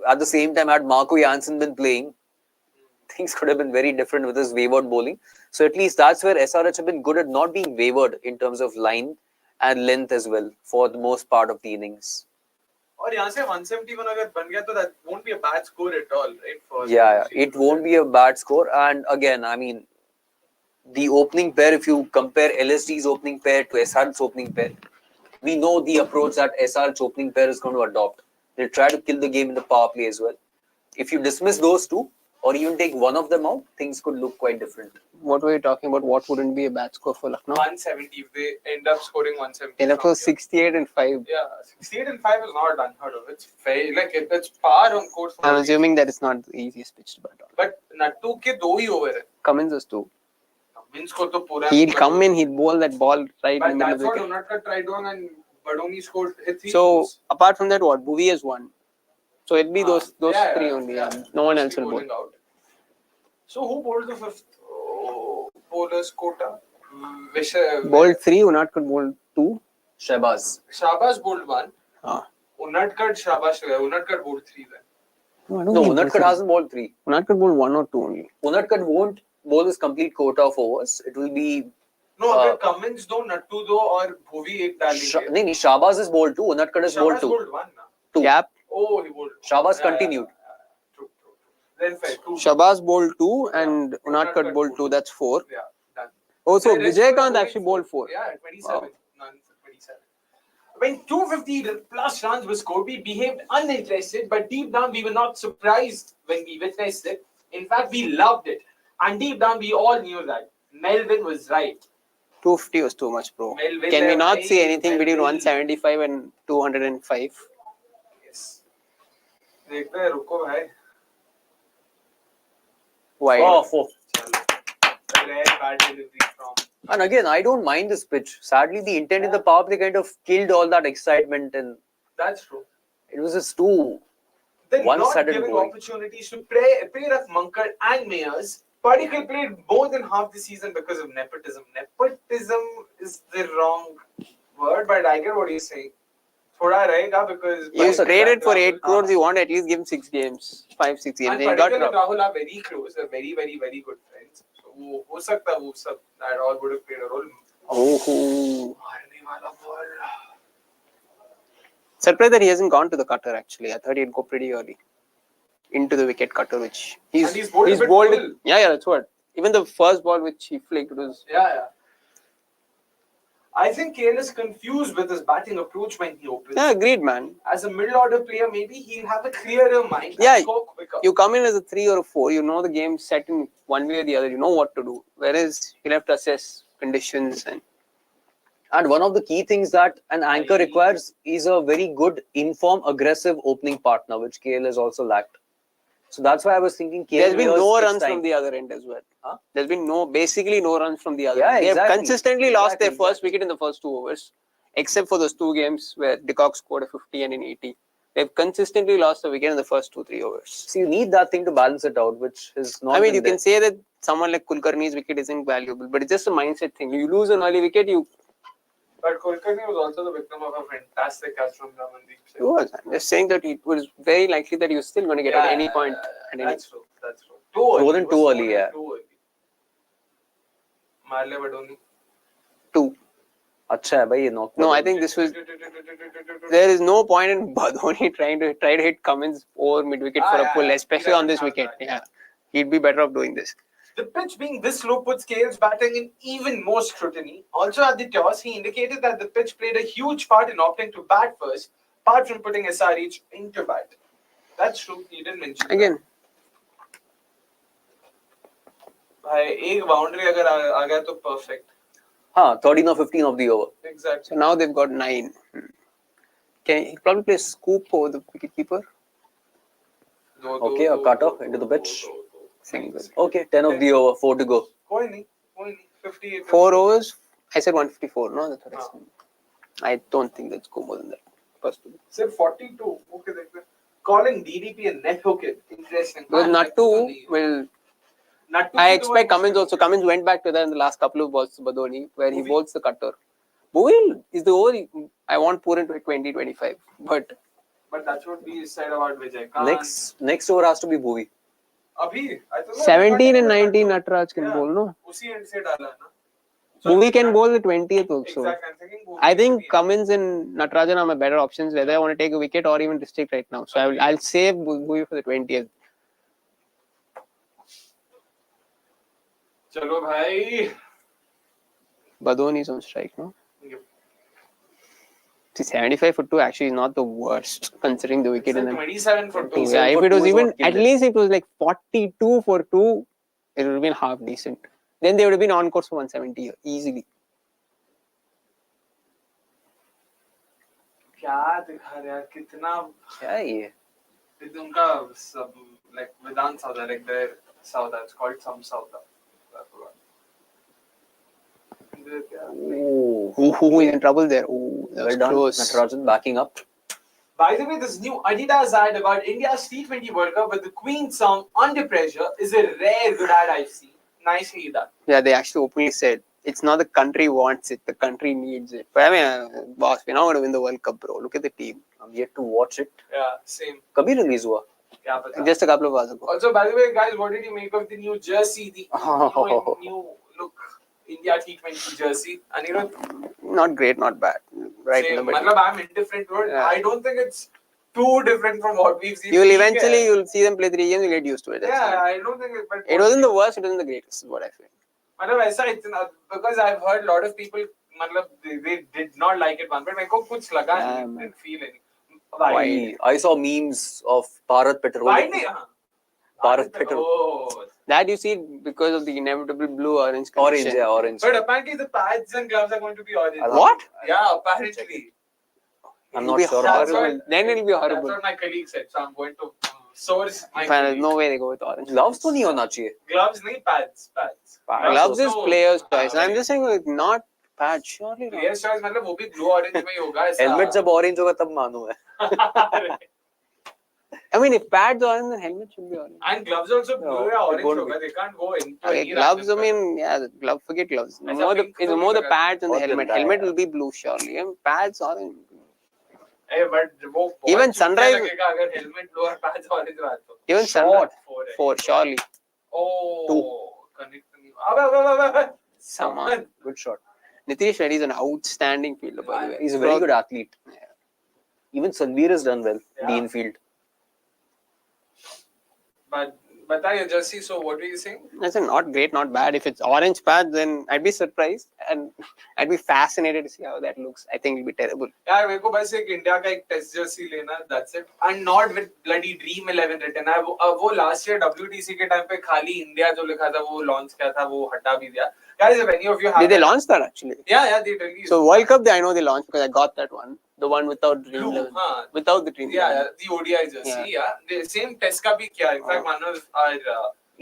Speaker 3: at the same time, had Marco Jansen been playing, things could have been very different with his wavered bowling. So at least that's where SRH have been good at not being wavered in terms of line and length as well for the most part of the innings.
Speaker 1: और यहाँ से 171 अगर बन गया तो that won't be a bad score at all, right?
Speaker 3: It won't be a bad score. And again, I mean, the opening pair, if you compare LSD's opening pair to SR's opening pair, we know the approach that SR's opening pair is going to adopt. They'll try to kill the game in the power play as well. If you dismiss those two, or even take one of them out, things could look quite different.
Speaker 2: What were you talking about? What wouldn't be a bad score for Lucknow?
Speaker 1: 170. If they end up scoring 170.
Speaker 2: And of course, 68 and 5.
Speaker 1: Yeah, 68 and 5 is not unheard of. It's fair, like it's par on course.
Speaker 2: I'm assuming that it's not the easiest pitch to bat on.
Speaker 1: But Nattu ke 2 he over है.
Speaker 2: Cummins is 2.
Speaker 1: Cummins को तो पूरा.
Speaker 2: He'll come in, he'll bowl that ball right in the middle of the wicket.
Speaker 1: But that's what Unadkat tried doing, and Badoni scored 3.
Speaker 2: So apart from that, what? Bhuvi has 1. So it'll be those 3 only. Yeah. No one else will bowl.
Speaker 1: Out. So who bowled the 5th bowler's quota?
Speaker 2: Bowled 3, Unadkat bowled 2.
Speaker 3: Shahbaz
Speaker 1: bowled 1. Unadkat bowled 3 then.
Speaker 3: No, Unadkat hasn't bowled 3.
Speaker 2: Unadkat bowled 1 or 2 only.
Speaker 3: Unadkat won't bowl his complete quota of overs. It will be...
Speaker 1: No, अगर Cummins दो, Nattu दो और Bhuvi एक डालेंगे.
Speaker 3: नहीं, Shahbaz is bowled 2. Unadkat is bowled 2.
Speaker 1: Shahbaz bowled 1 ना.
Speaker 3: 2.
Speaker 2: Gap.
Speaker 1: Oh, he bowled 2.
Speaker 3: Shahbaz continued.
Speaker 1: True. Then fair. 2.
Speaker 2: Shahbaz bowled 2 and Unadkat bowled 2. That's 4.
Speaker 1: Yeah, done.
Speaker 2: Oh, so Vijayakanth actually bowled 4.
Speaker 1: Yeah, 27.
Speaker 2: Wow.
Speaker 1: None for 27. When 250 plus runs were scored, we behaved uninterested, but deep down we were not surprised when we witnessed it. In fact, we loved it. And deep down we all knew that Melvin was right.
Speaker 2: 250 was too much, bro.
Speaker 1: Melvin
Speaker 2: Can we not see anything
Speaker 1: Melvin.
Speaker 2: between 175 and 205?
Speaker 1: Yes. देखते हैं, रुको भाई.
Speaker 2: Why?
Speaker 3: Oh, 4.
Speaker 1: Rare bad delivery from.
Speaker 3: And again, I don't mind this pitch. Sadly, the intent in the power play kind of killed all that excitement, and
Speaker 1: That's true.
Speaker 3: it was just too
Speaker 1: They're not
Speaker 3: one-sided
Speaker 1: giving
Speaker 3: bowling.
Speaker 1: opportunities to pair of Mankad and Mayers. Padikkal played more than half the season because of nepotism. Nepotism is the wrong word, but I get what you're saying. thoda रहेगा because
Speaker 2: You traded for 8
Speaker 1: Rahul-
Speaker 2: crores, you want to at least give him 6 games, 5-6 games.
Speaker 1: And
Speaker 2: Then he got
Speaker 1: particularly
Speaker 2: dropped.
Speaker 1: Rahul are very close. They're very, very, very good friends. So वो हो सकता है वो सब that all would have played a role.
Speaker 2: Oh.
Speaker 1: मारने वाला ball.
Speaker 2: Surprised that he hasn't gone to the cutter actually. I thought he'd go pretty early into the wicket cutter, which
Speaker 1: And he's bowled a bit full.
Speaker 2: Yeah, that's what. Even the first ball which he flicked was.
Speaker 1: Yeah. I think KL is confused with his batting approach when he opens.
Speaker 2: Yeah, agreed, man.
Speaker 1: As a middle order player, maybe he'll have a clearer mind
Speaker 2: Yeah,
Speaker 1: and score quicker.
Speaker 2: You come in as a 3 or a 4, you know the game set in one way or the other, you know what to do. Whereas you'll have to assess conditions
Speaker 3: And one of the key things that an anchor requires is a very good, informed, aggressive opening partner, which KL has also lacked. So that's why I was thinking KL.
Speaker 2: There's been no
Speaker 3: takes
Speaker 2: runs
Speaker 3: time.
Speaker 2: from the other end as well.
Speaker 3: Huh?
Speaker 2: There's been basically no runs from the other
Speaker 3: Yeah,
Speaker 2: end. They have
Speaker 3: exactly.
Speaker 2: consistently lost their first
Speaker 3: Exactly.
Speaker 2: wicket in the first 2 overs, except for those 2 games where De Kock scored a 50 and an 80. They've consistently lost a wicket in the first 2-3 overs.
Speaker 3: So you need that thing to balance it out, which is not.
Speaker 2: I mean,
Speaker 3: been
Speaker 2: you
Speaker 3: there.
Speaker 2: can say that someone like Kulkarni's wicket isn't valuable, but it's just a mindset thing. You lose an early wicket,
Speaker 1: But Kulkarni was also the victim of a fantastic catch from Ramandeep Singh.
Speaker 2: He was. I'm just saying that it was very likely that he was still going to get at any point.
Speaker 1: That's true. That's true. Too early.
Speaker 3: More than too early, yeah.
Speaker 1: Too early. Marle Badoni.
Speaker 2: 2.
Speaker 3: अच्छा है भाई ये knock.
Speaker 2: No, I think this was. There is no point in Badoni trying to hit Cummins over mid wicket for a pull, especially on this wicket. Yeah, he'd be better off doing this.
Speaker 1: The pitch being this low puts KL's batting in even more scrutiny. Also at the toss, he indicated that the pitch played a huge part in opting to bat first, apart from putting SRH into bat. That's true. He didn't mention
Speaker 2: Again.
Speaker 1: भाई एक boundary अगर आ गया तो perfect.
Speaker 3: हाँ, 13 or 15 of the over.
Speaker 1: Exactly.
Speaker 2: So now they've got 9. Can he probably play scoop over the wicketkeeper?
Speaker 3: Okay, a cutter into the pitch. Okay, 10 of the over, 4 to go.
Speaker 1: कोई नहीं. 58.
Speaker 2: 4 overs. I said 154. No, that's what I said. I don't think that's go more than that. Personally.
Speaker 1: Said 42. Okay, देखते हैं. Calling DDP a net wicket. Interesting.
Speaker 2: Because Nattu will. I expect Cummins also. Cummins went back to that in the last couple of balls to Badoni, where he bowls the cutter. Bowil is the over. I want Puran to hit 20-25. But
Speaker 1: that's what we said about Vijayakanth.
Speaker 3: Next over has to be Bhuvi.
Speaker 1: अभी
Speaker 2: 17 and 19 Nataraj can bowl, no?
Speaker 1: उसी end से डाला ना.
Speaker 2: Bhuvi can bowl the 20th also.
Speaker 1: Exactly. I'm thinking Bhuvi
Speaker 2: I think
Speaker 1: will be-
Speaker 2: Cummins and Natarajan are my better options, whether I want to take a wicket or even restrict right now. So I'll save Bhuvi for the 20th.
Speaker 1: चलो भाई.
Speaker 2: Badoni is on strike, no?
Speaker 1: Yep.
Speaker 2: See, 75 for 2 actually is not the worst considering the wicket.
Speaker 1: It's
Speaker 2: In
Speaker 1: like
Speaker 2: the
Speaker 1: 27 for 2.
Speaker 2: yeah, if
Speaker 3: for
Speaker 2: it was
Speaker 3: 2 is
Speaker 2: even
Speaker 3: what
Speaker 2: at
Speaker 3: killed it.
Speaker 2: least it was like 42 for 2, it would have been half decent. Then they would have been on course for 170 easily.
Speaker 1: क्या दिखा रहा है कितना
Speaker 3: क्या है ये?
Speaker 1: उनका सब like Vedant Sauda, like their Sauda, it's called some Sauda.
Speaker 3: Oh,
Speaker 2: He's in trouble there. Oh, that was
Speaker 3: well done.
Speaker 2: close.
Speaker 3: Natarajan backing up.
Speaker 1: By the way, this new Adidas ad about India's T20 World Cup with the Queen song Under Pressure is a rare good ad I've seen. Nicely done.
Speaker 2: Yeah, they actually openly said it's not the country wants it, the country needs it. But I mean, boss, we're not going to win the World Cup, bro. Look at the team.
Speaker 3: I'm yet to watch it.
Speaker 1: Yeah, same.
Speaker 3: कभी release हुआ?
Speaker 1: क्या पता.
Speaker 2: Just a couple of hours ago.
Speaker 1: Also, by the way, guys, what did you make of the new jersey? The new look India T20 jersey? Anirudh?
Speaker 2: Not great, not bad. Right in the middle.
Speaker 1: Matlab, I'm indifferent to it.
Speaker 2: Yeah.
Speaker 1: I don't think it's too different from what we've seen.
Speaker 2: You'll see them play 3 games, you'll get used to it.
Speaker 1: Yeah, I don't think it. But
Speaker 2: It wasn't the worst, it wasn't the greatest, is what I feel.
Speaker 1: मतलब ऐसा इतना because I've heard a lot of people मतलब they did not like it one but मेरे को कुछ लगा नहीं didn't feel any.
Speaker 3: Why? I saw memes of Bharat petrol.
Speaker 1: Why नहीं हाँ.
Speaker 3: Bharat petrol.
Speaker 1: Oh.
Speaker 2: That you see because of the inevitable blue-orange
Speaker 3: Orange,
Speaker 2: connection.
Speaker 3: yeah, orange.
Speaker 1: But apparently the pads and gloves are going to be orange.
Speaker 2: What?
Speaker 1: Yeah, apparently.
Speaker 3: I'm
Speaker 2: It'll
Speaker 3: not
Speaker 2: be
Speaker 3: sure.
Speaker 2: horrible. Then it'll be
Speaker 1: That's
Speaker 2: horrible.
Speaker 1: what my colleague said. So I'm going to source my
Speaker 2: There's
Speaker 1: colleague.
Speaker 2: no way they go with orange.
Speaker 3: Gloves तो नहीं होना चाहिए.
Speaker 1: Gloves नहीं pads.
Speaker 2: Gloves is
Speaker 1: also-
Speaker 2: player's choice. I'm just saying, like, not patch. Surely not.
Speaker 1: Players choice मतलब वो भी blue orange में ही होगा ऐसा.
Speaker 3: Helmet जब orange होगा तब मानो है.
Speaker 2: I mean, if pads are orange, then helmet should be orange.
Speaker 1: And gloves also blue
Speaker 3: No,
Speaker 1: या
Speaker 3: it
Speaker 1: orange
Speaker 3: won't
Speaker 1: होगा.
Speaker 3: be.
Speaker 1: They can't go in.
Speaker 2: Okay, gloves, I mean, yeah, the glove, forget gloves.
Speaker 1: ऐसा pink
Speaker 2: It's
Speaker 1: तो
Speaker 2: more the
Speaker 1: नहीं
Speaker 2: pads and the
Speaker 3: Or the
Speaker 2: helmet.
Speaker 3: tie,
Speaker 2: Helmet
Speaker 3: yeah.
Speaker 2: will be blue, surely. And pads orange.
Speaker 1: Hey, but वो बहुत
Speaker 2: Even
Speaker 1: चूतिया
Speaker 2: Sunrise-
Speaker 1: लगेगा अगर helmet lower patch orange रहा तो.
Speaker 2: Even
Speaker 3: Short.
Speaker 2: Four, surely.
Speaker 1: Oh, connect नहीं. अबे.
Speaker 2: Come on.
Speaker 3: Good shot.
Speaker 2: Nitish Reddy is an outstanding fielder, by the way.
Speaker 3: He's a very good athlete.
Speaker 2: Yeah.
Speaker 3: Even Sanveer has done well.
Speaker 1: Yeah.
Speaker 3: The infield.
Speaker 1: But बताइए Jersey. So what were you saying?
Speaker 2: I said not great, not bad. If it's orange patch, then I'd be surprised and I'd be fascinated to see how that looks. I think it'll be terrible.
Speaker 1: यार मेरे को बस एक India का एक test Jersey लेना. That's it. And not with bloody Dream 11 written. वो last year WTC के टाइम पे खाली इंडिया जो लिखा था वो लॉन्च किया था वो हटा भी दिया. Guys, if any of you have
Speaker 2: Did they launch that actually?
Speaker 1: Yeah, they released.
Speaker 2: So World Cup, I know they launched because I got that one. The one without Dream
Speaker 1: Blue,
Speaker 2: 11.
Speaker 1: हाँ.
Speaker 2: Without the Dream 11.
Speaker 1: Yeah, the ODI jersey. Yeah, the same test का भी किया. In fact, one of our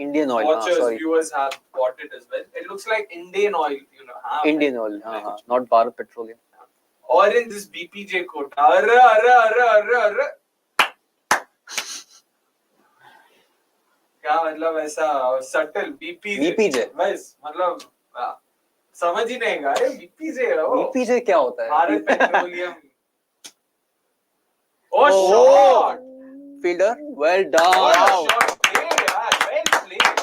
Speaker 3: Indian oil.
Speaker 1: watchers,
Speaker 3: Sorry.
Speaker 1: viewers have bought it as well. It looks like Indian oil, you know. हाँ,
Speaker 3: Indian oil. Not Bharat Petroleum.
Speaker 1: Or in this BPJ quote. Arre. क्या मतलब ऐसा subtle
Speaker 3: BPJ.
Speaker 1: बस मतलब समझ ही नहीं गया BPJ है वो.
Speaker 3: BPJ क्या होता है?
Speaker 1: Bharat petroleum. Oh,
Speaker 2: Oh.
Speaker 1: shot!
Speaker 2: Fielder,
Speaker 3: Well done.
Speaker 1: Oh, shot played, yaar. Well played.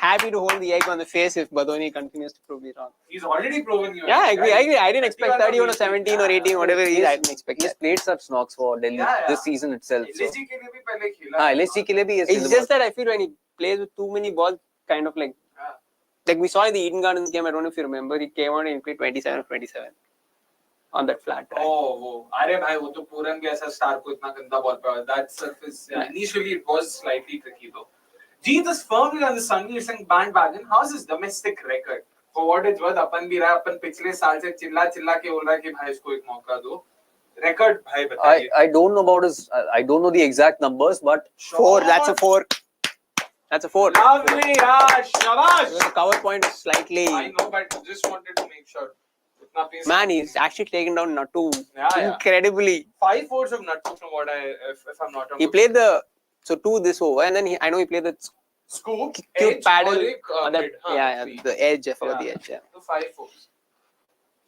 Speaker 2: happy to hold the egg on the face if Badoni continues to prove me wrong.
Speaker 1: He's already proven you.
Speaker 2: Yeah, I agree. I didn't expect
Speaker 1: 31
Speaker 2: 31 or 17 or 18, whatever it is. I didn't expect
Speaker 3: He's
Speaker 2: that.
Speaker 3: played such knocks for Delhi this season itself. So.
Speaker 1: LSG के लिए भी पहले खेला.
Speaker 3: हाँ, LSG के लिए भी ये
Speaker 2: It's just that I feel when he plays with too many balls, kind of like we saw in the Eden Gardens game. I don't know if you remember. He came on and played 27 of 27 on that flat track.
Speaker 1: वो अरे भाई वो तो पूरन भी ऐसा star को इतना गंदा बॉल पे. That surface initially it was slightly tricky though. Jeet is firmly on the Sunny Singh bandwagon. How's his domestic record? For what it's worth, अपन भी रहा अपन पिछले साल से चिल्ला के बोल रहा है कि भाई इसको एक मौका दो. Record भाई बताइए.
Speaker 3: I don't know about his. I don't know the exact numbers, but
Speaker 2: 4. That's a 4. That's a 4.
Speaker 1: Lovely, yaar. Shabash.
Speaker 2: The cover point is slightly.
Speaker 1: I know, but just wanted to make sure. Itna pace.
Speaker 2: Man, he's actually taken down Nattu
Speaker 1: Yeah.
Speaker 2: incredibly.
Speaker 1: 5 fours of Nattu from what if I'm not wrong.
Speaker 2: He played the 2 this over, and then I know he played the
Speaker 1: scoop,
Speaker 2: cute
Speaker 1: edge,
Speaker 2: paddle.
Speaker 1: or ek,
Speaker 2: That,
Speaker 1: mid, three.
Speaker 2: the edge. I forgot the edge. Yeah.
Speaker 1: So 5 fours.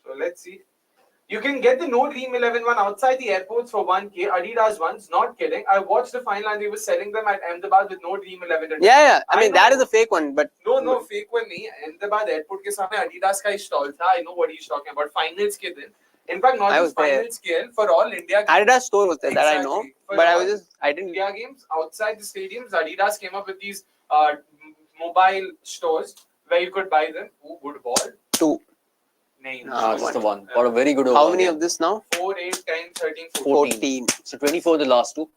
Speaker 1: So let's see. You can get the No Dream 11 one outside the airports for 1K. Adidas ones, not kidding. I watched the final and they were selling them at Ahmedabad with No Dream 11.
Speaker 2: Yeah. I mean, that
Speaker 1: know.
Speaker 2: is a fake one, but
Speaker 1: No, fake one नहीं. Ahmedabad airport के सामने Adidas का stall था. I know what he's talking about. Finals के दिन. In fact, not
Speaker 2: I
Speaker 1: just
Speaker 2: was there.
Speaker 1: final scale for all India.
Speaker 2: Adidas store was there. That I know,
Speaker 1: Exactly. For
Speaker 2: but I
Speaker 1: all
Speaker 2: was I didn't.
Speaker 1: India games outside the stadiums. Adidas came up with these mobile stores where you could buy them. Ooh, good ball.
Speaker 2: 2.
Speaker 1: Names.
Speaker 3: that's the one. Got a very good over.
Speaker 2: How many of this now?
Speaker 1: 4, 8, 10, 13, 14.
Speaker 2: 14.
Speaker 3: So 24 the last two.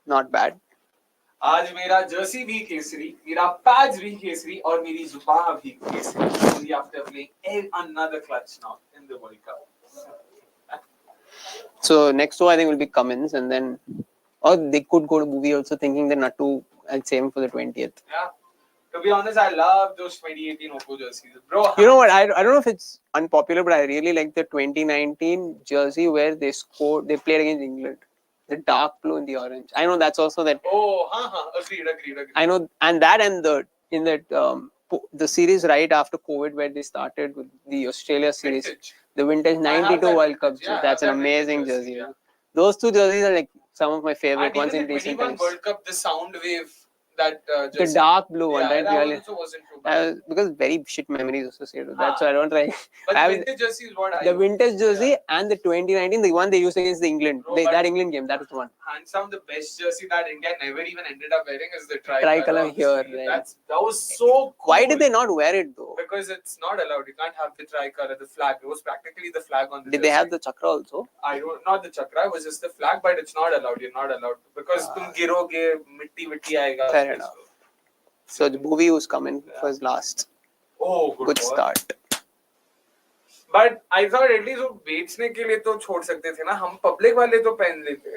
Speaker 2: Not bad.
Speaker 1: आज मेरा Jersey भी केसरी, मेरा pads भी केसरी और मेरी जुबान भी Kesari. Only after playing another clutch now in the World Cup.
Speaker 2: So next 2 I think will be Cummins, and then or they could go to movie also thinking that Nattu and same for the 20th.
Speaker 1: Yeah. To be honest, I love those 2018 Oppo jerseys. Bro,
Speaker 2: You know what? I don't know if it's unpopular, but I really like the 2019 jersey where they played against England. The dark blue and the orange. I know that's also that.
Speaker 1: Oh, agreed.
Speaker 2: I know, and the series right after COVID where they started with the Australia series,
Speaker 1: Vintage.
Speaker 2: the vintage
Speaker 1: I have
Speaker 2: 92
Speaker 1: that
Speaker 2: World Cup.
Speaker 1: vintage, yeah,
Speaker 2: That's
Speaker 1: I
Speaker 2: an
Speaker 1: have that
Speaker 2: amazing
Speaker 1: vintage
Speaker 2: jersey.
Speaker 1: jersey, yeah.
Speaker 2: Those 2 jerseys are like some of my favorite
Speaker 1: And
Speaker 2: ones
Speaker 1: even
Speaker 2: in
Speaker 1: the
Speaker 2: recent
Speaker 1: 21
Speaker 2: times.
Speaker 1: World Cup, the sound wave, that
Speaker 2: The
Speaker 1: jersey.
Speaker 2: dark blue one,
Speaker 1: Yeah,
Speaker 2: right?
Speaker 1: that
Speaker 2: Really.
Speaker 1: also wasn't too bad.
Speaker 2: Because very shit memories associated with that, so I don't try.
Speaker 1: But
Speaker 2: I
Speaker 1: the
Speaker 2: was-
Speaker 1: vintage jersey is what I
Speaker 2: The
Speaker 1: use.
Speaker 2: vintage jersey and the 2019, the one they used against the England,
Speaker 1: Bro, but-
Speaker 2: that England game, that was the one.
Speaker 1: Hands down, the best jersey that India never even ended up wearing is the
Speaker 2: Tricolour
Speaker 1: on the
Speaker 2: here,
Speaker 1: sleeve.
Speaker 2: right.
Speaker 1: That was so cool.
Speaker 2: Why did they not wear it though?
Speaker 1: Because it's not allowed. You can't have the tricolor, the flag. It was practically the flag on the
Speaker 2: Did they have the chakra also?
Speaker 1: I don't, not the chakra, it was just the flag, but it's not allowed. You're not allowed. Because तुम गिरोगे, मिट्टी आएगा.
Speaker 2: Fair enough. So the movie was coming was last.
Speaker 1: Oh, good ball.
Speaker 2: start.
Speaker 1: But I thought at least वो बेचने के लिए तो छोड़ सकते थे ना. हम public वाले तो पहन लेते.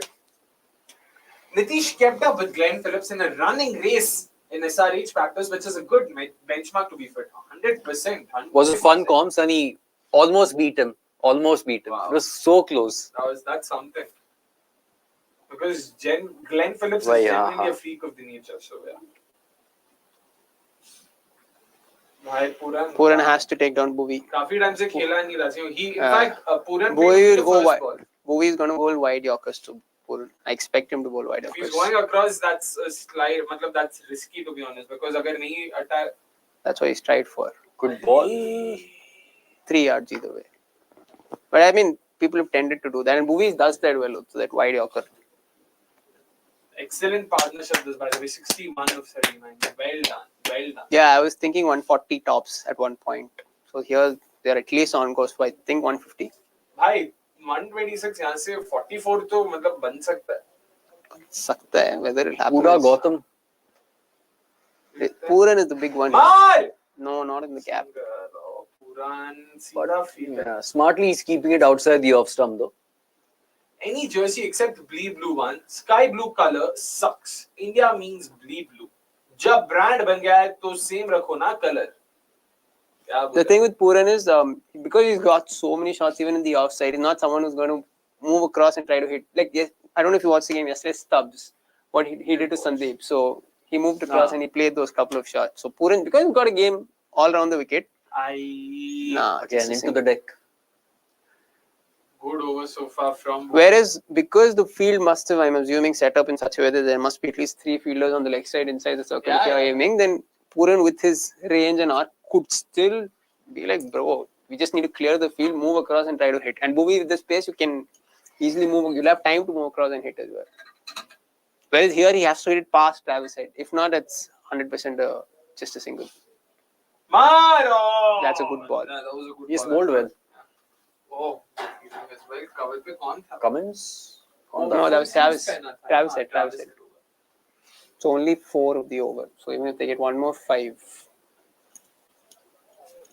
Speaker 1: Nitish kept up with Glenn Phillips in a running race in SRH practice, which is a good benchmark to be fit. 100%.
Speaker 3: Was a fun comp, Sunny. Almost beat him. Wow. It was so close.
Speaker 1: That's something. Because Glenn Phillips is genuinely a freak of the nature. So yeah. भाई
Speaker 2: Puran has to take down Bhuvi.
Speaker 1: काफी time से खेला नहीं रहा. He in fact Puran
Speaker 2: Bhuvi
Speaker 1: played
Speaker 2: will
Speaker 1: the
Speaker 2: go
Speaker 1: first ball.
Speaker 2: Bowie is going to bowl wide Yorkers to Pooran. I expect him to bowl wide
Speaker 1: If he's
Speaker 2: Yorkers.
Speaker 1: going across, that's a slide. Matlab, that's risky to be honest because agar nahi attack.
Speaker 2: That's why he's tried for
Speaker 3: Good ball.
Speaker 2: 3 yards either way. But I mean, people have tended to do that, and Bowie does that well. So that wide Yorker.
Speaker 1: Excellent partnership this by the way. 61 of 79. Well done. Well done.
Speaker 2: Yeah, I was thinking 140 tops at one point. So here they're at least on course for I think 150.
Speaker 1: भाई 126 यहाँ से 44 तो मतलब बन सकता है.
Speaker 2: सकता है, whether it happens.
Speaker 3: Pura Gautam.
Speaker 2: Pooran is the big one.
Speaker 1: मार.
Speaker 2: No, not in the cap.
Speaker 1: Puran सीधा field.
Speaker 3: Yeah, smartly he's keeping it outside the off stump though.
Speaker 1: Any jersey except bleed blue one, sky blue color sucks. India means bleed blue. जब brand बन गया है तो same रखो ना color.
Speaker 2: The thing with Pooran is because he's got so many shots even in the offside, he's not someone who's going to move across and try to hit. Like yes, I don't know if you watched the game yesterday, Stubbs, what he did to Sandeep. So he moved across and he played those couple of shots. So Pooran, because he's got a game all around the wicket.
Speaker 3: Again into the deck.
Speaker 1: Good over so far from.
Speaker 2: Whereas because the field must have, I'm assuming, set up in such a way that there must be at least 3 fielders on the leg side inside the circle if you're aiming, then Pooran with his range and arc could still be like, bro, we just need to clear the field, move across and try to hit. And Bowie with the space, you can easily move, you'll have time to move across and hit as well. Whereas here he has to hit it past Travis side. If not, it's 100% just a single.
Speaker 1: Maro!
Speaker 2: That's a good ball.
Speaker 1: That was a good
Speaker 3: He's
Speaker 1: ball.
Speaker 3: bowled well.
Speaker 1: Oh, well covered पे कौन था?
Speaker 3: Cummins?
Speaker 2: No, that was Travis. Travis said.
Speaker 1: Travis.
Speaker 2: So only 4 of the over. So even if they get one more, 5.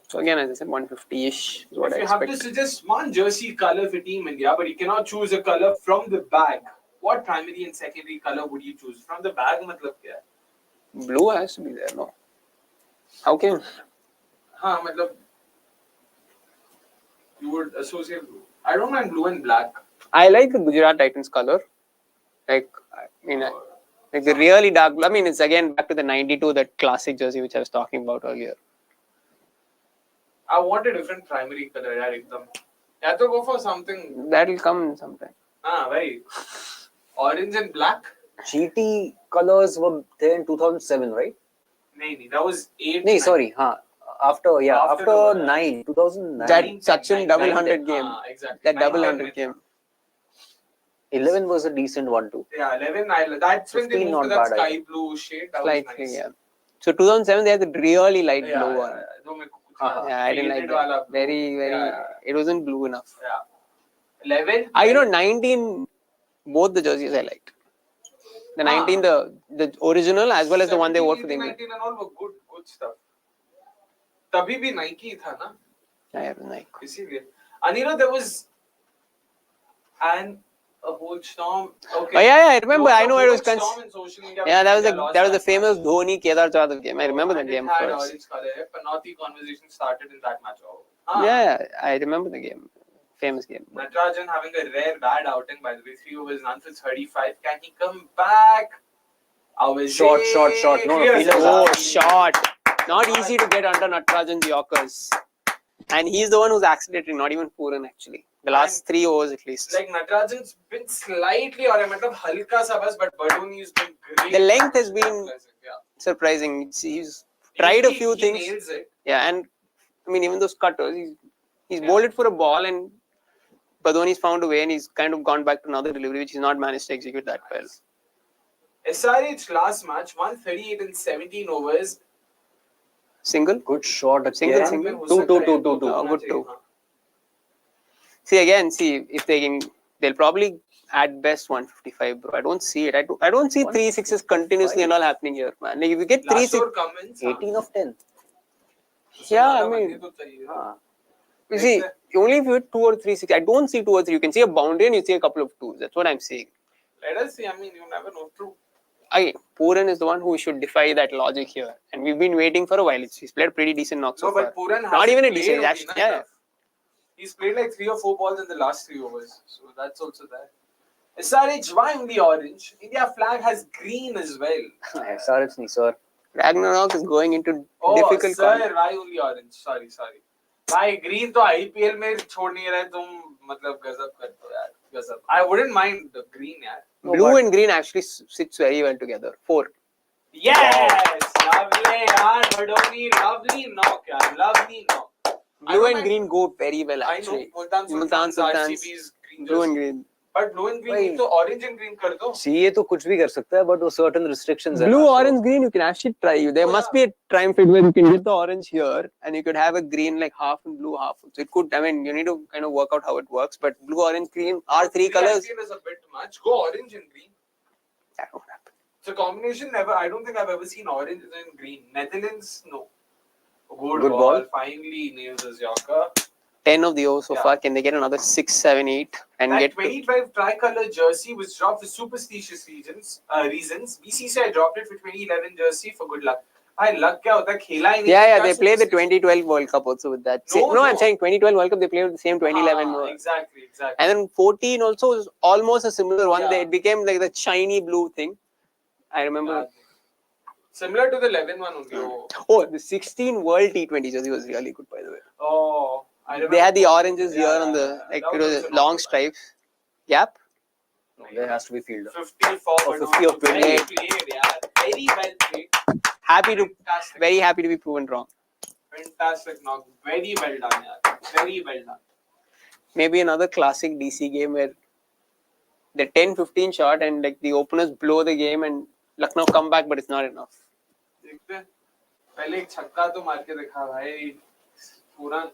Speaker 2: So again, as I said, 150-ish is what I
Speaker 1: If you have
Speaker 2: expect.
Speaker 1: to suggest one jersey color for Team India, but you cannot choose a color from the bag, what primary and secondary color would you choose? From the bag, मतलब क्या है?
Speaker 2: Blue has to be there, no? How can?
Speaker 1: हाँ, मतलब you would associate blue. I don't mind blue and black.
Speaker 2: I like the Gujarat Titans color. Like, I mean, like the really dark. I mean, it's again back to the 92, that classic jersey which I was talking about earlier.
Speaker 1: I want a different primary color. यार एकदम. या तो go for something.
Speaker 2: That'll come sometime.
Speaker 1: हाँ भाई. Orange and black.
Speaker 3: GT colors were there in 2007, right?
Speaker 1: नहीं, that was 8.
Speaker 3: No, sorry. After
Speaker 1: After the
Speaker 3: 9, 2009.
Speaker 2: That Sachin double 100 game.
Speaker 1: Exactly.
Speaker 2: That double
Speaker 1: 9,
Speaker 2: 100 game.
Speaker 3: 11 was a decent one too.
Speaker 1: Yeah, 11. That's when they
Speaker 3: 15
Speaker 1: moved to
Speaker 3: not
Speaker 1: that
Speaker 3: bad, I
Speaker 1: sky blue shade. That
Speaker 2: Slightly,
Speaker 1: was nice.
Speaker 2: yeah. So 2007, they had the really light blue
Speaker 1: Yeah,
Speaker 2: one.
Speaker 1: no, मेरे को कुछ
Speaker 3: हाँ,
Speaker 2: Yeah, I didn't like
Speaker 1: faded
Speaker 2: that.
Speaker 1: वाला blue.
Speaker 2: Very, very.
Speaker 1: Yeah.
Speaker 2: It wasn't blue enough.
Speaker 1: Yeah. 11.
Speaker 2: 19, both the jerseys I liked. The 19, the original as well as the one they wore for the England.
Speaker 1: 19 and all were good stuff. तभी भी Nike था ना?
Speaker 2: I have Nike.
Speaker 1: इसीलिए. Anirudh, there was a whole storm. Okay.
Speaker 2: Oh yeah, I remember. I know it was.
Speaker 1: Storm in social media.
Speaker 2: Yeah, that was
Speaker 1: India
Speaker 2: that was the
Speaker 1: lost
Speaker 2: famous Dhoni Kedar Jadhav game. I remember that game.
Speaker 1: It had
Speaker 2: First.
Speaker 1: orange color. Panathi conversation started in that match.
Speaker 2: Yeah, I remember the game. Famous game.
Speaker 1: Natarajan having a rare bad outing, by the way. 3 overs, none for 35. Can he come back?
Speaker 3: Short. No,
Speaker 1: Yes.
Speaker 2: Oh, shot. Not easy to get under Natarajan's Yorkers. And he's the one who's accelerating, not even Pooran actually. The last 3 overs at least.
Speaker 1: Like Natarajan's been slightly, or matlab halka sa bas, but Badoni's been great.
Speaker 2: The length has been
Speaker 1: Yeah.
Speaker 2: surprising. He's tried a few
Speaker 1: he
Speaker 2: things.
Speaker 1: nails it.
Speaker 2: Yeah, and I mean, even those cutters, he's bowled it for a ball, and Badoni's found a way, and he's kind of gone back to another delivery, which he's not managed to execute that well.
Speaker 1: SRH last match, 138 in 17 overs.
Speaker 2: Single?
Speaker 3: Good shot again.
Speaker 2: Single.
Speaker 3: 2.
Speaker 2: Oh, good 2. See, if they can, they'll probably at best 155, bro. I don't see it. I don't see 3 sixes continuously and all happening here, man. Like if you get 3
Speaker 1: Last
Speaker 2: 6,
Speaker 1: over Cummins,
Speaker 3: 18 of 10.
Speaker 2: yeah, I mean, you see, only if you hit 2 or 3 6. I don't see 2 or 3. You can see a boundary and you see a couple of 2s. That's what I'm seeing.
Speaker 1: Let us see. I mean, you never know. True.
Speaker 2: Again, Pooran is the one who should defy that logic here, and we've been waiting for a while. He's played pretty decent knocks so
Speaker 1: No, but
Speaker 2: far.
Speaker 1: Pooran
Speaker 2: Not even a
Speaker 1: hasn't
Speaker 2: decent.
Speaker 1: played
Speaker 2: Actually,
Speaker 1: enough.
Speaker 2: yeah.
Speaker 1: He's played like 3 or 4 balls in the last 3 overs. So that's also there. SRH, why only orange? India flag has green as well.
Speaker 3: SRH nahi, sir.
Speaker 2: Ragnarok is going into
Speaker 1: Oh,
Speaker 2: difficult.
Speaker 1: sir, why only orange? Sorry. भाई green तो IPL में छोड़ नहीं रहे तुम मतलब गजब करते हो यार. gazab. I wouldn't mind the green, yeah.
Speaker 2: Blue and green actually sits very well together. 4.
Speaker 1: Yes, lovely, yaar. Badoni, lovely knock, yaar. Lovely knock.
Speaker 2: Blue and green go very well actually.
Speaker 1: I know. Multan Sultan's RCB's green
Speaker 2: blue and
Speaker 1: jersey.
Speaker 2: green.
Speaker 1: But blue and green, तो orange and green कर दो.
Speaker 3: CA तो कुछ भी कर सकता है, but वो certain restrictions है.
Speaker 2: Blue, orange, green, you can actually try. There must be a time fit where you can get the orange here, and you could have a green like half and blue half. So it could. I mean, you need to kind of work out how it works. But blue, orange, green are 3 colors.
Speaker 1: I feel is a bit much. Go orange and green.
Speaker 2: That won't happen.
Speaker 1: So combination never. I don't think I've ever seen orange and green. Netherlands, no.
Speaker 3: Good ball.
Speaker 1: Finally nails his Yorker.
Speaker 2: 10 of the overs so far. Can they get another 6, 7, 8 and
Speaker 1: that
Speaker 2: get
Speaker 1: 2012 tricolor jersey was dropped for superstitious reasons. BCCI dropped it for 2011 jersey for good luck. Luck क्या होता है खेला ही नहीं.
Speaker 2: Yeah, they played the 2012 World Cup also with that. No, I'm saying 2012 World Cup they played with the same 2011.
Speaker 1: Exactly.
Speaker 2: And then 14 also was almost a similar one. It became like the shiny blue thing. I remember.
Speaker 1: Similar to the 11 one only.
Speaker 2: Oh, the 16 World T20 jersey was really good, by the way.
Speaker 1: Oh, I remember.
Speaker 2: They had the oranges here on the like it was long stripes. Yep.
Speaker 3: No, there has to be fielder.
Speaker 1: 50 forward.
Speaker 3: 50 or 28.
Speaker 1: Very played, yeah. Very well played.
Speaker 2: Very happy to be proven wrong.
Speaker 1: Fantastic knock. Very well done, yeah. Very well done.
Speaker 2: Maybe another classic DC game where the 10-15 shot and like the openers blow the game and Lucknow come back, but it's not enough.
Speaker 1: पहले एक छक्का तो मार के दिखा भाई पूरा.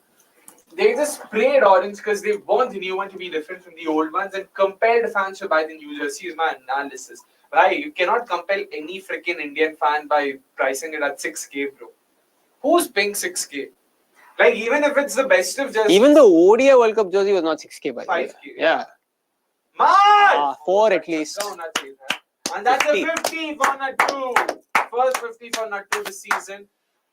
Speaker 1: They just sprayed orange because they want the new one to be different from the old ones and compelled fans to buy the new jersey is my analysis. Right? You cannot compel any freaking Indian fan by pricing it at 6K, bro. Who's paying 6K? Like, even if it's the best of jerseys.
Speaker 2: Even the ODI World Cup jersey was not 6K, by the way.
Speaker 1: 5K.
Speaker 2: Yeah. 4 at least.
Speaker 1: And that's 50. A 50 for Nattu. First 50 for Nattu this season.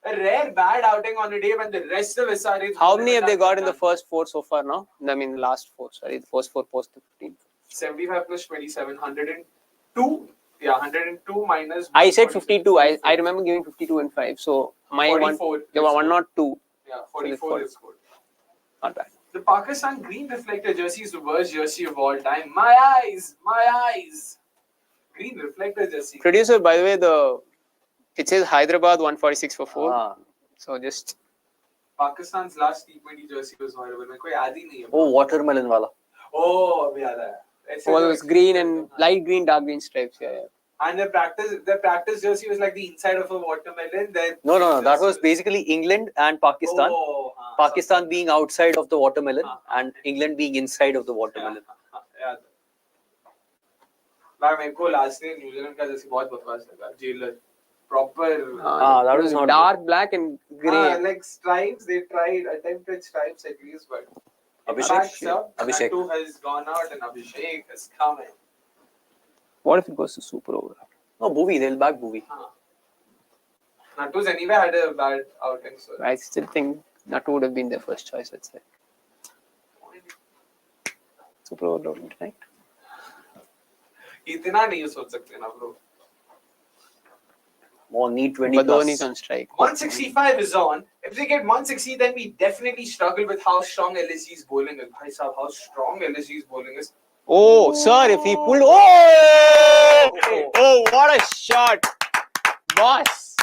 Speaker 1: A rare bad outing on a day when the rest of SRH.
Speaker 2: How many have they got in the first 4 so far now? I mean, the last 4. Sorry, the first 4 post the 15.
Speaker 1: 75 plus 27, 102. Yeah, 102 minus.
Speaker 2: I said 52. I remember giving 52 and 5. So my
Speaker 1: 44.
Speaker 2: They were 102.
Speaker 1: Yeah, 44 is good.
Speaker 2: Not bad.
Speaker 1: The Pakistan green reflector jersey is the worst jersey of all time. My eyes. Green reflector jersey.
Speaker 2: Producer, by the way, it says Hyderabad 146 for 4. So just.
Speaker 1: Pakistan's last T20 jersey was horrible. मेरे को याद ही नहीं है.
Speaker 3: Oh, watermelon वाला.
Speaker 1: Oh, अभी याद आया.
Speaker 2: Oh, it was green and light green, dark green stripes. Yeah.
Speaker 1: And the practice jersey was like the inside of a watermelon.
Speaker 3: No. That was basically England and Pakistan. Pakistan being outside of the watermelon and England being inside of the watermelon.
Speaker 1: Yeah. मेरे को last year New Zealand का जैसे बहुत बकवास लगा. Jailer. Proper.
Speaker 3: That was not
Speaker 2: dark black and grey.
Speaker 1: Like stripes, they tried attempted stripes at least, but
Speaker 3: Abhishek
Speaker 1: Nattu has gone out and Abhishek has come in.
Speaker 2: What if it goes to super over?
Speaker 3: No, Bhuvi, they'll back Bhuvi.
Speaker 1: Nattu's anyway had a bad outing, so
Speaker 2: I still think Nattu would have been their first choice, let's say. Super over tonight.
Speaker 1: इतना नहीं सोच सकते ना bro.
Speaker 3: More need 20
Speaker 2: Badoni's
Speaker 3: plus.
Speaker 2: on strike.
Speaker 1: 165 is on. If they get 160, then we definitely struggle with how strong LSG's bowling is. Bhai sahab, how strong LSG's bowling is.
Speaker 2: Oh, sir, if he pulled. Oh, what a shot. Boss.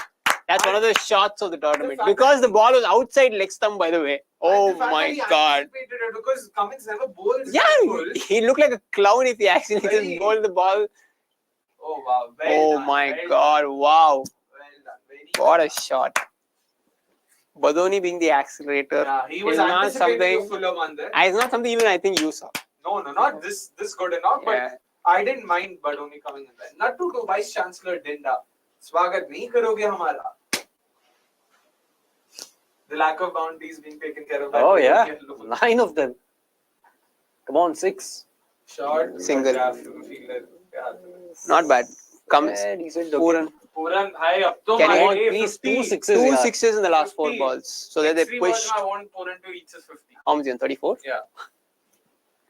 Speaker 2: That's one of the shots of the tournament. Because the ball was outside leg stump, by the way. Oh my God.
Speaker 1: Because Cummins never bowls.
Speaker 2: Yeah, he looked like a clown if he actually just bowled the ball.
Speaker 1: Oh wow.
Speaker 2: Oh my God. Wow. What a shot. Badoni being the accelerator.
Speaker 1: Yeah, he was
Speaker 2: not something. It's not something even I think you saw.
Speaker 1: No, not this good enough. But I didn't mind Badoni coming in there. Nattu to Vice Chancellor Dinda. Swagat nahi karoge hamara. The lack of boundaries being taken care of.
Speaker 3: Oh yeah, 9 of them. Come on, 6.
Speaker 1: Short,
Speaker 2: single. Not bad. Comes.
Speaker 1: Puran, high up.
Speaker 2: Can
Speaker 3: I want please 2 sixes?
Speaker 2: 2 sixes in the last 4
Speaker 1: 50.
Speaker 2: balls. So that they pushed.
Speaker 1: I want Puran to reach his 50.
Speaker 2: How much? 34?
Speaker 1: Yeah.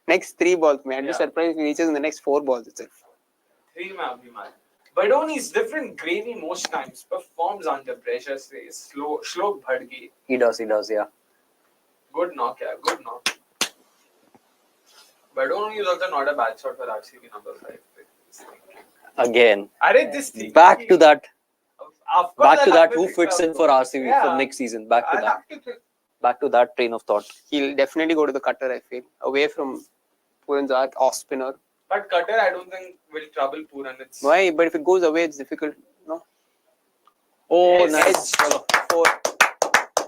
Speaker 2: Next 3 balls, man. I'd be surprised if he reaches in the next 4 balls itself.
Speaker 1: 3 mein man. Badoni is different gravy most times. Performs under pressure. Stays slow. Shlok bhadgi.
Speaker 3: He does, yeah.
Speaker 1: Good knock, yeah. Good knock. Badoni is also not a bad shot for RCB number 5.
Speaker 3: Again,
Speaker 1: Arey, this thing.
Speaker 3: back to that.
Speaker 1: Of course
Speaker 3: Back to
Speaker 1: I'll
Speaker 3: that.
Speaker 1: have to
Speaker 3: Who
Speaker 1: think
Speaker 3: fits
Speaker 1: of
Speaker 3: in for
Speaker 1: those.
Speaker 3: RCB
Speaker 1: Yeah.
Speaker 3: for next season? Back to
Speaker 1: I'll
Speaker 3: that.
Speaker 1: have to think.
Speaker 3: Back to that train of thought.
Speaker 2: He'll definitely go to the cutter, I feel. Away from Puran's off spinner.
Speaker 1: But Qatar, I don't think will trouble Puran. It's
Speaker 2: Why? But if it goes away, it's difficult. No.
Speaker 3: Oh,
Speaker 1: Yes.
Speaker 3: nice.
Speaker 2: For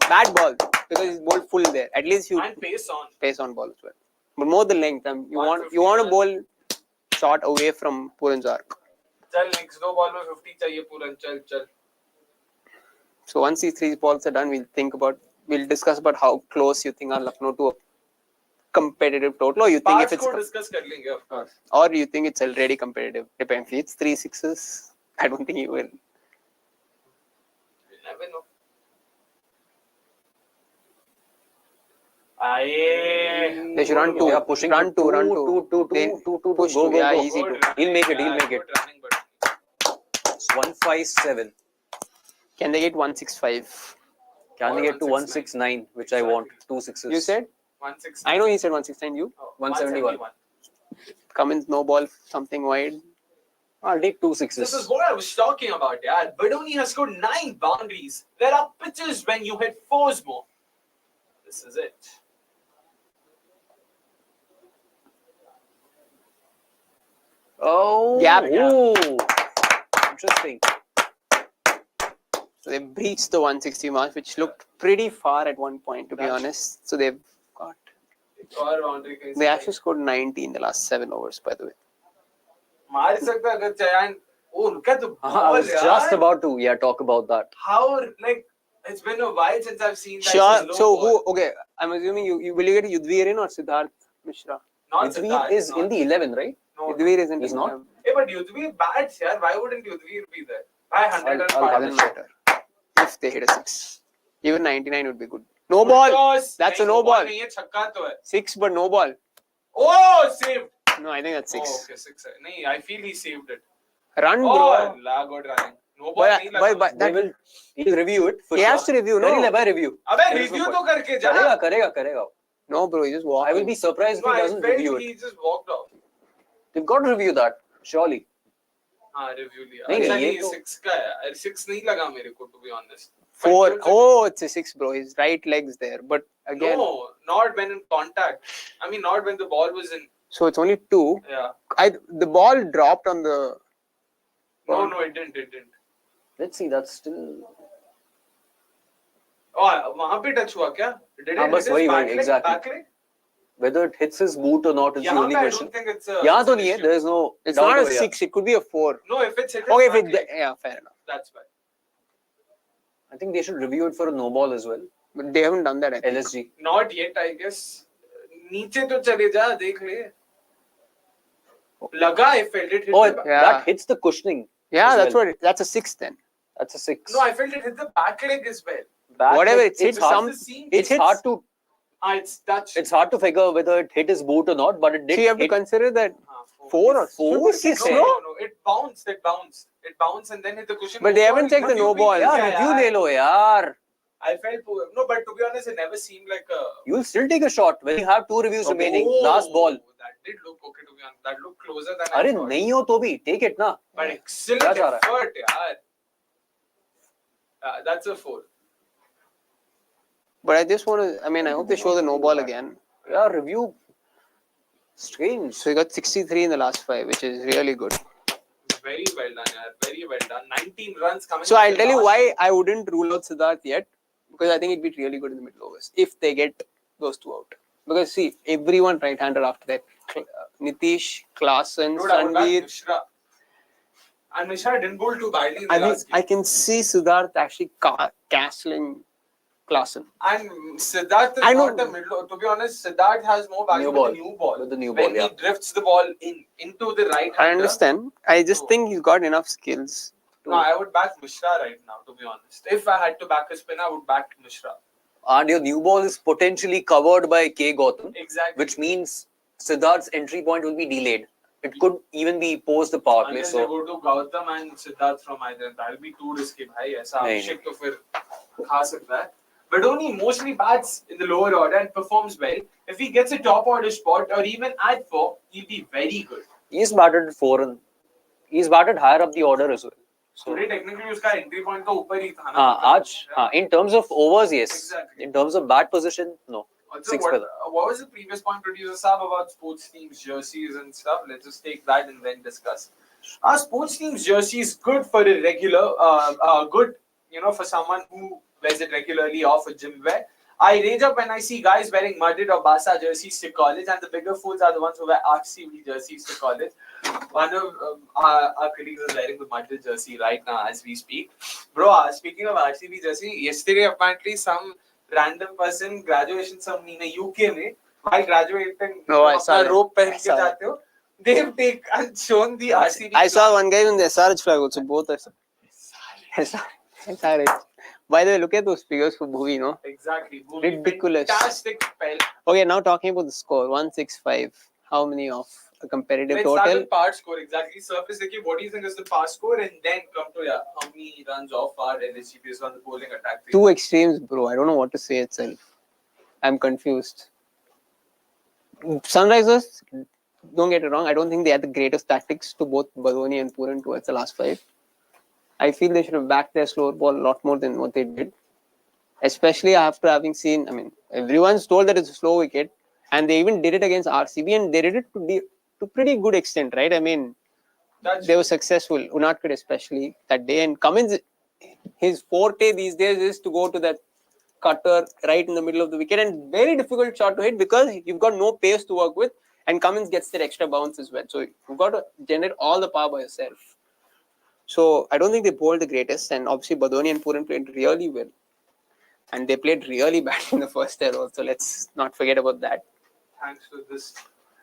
Speaker 2: bad ball because he's bowled full there. At least you
Speaker 1: and pace on.
Speaker 2: pace on ball as well. But more the length. You want
Speaker 1: 150
Speaker 2: to bowl short away from Puran's arc.
Speaker 1: चल next दो ball में 50 चाहिए पूरन चल.
Speaker 2: So once these 3 balls are done, we'll discuss about how close you think are Lucknow to a competitive total, or you think if
Speaker 1: पांच
Speaker 2: it's
Speaker 1: को discuss कर लेंगे of course.
Speaker 2: or you think it's already competitive. Depends. If it's 3 sixes, I don't think you will.
Speaker 1: You never know. Aye.
Speaker 2: They should run two.
Speaker 3: Yeah, pushing
Speaker 2: Run two. They
Speaker 3: two.
Speaker 2: push
Speaker 3: Go,
Speaker 2: two.
Speaker 3: go,
Speaker 2: Yeah,
Speaker 3: go.
Speaker 2: easy
Speaker 1: Good
Speaker 2: to.
Speaker 1: running.
Speaker 3: He'll make it,
Speaker 1: Yeah,
Speaker 3: he'll make
Speaker 1: good
Speaker 3: it.
Speaker 1: running, but
Speaker 3: It's 157.
Speaker 2: Can they get 165?
Speaker 3: Can
Speaker 1: Or
Speaker 3: they get to
Speaker 1: 169?
Speaker 3: 169, which I want? 2 sixes.
Speaker 2: You said?
Speaker 1: 160.
Speaker 2: I know he said 169. You?
Speaker 3: 171.
Speaker 2: Cummins no ball, something wide.
Speaker 3: I'll take 2
Speaker 1: This
Speaker 3: sixes.
Speaker 1: is what I was talking about, yeah. Badoni has scored 9 boundaries. There are pitches when you hit 4s more. This is it.
Speaker 3: Oh,
Speaker 2: Gap.
Speaker 3: Ooh. Interesting.
Speaker 2: So they breached the 160 mark, which looked pretty far at one point, to be
Speaker 1: That's-
Speaker 2: honest. So they've got.
Speaker 1: और boundary कहीं से
Speaker 2: They actually scored 90 in the last 7 overs, by the way.
Speaker 1: मार सकता अगर चयान. Oh, look at the ball,
Speaker 3: I was
Speaker 1: yaar.
Speaker 3: just about to talk about that.
Speaker 1: How, like, it's been a while since I've seen that.
Speaker 2: Sure.
Speaker 1: slow
Speaker 2: So
Speaker 1: ball.
Speaker 2: who? Okay, I'm assuming you will you get Yudhvir in or Siddharth Mishra?
Speaker 1: Not
Speaker 3: Yudhvir
Speaker 1: Siddharth,
Speaker 3: is
Speaker 1: not-
Speaker 3: in the 11, right?
Speaker 1: No,
Speaker 2: Yudhvir isn't.
Speaker 3: He's
Speaker 2: in,
Speaker 3: not?
Speaker 1: Hey, but Yudhvir bats, yeah. Why wouldn't Yudhvir be there? By 100 run
Speaker 3: I'll have
Speaker 2: Doesn't
Speaker 1: partnership.
Speaker 2: matter. If they hit a 6, even 99 would be good. No ball.
Speaker 1: Toss.
Speaker 2: That's a
Speaker 1: नहीं,
Speaker 2: no
Speaker 1: वो
Speaker 2: ball.
Speaker 1: नहीं है, छक्का तो है.
Speaker 2: 6, but no ball.
Speaker 1: Oh, saved.
Speaker 2: No, I think that's 6.
Speaker 1: Oh, okay, 6 है. नहीं, I feel he saved it.
Speaker 2: Run, bro.
Speaker 1: Oh, la good running. No ball नहीं लगा.
Speaker 2: But
Speaker 3: They will he'll review it. For
Speaker 2: he
Speaker 3: sure.
Speaker 2: has to review, no?
Speaker 3: Very never review.
Speaker 1: अबे
Speaker 3: There is no
Speaker 1: review
Speaker 3: point.
Speaker 1: तो करके जा.
Speaker 3: Karega.
Speaker 2: No, bro, he just walked.
Speaker 3: I will be surprised
Speaker 1: No,
Speaker 3: if he
Speaker 1: I
Speaker 3: doesn't
Speaker 1: felt
Speaker 3: review
Speaker 1: he
Speaker 3: it.
Speaker 1: just walked off.
Speaker 3: They've got to review that, surely.
Speaker 1: हाँ, review लिया.
Speaker 3: नहीं,
Speaker 1: अच्छा
Speaker 3: ये
Speaker 1: नहीं,
Speaker 3: तो-
Speaker 1: 6 का है. 6 नहीं लगा मेरे को, to be honest.
Speaker 2: 4.
Speaker 1: But
Speaker 2: Oh, it's a 6, bro. His right leg's there. But again,
Speaker 1: no, not when in contact. I mean, not when the ball was in.
Speaker 2: so it's only 2.
Speaker 1: Yeah.
Speaker 2: The ball dropped on the.
Speaker 1: No, it didn't.
Speaker 3: Let's see, that's still.
Speaker 1: Oh, वहाँ पे touch हुआ क्या? Did it
Speaker 3: हाँ,
Speaker 1: hit
Speaker 3: बस
Speaker 1: his
Speaker 3: वही,
Speaker 1: back leg?
Speaker 3: exactly.
Speaker 1: Back leg?
Speaker 3: Whether it hits his boot or not is the
Speaker 1: यहाँ
Speaker 3: only
Speaker 1: पे I
Speaker 3: question.
Speaker 1: don't think it's a.
Speaker 3: यहाँ
Speaker 1: it's
Speaker 3: तो
Speaker 1: an
Speaker 3: नहीं है,
Speaker 1: issue.
Speaker 3: there is no.
Speaker 2: It's
Speaker 3: doubt
Speaker 2: not a
Speaker 3: over here.
Speaker 2: 6. It could be a 4.
Speaker 1: No, if it's hit his
Speaker 2: Okay, if
Speaker 1: back
Speaker 2: it.
Speaker 1: leg,
Speaker 2: Yeah, fair enough.
Speaker 1: that's why.
Speaker 3: I think they should review it for a no ball as well.
Speaker 2: But they haven't done that. I think.
Speaker 3: LSG.
Speaker 1: Not yet, I guess. नीचे तो चले जा, देख ले. लगा, I felt it hit
Speaker 3: Oh,
Speaker 1: the back.
Speaker 2: Yeah.
Speaker 3: that hits the cushioning.
Speaker 2: Yeah,
Speaker 3: as
Speaker 2: that's
Speaker 3: well.
Speaker 2: that's a 6 then.
Speaker 3: That's a 6.
Speaker 1: No, I felt it hit the back leg as well.
Speaker 3: Back
Speaker 2: Whatever,
Speaker 3: leg,
Speaker 2: it's hit
Speaker 1: Just
Speaker 2: some.
Speaker 1: the seam.
Speaker 3: It's
Speaker 2: hits-
Speaker 3: hard to.
Speaker 1: It's touch.
Speaker 3: It's hard to figure whether it hit his boot or not, but it did
Speaker 2: So you have to
Speaker 3: hit.
Speaker 2: consider that
Speaker 1: हाँ,
Speaker 2: 4 or
Speaker 3: Four?
Speaker 2: 6.
Speaker 1: No,
Speaker 2: No,
Speaker 1: no, it bounced. It bounced and then hit the cushion.
Speaker 2: But they haven't checked the no ball.
Speaker 3: Yeah,
Speaker 1: Yeah,
Speaker 3: review ले लो यार.
Speaker 1: I felt poor. No, but to be honest, it never seemed like a.
Speaker 3: You'll still take a shot when you have 2 reviews remaining. Last ball.
Speaker 1: That did look okay to be honest. That looked closer than
Speaker 3: अरे
Speaker 1: I thought.
Speaker 3: नहीं हो तो भी take it ना.
Speaker 1: But excellent
Speaker 3: क्या चाह रहा है?
Speaker 1: effort, yaar. That's a 4.
Speaker 2: but I just want to. I mean, I hope they show the no ball again.
Speaker 3: Yeah, review. Strange.
Speaker 2: So he got 63 in the last 5, which is really good.
Speaker 1: Very well done, yaar. Very well done. 19 runs coming.
Speaker 2: So
Speaker 1: in
Speaker 2: I'll
Speaker 1: the
Speaker 2: tell you
Speaker 1: last
Speaker 2: why
Speaker 1: over.
Speaker 2: I wouldn't rule out Siddharth yet, because I think it'd be really good in the middle overs if they get those 2 out. Because see, everyone right-hander after that, Nitish, Klaasen,
Speaker 1: Dude, I would back
Speaker 2: Sandeep.
Speaker 1: Mishra. And Mishra didn't bowl too badly in the
Speaker 2: I mean,
Speaker 1: last game.
Speaker 2: I can see Siddharth actually castling Klaasen.
Speaker 1: And Siddharth is
Speaker 2: I know-
Speaker 1: not the middle. To be honest, Siddharth has more value
Speaker 3: New
Speaker 1: with
Speaker 3: ball.
Speaker 1: the new ball.
Speaker 3: With the new
Speaker 1: when
Speaker 3: ball, yeah.
Speaker 1: he drifts the ball into the right
Speaker 2: I
Speaker 1: hander.
Speaker 2: understand. I just
Speaker 1: So-
Speaker 2: think he's got enough skills.
Speaker 1: No, I would back Mishra right now, to be honest. If I had to back a spinner, I would back Mishra.
Speaker 3: And your new ball is potentially covered by K. Gautam,
Speaker 1: Exactly.
Speaker 3: which means Siddharth's entry point will be delayed. It could even be post the power play.
Speaker 1: Unless they
Speaker 3: So
Speaker 1: go to Gautam and Siddharth from either. That'll be too risky, bhai. ऐसा
Speaker 3: नहीं,
Speaker 1: अभिषेक तो फिर खा सकता है. Badoni mostly bats in the lower order and performs well. If he gets a top order spot or even at 4, he'll be very good.
Speaker 3: He's batted 4 and he's batted higher up the order as well. So
Speaker 1: Today technically उसका entry point तो ऊपर ही था ना.
Speaker 3: आज in terms of overs, yes.
Speaker 1: Exactly.
Speaker 3: In terms of bat position, no.
Speaker 1: Also,
Speaker 3: Six
Speaker 1: what was the previous point, producer Saab, about sports teams jerseys and stuff? Let's just take that and then discuss. Our sports teams jersey is good for a regular, good, for someone who wears it regularly or for gym wear. I rage up when I see guys wearing Madrid or Barca jerseys to college, and the bigger fools are the ones who wear RCB jerseys to college. One of our colleagues is wearing the Madrid jersey right now as we speak. Bro, speaking of RCB jersey, yesterday apparently some random person graduation ceremony in UK में, while graduating, अपना rope पहन के जाते हो, they've taken shown the RCB.
Speaker 2: I saw one guy with the SRH flag also. Both are SRH. By the way, look at those figures for Bhuvi, no?
Speaker 1: Exactly. Bhuvi,
Speaker 2: Ridiculous.
Speaker 1: Fantastic spell.
Speaker 2: Okay, now talking about the score, 165. How many of a competitive
Speaker 1: Let's
Speaker 2: total?
Speaker 1: start with par score. Exactly. Surface, what do you think is the par score, and then come to how many runs off our LSG based on the bowling attack?
Speaker 2: Two extremes, bro. I don't know what to say itself. I'm confused. Sunrisers, don't get it wrong. I don't think they had the greatest tactics to both Badoni and Puran towards the last 5. I feel they should have backed their slower ball a lot more than what they did. Especially after having seen, everyone's told that it's a slow wicket, and they even did it against RCB, and they did it to pretty good extent, right? They were successful. Unadkat especially that day, and Cummins, his forte these days is to go to that cutter right in the middle of the wicket, and very difficult shot to hit because you've got no pace to work with, and Cummins gets that extra bounce as well. So you've got to generate all the power by yourself. So I don't think they bowled the greatest, and obviously Badoni and Puran played really well. And they played really bad in the first there also. Let's not forget about that.
Speaker 1: Thanks to this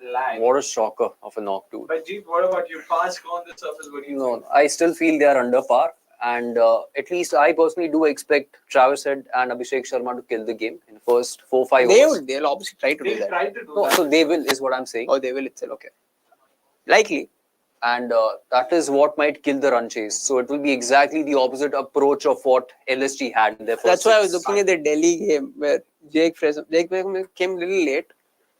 Speaker 1: lag.
Speaker 3: What a shocker of a knock, dude.
Speaker 1: But Jeet, what about you? Par score on the surface, what do you think?
Speaker 3: No, I still feel they are under par. And at least I personally do expect Travis Head and Abhishek Sharma to kill the game in the first 4-5 overs.
Speaker 2: They'll obviously try to do that.
Speaker 1: Try to do
Speaker 3: No,
Speaker 1: that.
Speaker 3: so they will, is what I'm saying.
Speaker 2: Oh, they will itself. Okay. Likely.
Speaker 3: And that is what might kill the run chase. So it will be exactly the opposite approach of what LSG had in their first
Speaker 2: That's why I was
Speaker 3: 6.
Speaker 2: looking at the Delhi game where Jake Fresno came a little late.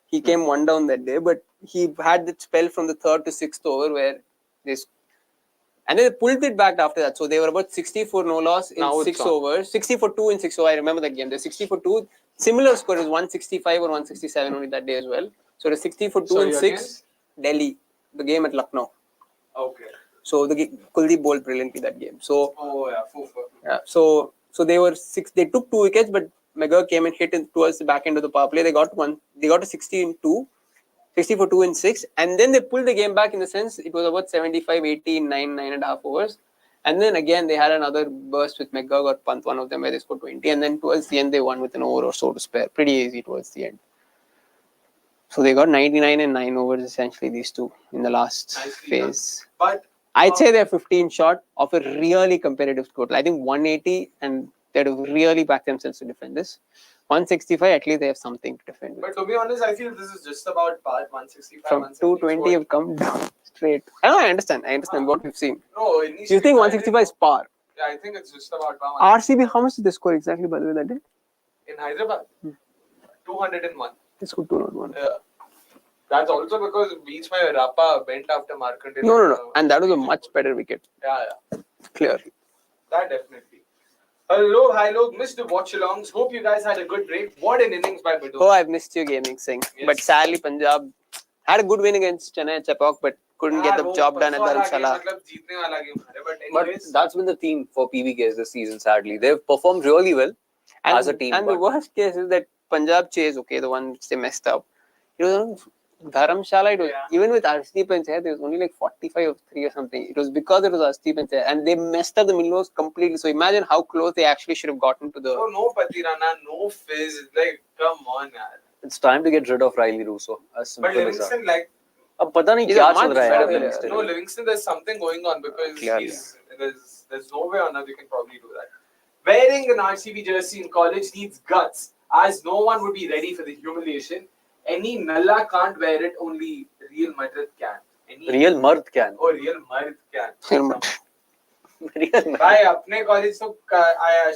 Speaker 2: He came 1 down that day, but he had that spell from the 3rd to 6th over where and they pulled it back after that. So they were about 60 for no loss in
Speaker 1: Now
Speaker 2: 6
Speaker 1: it's
Speaker 2: overs. 60 for 2 in 6 overs. I remember that game. They're 60 for 2. Similar score is 165 or 167 only that day as well. So the 60 for 2 and 6.
Speaker 1: Against?
Speaker 2: Delhi. The game at Lucknow.
Speaker 1: Okay.
Speaker 2: So Kuldeep bowled brilliantly that game. So
Speaker 1: 4-4.
Speaker 2: yeah, so they were 6. They took 2 wickets, but McGurk came and hit towards the back end of the power play. They got to 60 in 2, 60 for 2 in 6, and then they pulled the game back in the sense it was about 75, 80 in 9.5 overs, and then again they had another burst with McGurk or Pant, one of them where they scored 20, and then towards the end they won with an over or so to spare. Pretty easy towards the end. So they got 99 and 9 overs essentially, these two in the last phase.
Speaker 1: But
Speaker 2: I'd say they're 15 short of a really competitive total. I think 180, and they'd have really backed themselves to defend this. 165, at least they have something to defend with.
Speaker 1: But to be honest, I feel this is just about par. 165,
Speaker 2: From 220 have come down straight. I understand what we've seen.
Speaker 1: No,
Speaker 2: Do you think 165 is par?
Speaker 1: Yeah, I think it's just about par.
Speaker 2: RCB, how much did they score exactly by the way that day?
Speaker 1: In Hyderabad, 201.
Speaker 2: They scored 201.
Speaker 1: That's also because Beach by Rapa bent after Markandeya.
Speaker 2: No. And that was a much better wicket.
Speaker 1: Yeah.
Speaker 2: Clearly.
Speaker 1: That definitely. Hello, hi, look, missed the watch-alongs. Hope you guys had a good break. What an innings by Badoni.
Speaker 2: Oh, I've missed you gaming, Singh.
Speaker 1: Yes.
Speaker 2: But sadly, Punjab had a good win against Chennai Chapok, but couldn't get the job done at Dharamshala.
Speaker 3: But that's been the theme for PBKs this season, sadly. They've performed really well as a team.
Speaker 2: And the worst case is that Punjab chase, okay, the one which they messed up. It was on Dharamshala, even with Arshdeep and Chahar, there was only like 45 or 3 or something. It was because it was Arshdeep and Chahar, and they messed up the middle overs completely. So imagine how close they actually should have gotten to the...
Speaker 1: Oh, no Patirana, no fizz. Like, come on, yaar.
Speaker 3: It's time to get rid of Riley Russo. As simple
Speaker 1: But
Speaker 3: as that.
Speaker 1: Livingston, like...
Speaker 3: अब पता नहीं
Speaker 2: He's
Speaker 3: क्या
Speaker 2: a much
Speaker 3: चल रहा है
Speaker 2: better
Speaker 3: यार
Speaker 2: player.
Speaker 3: Livingston.
Speaker 1: No, Livingston, there's something going on because
Speaker 2: Clearly.
Speaker 1: there's no way on earth you can probably do that. Wearing an RCB jersey in college needs guts, as no one would be ready for the humiliation. Any Nalla can't wear it, only Real Madrid can.
Speaker 3: Real Mard can.
Speaker 1: Oh, Real Madrid can. भाई अपने college तो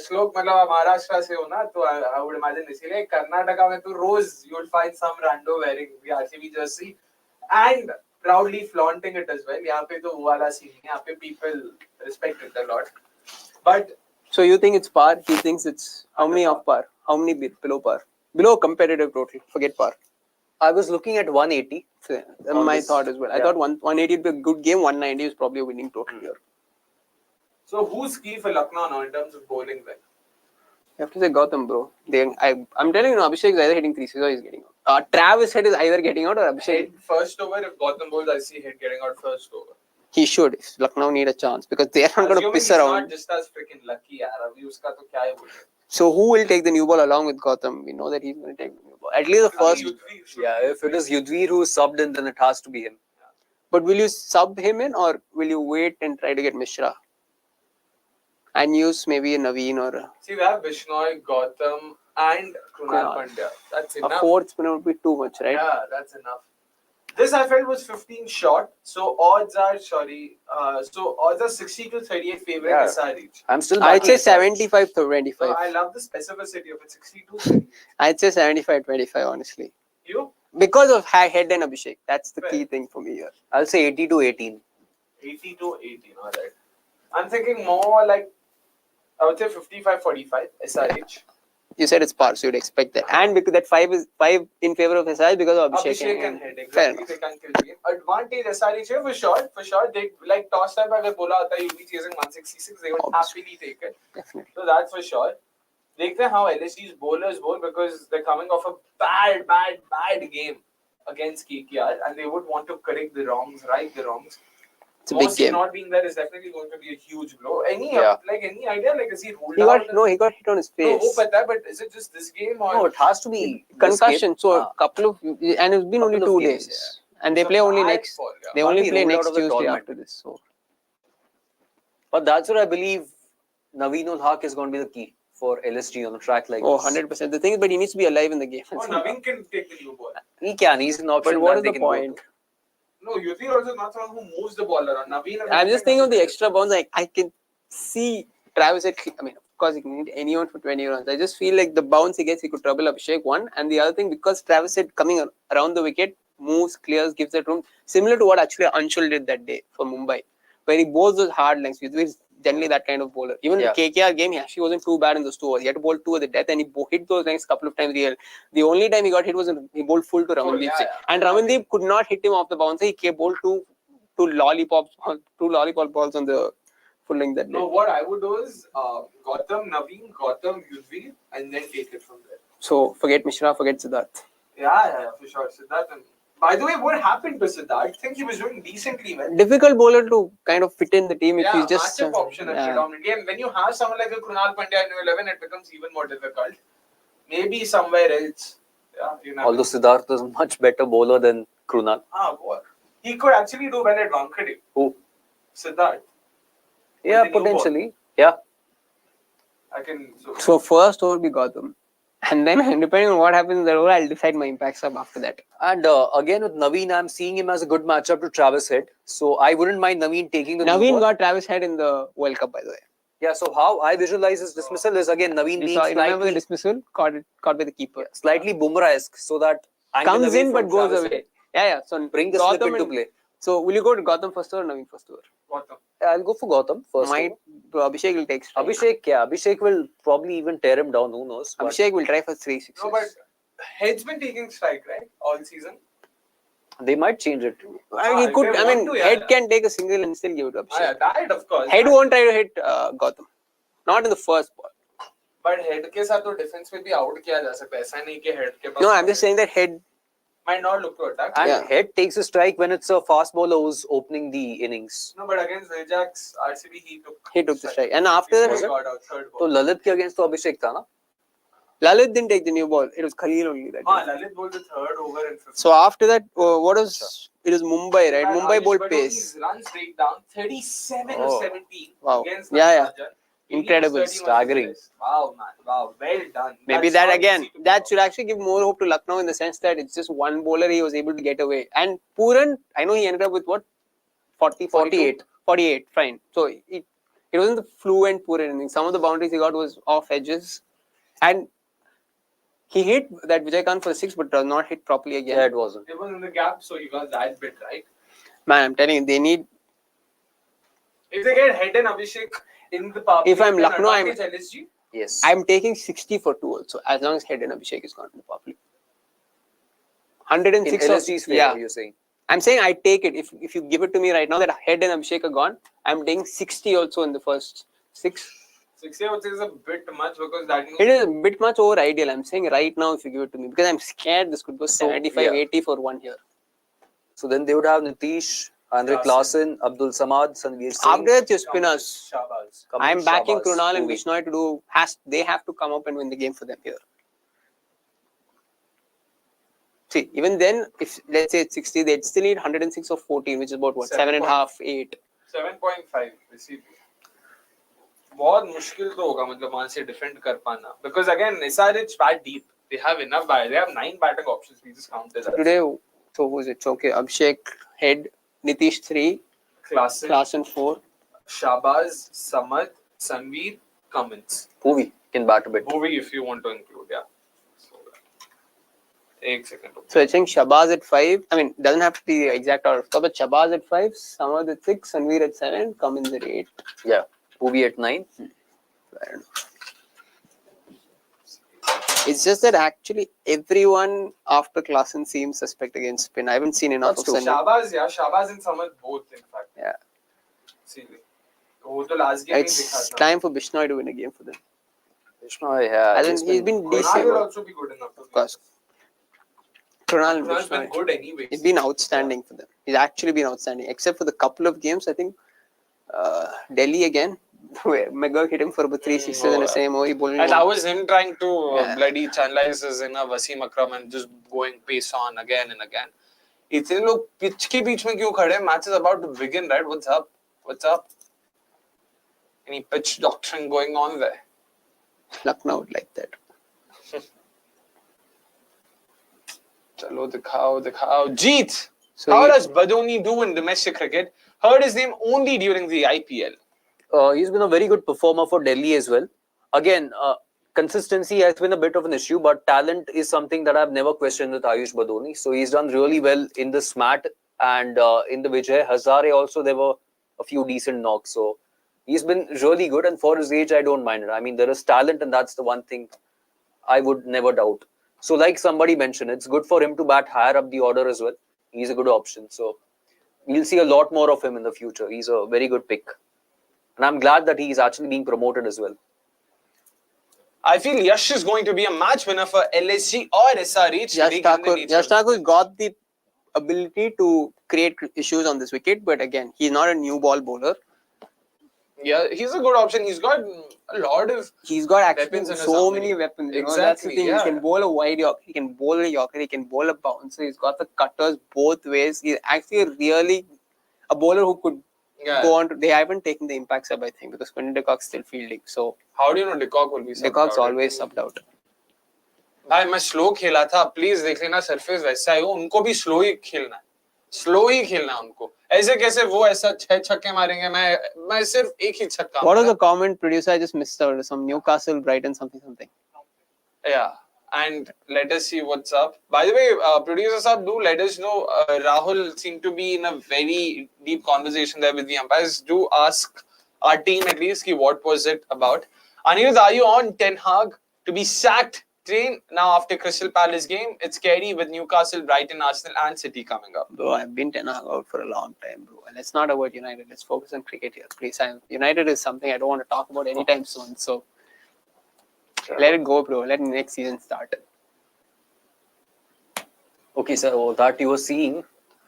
Speaker 1: श्लोक मतलब महाराष्ट्र से हो ना, तो I would imagine इसीलिए कर्नाटका में तो रोज you would find some rando wearing the RCB jersey and proudly flaunting it as well. यहाँ पे तो वो वाला सीन है, यहाँ पे people respect it a lot. But
Speaker 2: So you think it's par? He thinks it's how many off par? How many below par? Below competitive total. Forget par.
Speaker 3: I was looking at 180.
Speaker 2: So,
Speaker 3: On
Speaker 2: my
Speaker 3: this-
Speaker 2: thought as well. I
Speaker 3: yeah.
Speaker 2: thought 180 would be a good game. 190 is probably a winning total here.
Speaker 1: so who's key for Lucknow now in terms of bowling then?
Speaker 2: You have to say Gautam, bro. I'm telling you, Abhishek is either hitting three or he's getting out. Travis Head is either getting out or Abhishek.
Speaker 1: Head first over, if Gautam bowls, I see Head getting out first over.
Speaker 2: He should. If Lucknow need a chance because they are not going to
Speaker 1: Assuming
Speaker 2: piss
Speaker 1: he's
Speaker 2: around.
Speaker 1: not just as freaking lucky, yaar. Abhi uska to kya hi bolte.
Speaker 2: So who will take the new ball along with Gautam? We know that he's going to take the new ball. At least the first.
Speaker 3: Yeah, if it is Yudhvir who's subbed in, then it has to be him.
Speaker 2: But will you sub him in or will you wait and try to get Mishra? And use maybe a Naveen or
Speaker 1: See, we have Bishnoi, Gautam, and Krunal Pandya. That's
Speaker 2: a
Speaker 1: enough.
Speaker 2: fourth spinner would be too much, right?
Speaker 1: Yeah, that's enough. This I felt was 15 short, so odds are 60 to 38 favorite
Speaker 3: Yeah.
Speaker 1: SRH.
Speaker 3: I'm still
Speaker 2: I'd say
Speaker 3: backing SRH.
Speaker 2: 75 to 25.
Speaker 1: So I love the specificity of it. 62.
Speaker 2: I'd say 75-25, honestly.
Speaker 1: You?
Speaker 2: Because of Head and Abhishek. That's the key
Speaker 1: Right.
Speaker 2: thing for me here.
Speaker 3: I'll say 80 to 18.
Speaker 1: 80 to 18. All right. I'm thinking more like I would say 55-45 SRH.
Speaker 2: You said it's par, so you'd expect that. And because that 5 is 5 in favor of SRH because of Abhishek,
Speaker 1: Abhishek and Head,
Speaker 2: Fair
Speaker 1: exactly.
Speaker 2: enough.
Speaker 1: They can't kill the game. Advantage SRH here for sure. For sure. They like toss time अगर बोला होता you'll be chasing 166. They would
Speaker 2: Obviously.
Speaker 1: happily take it.
Speaker 2: Definitely.
Speaker 1: So that's for sure. देखते हैं how LSG's bowlers bowl because they're coming off a bad game against KKR and they would want to correct the wrongs, right the wrongs.
Speaker 2: It's a big
Speaker 1: Mossy
Speaker 2: game.
Speaker 1: not being there is definitely going to be a huge blow. Any idea? Like is he ruled
Speaker 2: He
Speaker 1: out?
Speaker 2: got hit on his
Speaker 1: No,
Speaker 2: face.
Speaker 1: वो पता है, but is it just this game or
Speaker 3: No, it has to be this
Speaker 2: Concussion.
Speaker 3: game.
Speaker 2: So a couple of and it's been only
Speaker 3: Couple of
Speaker 2: 2
Speaker 3: games,
Speaker 2: days. And they
Speaker 1: It's a
Speaker 2: play only
Speaker 1: bad
Speaker 2: next.
Speaker 1: fall, yeah.
Speaker 2: They
Speaker 3: Can't
Speaker 2: only
Speaker 3: be
Speaker 2: play
Speaker 3: ruled out
Speaker 2: next
Speaker 3: of the
Speaker 2: Tuesday
Speaker 3: tournament.
Speaker 2: after this. So
Speaker 3: But that's what I believe Naveen ul Haq is going to be the key for LSG on a track like this.
Speaker 2: 100%. The thing is, but he needs to be alive in the game.
Speaker 1: Oh, Naveen can take the new ball.
Speaker 3: He can. He's an option
Speaker 2: But what
Speaker 3: that
Speaker 2: is
Speaker 3: they
Speaker 2: the
Speaker 3: can go
Speaker 2: point?
Speaker 3: to.
Speaker 1: No, Yudhvir also not someone who moves the ball around. Naveen.
Speaker 2: I'm just thinking of the extra bounce. Like I can see Travis at. I mean, of course, he can hit anyone for 20 runs. I just feel like the bounce he gets, he could trouble Abhishek one. And the other thing, because Travis said coming around the wicket, moves, clears, gives that room, similar to what actually Anshul did that day for Mumbai, where he bowls those hard lengths. Yudhvir is generally that kind of bowler. Even
Speaker 3: Yeah.
Speaker 2: the KKR game, he actually wasn't too bad in those 2 overs. He had to bowl 2 at the death, and he hit those lengths a couple of times. The only time he got hit was he bowled full to Ramandeep
Speaker 1: yeah,
Speaker 2: Singh,
Speaker 1: yeah.
Speaker 2: and Ramandeep could not hit him off the bouncer. He bowled two lollipop balls on the full length that day.
Speaker 1: No, what I would do is Gautam, Naveen, Gautam, Yudhvir, and then take it from there.
Speaker 2: So forget Mishra, forget Siddharth.
Speaker 1: Yeah, for sure. Siddharth. And by the way, what happened to Siddharth? I think he was doing decently well.
Speaker 2: Difficult bowler to kind of fit in the team if
Speaker 1: Yeah,
Speaker 2: he's just
Speaker 1: matchup option predominantly. And when you have someone like a Krunal Pandya in your 11, it becomes even more difficult. Maybe somewhere else. Yeah, you know.
Speaker 3: Although Siddharth is a much better bowler than Krunal.
Speaker 1: Boy. He could actually do well at Wankhede.
Speaker 3: Who?
Speaker 1: Siddharth.
Speaker 3: Yeah,
Speaker 1: the new ball.
Speaker 3: potentially. Yeah.
Speaker 1: I can.
Speaker 2: So first over be Gautam. And then depending on what happens in the role, I'll decide my impact sub after that.
Speaker 3: And again with Naveen, I'm seeing him as a good matchup to Travis Head. So I wouldn't mind Naveen taking the new
Speaker 2: Naveen
Speaker 3: ball.
Speaker 2: got Travis Head in the World Cup, by the way.
Speaker 3: Yeah, so how I visualize his dismissal is again Naveen being
Speaker 2: You remember the
Speaker 3: slightly,
Speaker 2: dismissal? Caught by the keeper.
Speaker 3: slightly Bumrah-esque so that angle
Speaker 2: Comes
Speaker 3: away
Speaker 2: in
Speaker 3: from
Speaker 2: but goes
Speaker 3: Travis
Speaker 2: away.
Speaker 3: Head.
Speaker 2: Yeah. So
Speaker 3: Bring the slip
Speaker 2: Gautam
Speaker 3: into
Speaker 2: and-
Speaker 3: play.
Speaker 2: So will you go to Gautam first over or Naveen first over?
Speaker 1: Gautam.
Speaker 3: I'll go for Gautam first.
Speaker 2: Might Abhishek will take strike.
Speaker 3: Abhishek will probably even tear him down. Who knows? But
Speaker 2: Abhishek will try for 3 sixes.
Speaker 1: No, but Head's been taking strike, right? All season.
Speaker 3: they might change it.
Speaker 2: I mean, he
Speaker 1: if
Speaker 2: could.
Speaker 1: they
Speaker 2: I mean,
Speaker 1: want to,
Speaker 2: Head
Speaker 1: yeah.
Speaker 2: can take a single and still give it to Abhishek.
Speaker 1: That of course.
Speaker 2: Head won't try to hit Gautam. Not in the first ball.
Speaker 1: But Head के साथ तो defense में भी out किया जा सकता है. ऐसा नहीं कि Head के पास.
Speaker 2: No, I'm just saying that Head.
Speaker 1: might not look to attack.
Speaker 3: And
Speaker 2: Yeah.
Speaker 3: Head takes a strike when it's a fast bowler who's opening the innings.
Speaker 1: No, but against Ajax, RCB, he took
Speaker 2: the strike. And after
Speaker 1: He
Speaker 2: that,
Speaker 1: got out third
Speaker 3: So
Speaker 1: ball.
Speaker 3: Lalit ke against to Abhishek tha na?
Speaker 2: Lalit didn't take the new ball. It was Khalil only that day.
Speaker 1: Lalit bowled the third over in 15.
Speaker 2: So after that, what was it? Was Mumbai, right?
Speaker 1: And
Speaker 2: Mumbai
Speaker 1: Ayush
Speaker 2: bowled
Speaker 1: Badoni's
Speaker 2: pace.
Speaker 1: runs break down 37
Speaker 3: Oh.
Speaker 1: or 17
Speaker 2: Wow.
Speaker 1: against
Speaker 2: Yeah, yeah.
Speaker 1: Rajan.
Speaker 2: Incredible.
Speaker 1: 31
Speaker 3: Staggering.
Speaker 1: Wow, man. Wow. Well done.
Speaker 2: Maybe
Speaker 1: That's
Speaker 2: that
Speaker 1: not
Speaker 2: again,
Speaker 1: easy to
Speaker 2: that
Speaker 1: pull
Speaker 2: should actually give more hope to Lucknow in the sense that it's just one bowler he was able to get away. And Puran, I know he ended up with what? 48. 48, fine. So It wasn't the fluent poor innings. Some of the boundaries he got was off edges, and he hit that Vijayakanth for 6, but does not hit properly again.
Speaker 3: Yeah, it wasn't.
Speaker 1: It was in the gap, so he got that bit right.
Speaker 2: Man, I'm telling you, they need.
Speaker 1: If they get Head and Abhishek in the power
Speaker 2: If
Speaker 1: play,
Speaker 2: I'm
Speaker 1: then
Speaker 2: Lucknow,
Speaker 1: advantage LSG.
Speaker 3: Yes.
Speaker 2: I'm taking 60 for 2 also, as long as Head and Abhishek is gone to the power play.
Speaker 3: in
Speaker 2: 106
Speaker 3: LSG's favor,
Speaker 2: yeah.
Speaker 3: you're saying.
Speaker 2: I'm saying I take it. If you give it to me right now that Head and Abhishek are gone, I'm taking 60 also in the first 6.
Speaker 1: 60 I would say is a bit much because that means
Speaker 2: It is a bit much over ideal. I'm saying right now if you give it to me because I'm scared this could go
Speaker 3: So,
Speaker 2: 75,
Speaker 3: yeah.
Speaker 2: 80 for 1 here.
Speaker 3: So then they would have Nitish, Andre Klaasen, Abdul Samad, Sanveer Singh.
Speaker 2: After that, your spinners.
Speaker 1: Shabazz.
Speaker 2: I'm backing
Speaker 3: Shahbaz,
Speaker 2: Krunal and
Speaker 3: Bhuvi.
Speaker 2: Bishnoi to do. They have to come up and win the game for them here. See, even then, if let's say it's 60, they'd still need 106 or 14, which is about what 7.5, 8.
Speaker 1: 7.5 receive. बहुत मुश्किल तो होगा मतलब वहां से defend कर पाना because again SRH bat deep. They have enough they have 9 batting options. We just counted that.
Speaker 2: Today, so who's it? So, okay, Abhishek, Head, Nitish 3, Klaasen 4.
Speaker 1: Shahbaz, Samad, Sanveer, Cummins.
Speaker 3: Bhuvi can bat a bit.
Speaker 1: Bhuvi if you want to include, yeah. So, 1 second.
Speaker 2: So I think Shahbaz at 5. I mean, doesn't have to be the exact order, but Shahbaz at 5, Samad at 6, Sanveer at 7, Cummins at 8.
Speaker 3: Yeah. Bhuvi at 9.
Speaker 2: Fair enough. It's just that actually everyone after Klaasen seems suspect against spin. I haven't seen enough
Speaker 3: That's
Speaker 2: of
Speaker 3: true.
Speaker 2: Sanveer.
Speaker 1: Shahbaz and Samad both in fact.
Speaker 2: Yeah.
Speaker 1: See, वो तो last game
Speaker 2: It's time for Bishnoi to win a game for them.
Speaker 3: Bishnoi, yeah.
Speaker 2: I think he's been
Speaker 1: Krunal
Speaker 2: decent.
Speaker 1: will also be good enough.
Speaker 2: Of course. Krunal and
Speaker 1: Krunal's been
Speaker 2: Bishnoi.
Speaker 1: good anyway.
Speaker 2: He's been outstanding for them. He's actually been outstanding, except for the couple of games. I think Delhi again, where Megha hit him for about 3 sixes in the same over. He bowled
Speaker 1: And that was him trying to bloody channelize his inner Wasim Akram and just going pace on again and again. इतने लोग pitch के बीच में क्यों खड़े हैं? Match is about to begin, right? What's up? What's up? Any pitch doctrine going on there?
Speaker 2: Lucknow would like that.
Speaker 1: चलो दिखाओ. Jeet!
Speaker 2: So
Speaker 1: How does Badoni do in domestic cricket? Heard his name only during the IPL.
Speaker 3: He's been a very good performer for Delhi as well. Again, consistency has been a bit of an issue, but talent is something that I've never questioned with Ayush Badoni. So he's done really well in the SMAT and in the Vijay Hazare also there were a few decent knocks. So he's been really good, and for his age, I don't mind it. I mean, there is talent, and that's the one thing I would never doubt. So like somebody mentioned, it's good for him to bat higher up the order as well. He's a good option. So we'll see a lot more of him in the future. He's a very good pick. And I'm glad that he's actually being promoted as well.
Speaker 1: I feel Yash is going to be a match winner for LSG or SRH.
Speaker 2: Yash Thakur got the ability to create issues on this wicket, but again, he's not a new ball bowler.
Speaker 1: Yeah, he's a good option. He's got a lot of.
Speaker 2: He's got actually
Speaker 1: Weapons in his
Speaker 2: so
Speaker 1: armory.
Speaker 2: many weapons. You know?
Speaker 1: Exactly,
Speaker 2: That's the thing.
Speaker 1: yeah.
Speaker 2: He can bowl a wide yorker, he can bowl a yorker, he can bowl a bouncer. He's got the cutters both ways. He's actually really a bowler who could go on to. They haven't taken the impact sub, I think, because Quinton de Kock's still fielding. So
Speaker 1: How do you know de Kock will be subbed
Speaker 2: de Kock's
Speaker 1: out?
Speaker 2: always subbed out.
Speaker 1: भाई मैं slow खेला था, please देख लेना surface वैसा ही हो, उनको भी स्लो ही खेलना है, स्लो ही खेलना है उनको. ऐसे कैसे वो ऐसा 6 छक्के मारेंगे, मैं सिर्फ एक ही छक्का.
Speaker 2: What was the comment, producer? I just missed out. Some Newcastle, Brighton, something.
Speaker 1: Yeah, and let us see what's up. By the way, producer sir, do let us know. Rahul seemed to be in a very deep conversation there with the umpires. Do ask our team at least what was it about. Anirudh, are you on Ten Hag to be sacked train now after Crystal Palace game? It's scary with Newcastle, Brighton, Arsenal and City coming up.
Speaker 2: Bro, I've been Ten Hag out for a long time, bro. And let's not avoid United. Let's focus on cricket here, please. United is something I don't want to talk about anytime soon. So let it go, bro. Let next season start.
Speaker 3: Okay, so that you were seeing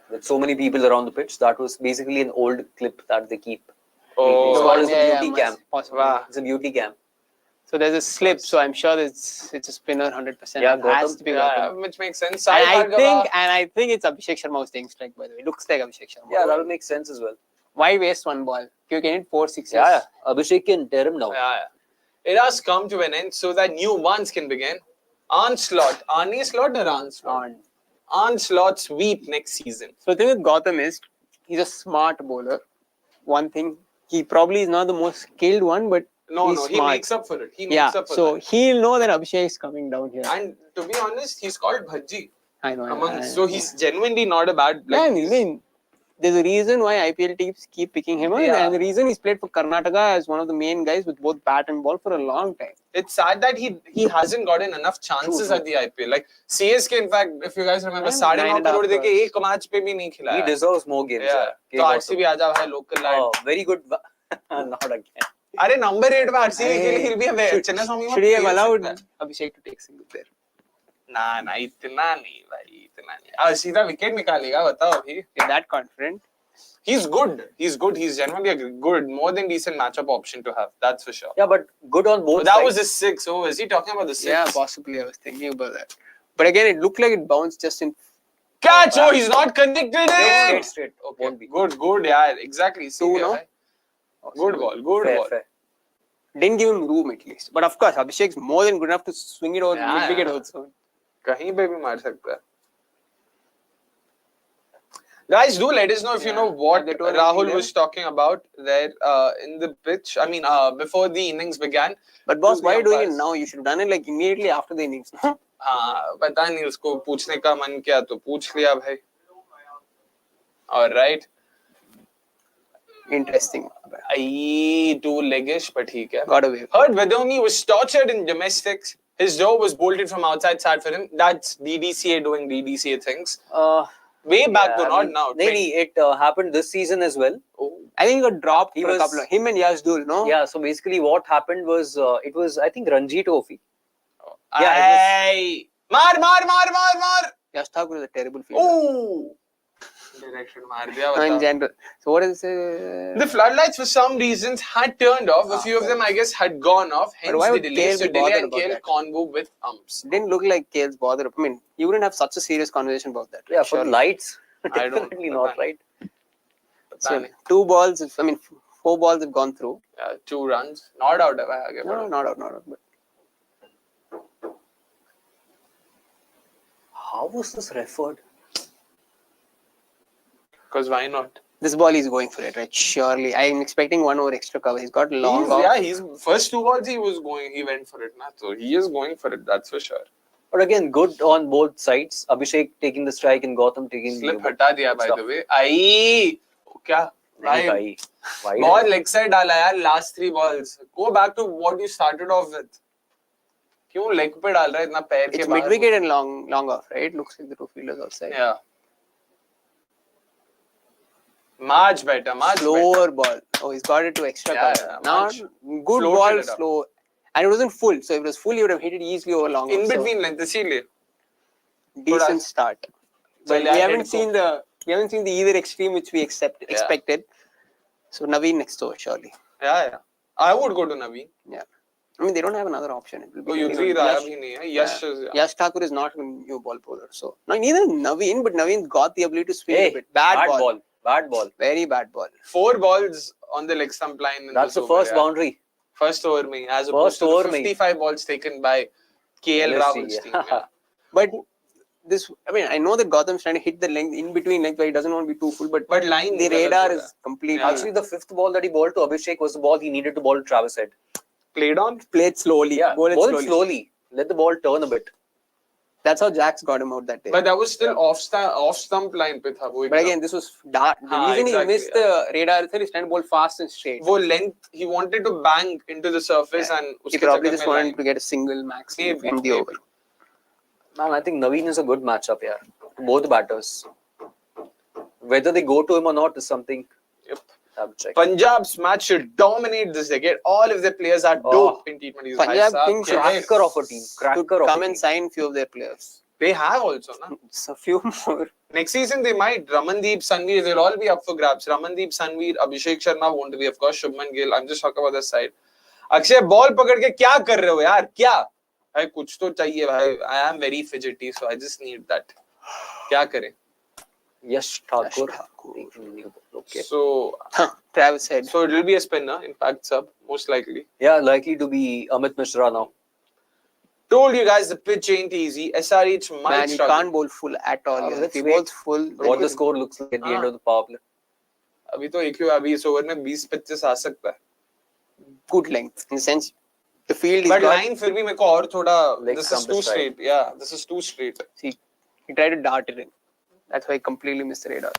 Speaker 3: with so many people around the pitch, that was basically an old clip that they keep. It's called as a beauty cam.
Speaker 2: Possible.
Speaker 3: It's a beauty cam.
Speaker 2: So there's a slip, so I'm sure it's a spinner 100%.
Speaker 3: Yeah,
Speaker 2: It has to be Gautam.
Speaker 1: Which makes sense.
Speaker 2: And I think it's Abhishek Sharma who's taking strike, by the way. It looks like Abhishek Sharma.
Speaker 3: Yeah, that will make sense as well.
Speaker 2: Why waste one ball? You can hit 4 6s.
Speaker 3: Yeah. Abhishek can tear him down.
Speaker 1: Yeah. It has come to an end so that new ones can begin. Onslaught. Onslaught or onslaught? Onslaught sweep next season.
Speaker 2: So the thing with Gautam is, he's a smart bowler. One thing, he probably is not the most skilled one, but he's
Speaker 1: he
Speaker 2: smart.
Speaker 1: makes up for it. He makes
Speaker 2: Yeah,
Speaker 1: up for
Speaker 2: so
Speaker 1: that.
Speaker 2: he'll know that Abhishek is coming down here.
Speaker 1: And to be honest, he's called Bhaji.
Speaker 2: I know.
Speaker 1: So he's genuinely not a bad.
Speaker 2: Yeah, I mean, there's a reason why IPL teams keep picking him, and the reason he's played for Karnataka as one of the main guys with both bat and ball for a long time.
Speaker 1: It's sad that he hasn't gotten enough chances at the IPL. Like CSK, in fact, if you guys remember, 9.5 crore deke ek match pe bhi nahi khilaya.
Speaker 3: He deserves more games.
Speaker 1: Yeah. So RCB aaja bhai, local lad.
Speaker 3: Oh, very good. Not again.
Speaker 1: Are number 8 पे RCB के लिए he'll be a Chennai Swami.
Speaker 2: Should he have allowed Abhishek to take single there?
Speaker 1: Nah, इतना नहीं भाई, इतना नहीं. सीधा wicket निकालेगा, बताओ अभी.
Speaker 2: You're that confident?
Speaker 1: He's good. He's genuinely a good, more than decent matchup option to have. That's for sure.
Speaker 3: Yeah, but good on both
Speaker 1: That
Speaker 3: sides.
Speaker 1: was his 6. Oh, is he talking about the 6?
Speaker 2: Yeah, possibly. I was thinking about that. But again, it looked like it bounced just in.
Speaker 1: Catch! Oh, he's not connected in.
Speaker 3: Straight.
Speaker 1: Okay, good. Yeah, exactly.
Speaker 2: Two, no?
Speaker 1: Good ball.
Speaker 3: Fair.
Speaker 2: Didn't give him room at least. But of course, Abhishek's more than good enough to swing it over mid-wicket also.
Speaker 1: कहीं पे भी मार सकता है. Guys, do let us know if you know what Rahul was talking about there in the pitch. I mean, before the innings began.
Speaker 2: But boss, why are you doing it now? You should have done it like immediately after the innings.
Speaker 1: हाँ, पता नहीं उसको पूछने का मन किया तो पूछ लिया भाई. All right.
Speaker 2: Interesting.
Speaker 1: Too leggish, but ठीक है.
Speaker 2: Got away.
Speaker 1: Heard Badoni was tortured in domestics. His door was bolted from outside. Sad for him. That's DDCA doing DDCA things. Way back though, not now.
Speaker 3: Maybe it happened this season as well.
Speaker 1: Oh.
Speaker 2: I think he got dropped for a couple of him and Yazdul, no?
Speaker 3: Yeah, so basically what happened was it was I think Ranji Trophy.
Speaker 1: Yeah, Mar!
Speaker 2: Yash Thakur is a terrible fielder.
Speaker 1: Oh! Direction maar diya,
Speaker 2: No, in
Speaker 1: bata.
Speaker 2: general. So what is
Speaker 1: The floodlights for some reasons had turned off. A few of them, I guess, had gone off. Hence
Speaker 2: why
Speaker 1: the
Speaker 2: would
Speaker 1: delay.
Speaker 2: KL
Speaker 1: So
Speaker 2: be
Speaker 1: delay
Speaker 2: bothered
Speaker 1: and
Speaker 2: about
Speaker 1: KL
Speaker 2: that?
Speaker 1: combo with umps.
Speaker 2: Didn't look like Kale's bothered. I mean, you wouldn't have such a serious conversation about that.
Speaker 3: Yeah, for the lights,
Speaker 1: I don't-
Speaker 3: definitely not right.
Speaker 2: So 2 balls, 4 balls have gone through.
Speaker 1: 2 runs. Not out.
Speaker 2: No, not out. But
Speaker 3: How was this referred?
Speaker 1: Because why not?
Speaker 2: this ball is going for it, right? Surely. I am expecting 1 over extra cover. He's got long off.
Speaker 1: He's first 2 balls he went for it. So he is going for it, that's for sure.
Speaker 3: But again, good on both sides. Abhishek taking the strike and Gautam taking
Speaker 1: Slip
Speaker 3: the
Speaker 1: hata diya by the way. Kya?
Speaker 3: Why?
Speaker 1: बहुत leg side डाला यार last 3 balls. Go back to what you started off with. क्यों leg पे डाल रहा है इतना पैर के
Speaker 2: It's
Speaker 1: बाहर?
Speaker 2: mid-wicket and long off, right? Looks like the 2 fielders outside.
Speaker 1: Yeah. Much better.
Speaker 2: Slower ball. Oh, he's got it to extra cover. Not good ball, slow. And it wasn't full. So if it was full, he would have hit it easily over long.
Speaker 1: In
Speaker 2: off.
Speaker 1: between length, इसीलिए.
Speaker 2: Decent start. But we haven't seen the either extreme which we expected. So Naveen next over surely.
Speaker 1: Yeah. I would go to Naveen.
Speaker 2: Yeah. I mean, they don't have another option. It will be
Speaker 1: Yash
Speaker 2: Thakur is not a new ball bowler. So neither Naveen, but Naveen got the ability to swing a bit. Bad ball. Very bad ball.
Speaker 1: 4 balls on the leg stump line.
Speaker 3: That's the first boundary.
Speaker 1: First over me, as opposed to the 55 balls taken by KL Rahul's team. Yeah.
Speaker 2: But I know that Gautam's trying to hit the length in between length, but he doesn't want to be too full. But
Speaker 1: line
Speaker 2: the radar is completely.
Speaker 3: Actually, the 5th ball that he bowled to Abhishek was the ball he needed to bowl to Travis Head.
Speaker 2: Played slowly.
Speaker 3: Yeah, bowl it slowly. Let the ball turn a bit.
Speaker 2: That's how Jax got him out that day.
Speaker 1: But that was still off stump line pe tha.
Speaker 2: But again, this was dark. The reason he missed the radar is trying to bowl fast and straight.
Speaker 1: Wo length, he wanted to bang into the surface and
Speaker 2: he probably just wanted to get a single max from the over.
Speaker 3: Man, I think Naveen is a good matchup here. Both batters. Whether they go to him or not is something.
Speaker 1: Yep.
Speaker 3: I'll check.
Speaker 1: Punjab's match should dominate this decade. All of their players are dope in T20s.
Speaker 2: Punjab thinks
Speaker 3: cracker of a team.
Speaker 2: Come and sign few of their players.
Speaker 1: They have also, na?
Speaker 2: It's a few more.
Speaker 1: Next season they might. Ramandeep, Sanveer, they'll all be up for grabs. Ramandeep, Sanveer, Abhishek Sharma won't be, of course. Shubman Gill. I'm just talking about this side. Akshay, ball पकड़ के क्या कर रहे हो यार? क्या? भाई कुछ तो चाहिए भाई. I am very fidgety, so I just need that. क्या करें?
Speaker 3: Yash Thakur.
Speaker 1: Okay. So
Speaker 2: Travis Head.
Speaker 1: So it will be a spinner, in fact, sub, most likely.
Speaker 3: Yeah, likely to be Amit Mishra now.
Speaker 1: Told you guys the pitch ain't easy. SRH might
Speaker 2: Man, you
Speaker 1: struggle.
Speaker 2: can't bowl full at all. If he
Speaker 3: wait.
Speaker 2: bowls full,
Speaker 3: What the score looks like at the end of the power play.
Speaker 1: अभी तो एक ही अभी इस over में 20-25 आ सकता है.
Speaker 2: Good length in the sense the field is
Speaker 1: But
Speaker 2: got.
Speaker 1: line फिर भी मेरे को और थोड़ा.
Speaker 3: Leg
Speaker 1: This is
Speaker 3: stump
Speaker 1: too
Speaker 3: is tight.
Speaker 1: straight. Yeah, this is too straight.
Speaker 2: See, he tried to dart it in. That's why he completely missed the radar.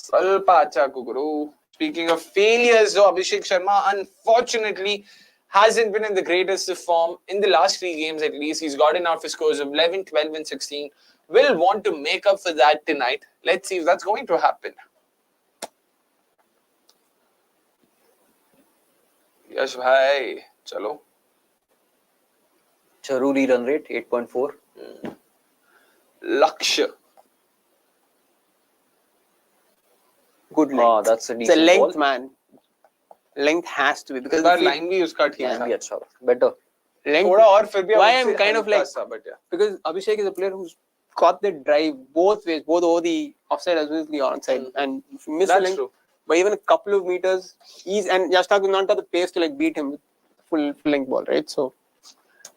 Speaker 1: स्वल्प अच्छा Kukru. Speaking of failures, though, Abhishek Sharma unfortunately hasn't been in the greatest of form in the last 3 games at least. He's gotten out for scores of 11, 12 and 16. Will want to make up for that tonight. Let's see if that's going to happen. Yash bhai, chalo.
Speaker 3: Charuri run rate 8.4.
Speaker 1: Lakshya.
Speaker 2: Good length.
Speaker 3: Ah, that's a
Speaker 2: It's a
Speaker 3: decent
Speaker 2: length,
Speaker 3: ball.
Speaker 2: man. Length has to be because
Speaker 1: But
Speaker 2: the field-
Speaker 1: line भी उसका ठीक
Speaker 3: Line
Speaker 1: था.
Speaker 3: भी अच्छा. Better.
Speaker 2: length.
Speaker 1: थोड़ा और फिर भी
Speaker 2: Why
Speaker 1: उससे
Speaker 2: I'm kind of
Speaker 1: हल्का
Speaker 2: like
Speaker 1: सा, but yeah.
Speaker 2: because Abhishek is a player who's caught the drive both ways, both over the offside as well as the onside, and if you miss the
Speaker 1: That's
Speaker 2: length
Speaker 1: true.
Speaker 2: by even a couple of meters, he's and Yastak will not have the pace to like beat him with full length ball, right? So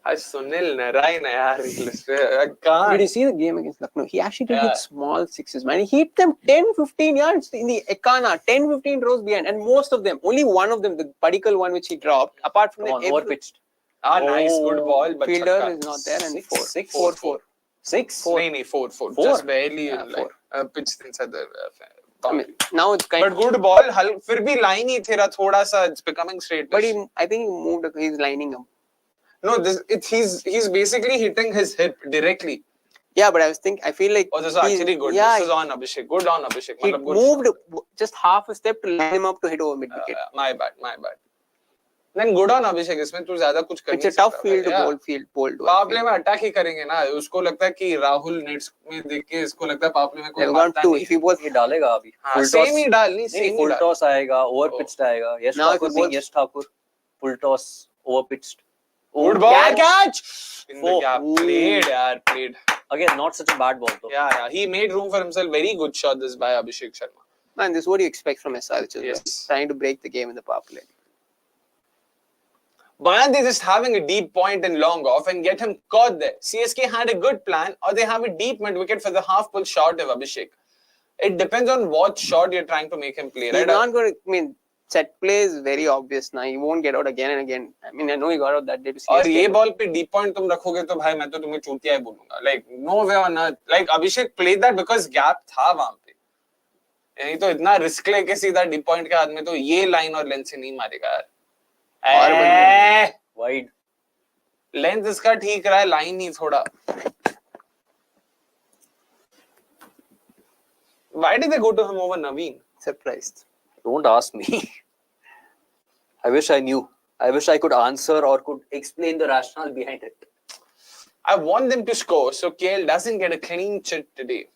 Speaker 1: आज सुनील नारायण है यार. I
Speaker 2: did
Speaker 1: can't.
Speaker 2: you see the game against Lucknow? He actually did
Speaker 1: Yeah.
Speaker 2: hit small sixes, man. He hit them 10-15 yards in the Ekana, 10-15 rows behind, and most of them, only one of them, the particle one which he dropped, apart from
Speaker 3: Come on,
Speaker 2: that,
Speaker 3: over pitched.
Speaker 1: Ah, nice, good ball, but
Speaker 2: fielder
Speaker 1: छक्का.
Speaker 2: is not there, and
Speaker 3: Six,
Speaker 2: four,
Speaker 3: six,
Speaker 2: four,
Speaker 1: four.
Speaker 2: four.
Speaker 3: 6?
Speaker 1: नहीं नहीं 4.
Speaker 3: Four?
Speaker 1: Just barely
Speaker 2: Yeah,
Speaker 1: in line. Pitched inside the
Speaker 2: I mean,
Speaker 1: boundary.
Speaker 2: now it's kind
Speaker 1: But good ball. फिर भी line ही तेरा थोड़ा सा. It's becoming straight.
Speaker 2: but I think he moved. He's lining up.
Speaker 1: No, he's basically hitting his hip directly.
Speaker 2: Yeah, but I feel like
Speaker 1: Oh, this is actually good.
Speaker 2: Yeah,
Speaker 1: This is on Abhishek. Good on Abhishek.
Speaker 2: he
Speaker 1: मतलब good
Speaker 2: moved
Speaker 1: shot.
Speaker 2: just half a step to line him up to hit over mid wicket.
Speaker 1: My bad. Then good on Abhishek. इसमें तू ज्यादा कुछ कर
Speaker 2: It's
Speaker 1: नहीं
Speaker 2: a tough
Speaker 1: सकता,
Speaker 2: field to
Speaker 1: yeah.
Speaker 2: bowl to.
Speaker 1: Power play में attack ही करेंगे ना. उसको लगता है कि राहुल नेट्स में देख के इसको लगता है पावर प्ले में कोई
Speaker 2: They've got
Speaker 1: मारता
Speaker 2: two.
Speaker 1: नहीं.
Speaker 2: If he was
Speaker 3: ये डालेगा अभी.
Speaker 1: हाँ,
Speaker 3: Full
Speaker 1: same
Speaker 3: toss.
Speaker 1: ही डाल नहीं.
Speaker 3: नहीं,
Speaker 1: Same ही
Speaker 3: full
Speaker 1: डाल.
Speaker 3: toss आएगा, over pitched आएगा. Yes,
Speaker 2: Now if
Speaker 3: Thakur
Speaker 2: he
Speaker 3: being
Speaker 2: bowls-
Speaker 3: Yes Thakur. Full toss, over pitched.
Speaker 1: Good ball, catch. In the
Speaker 3: Four.
Speaker 1: gap. Played, yaar, played.
Speaker 3: Again, not such a bad ball though.
Speaker 1: Yeah. He made room for himself. Very good shot this by Abhishek Sharma.
Speaker 2: Man, this is what you expect from SRH as well.
Speaker 1: Yes.
Speaker 2: Trying to break the game in the power play.
Speaker 1: Why aren't they just having a deep point and long off and get him caught there? CSK had a good plan, or they have a deep mid wicket for the half pull shot of Abhishek. It depends on what shot you're trying to make him play,
Speaker 2: He's
Speaker 1: right?
Speaker 2: not going to. I mean, set play is very obvious now. He won't get out again and again. I mean, I know he got out that day to
Speaker 1: और
Speaker 2: CSK.
Speaker 1: ये
Speaker 2: but-
Speaker 1: ball पे deep point तुम रखोगे तो भाई मैं तो तुम्हें चूतिया ही बोलूंगा. Like no way on earth. Like Abhishek played that because gap था वहां पे. नहीं तो इतना रिस्क लेके सीधा डीप पॉइंट के आदमी तो ये लाइन और लेंथ से नहीं मारेगा यार.
Speaker 3: Wide.
Speaker 1: लेंथ इसका ठीक रहा है, लाइन ही थोड़ा. Why did they go to him over Naveen?
Speaker 2: Surprised.
Speaker 3: Don't ask me. I wish I knew. I wish I could answer or could explain the rationale behind it.
Speaker 1: I want them to score so KL doesn't get a clean chit today.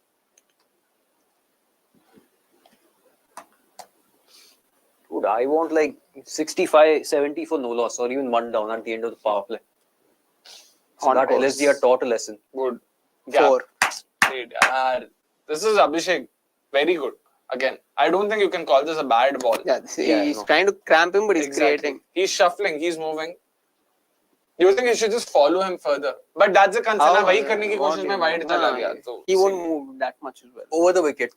Speaker 3: Dude, I want like 65, 70 for no loss or even 1 down at the end of the power play. So
Speaker 2: On
Speaker 3: that
Speaker 2: course.
Speaker 3: LSG had taught a lesson.
Speaker 1: Good.
Speaker 2: Four.
Speaker 1: Played, yaar. This is Abhishek. Very good. Again, I don't think you can call this a bad ball.
Speaker 2: Yeah,
Speaker 3: Yeah,
Speaker 2: he's
Speaker 3: no.
Speaker 2: trying to cramp him, but he's
Speaker 1: Exactly.
Speaker 2: creating.
Speaker 1: He's shuffling. He's moving. You think you should just follow him further? But that's the concern.
Speaker 2: How-
Speaker 1: वही करने की
Speaker 2: what
Speaker 1: कोशिश
Speaker 2: do
Speaker 1: में
Speaker 2: you
Speaker 1: wide
Speaker 2: know?
Speaker 1: चला
Speaker 2: हाँ,
Speaker 1: गया. तो
Speaker 2: he won't move that much as well.
Speaker 3: Over the wicket.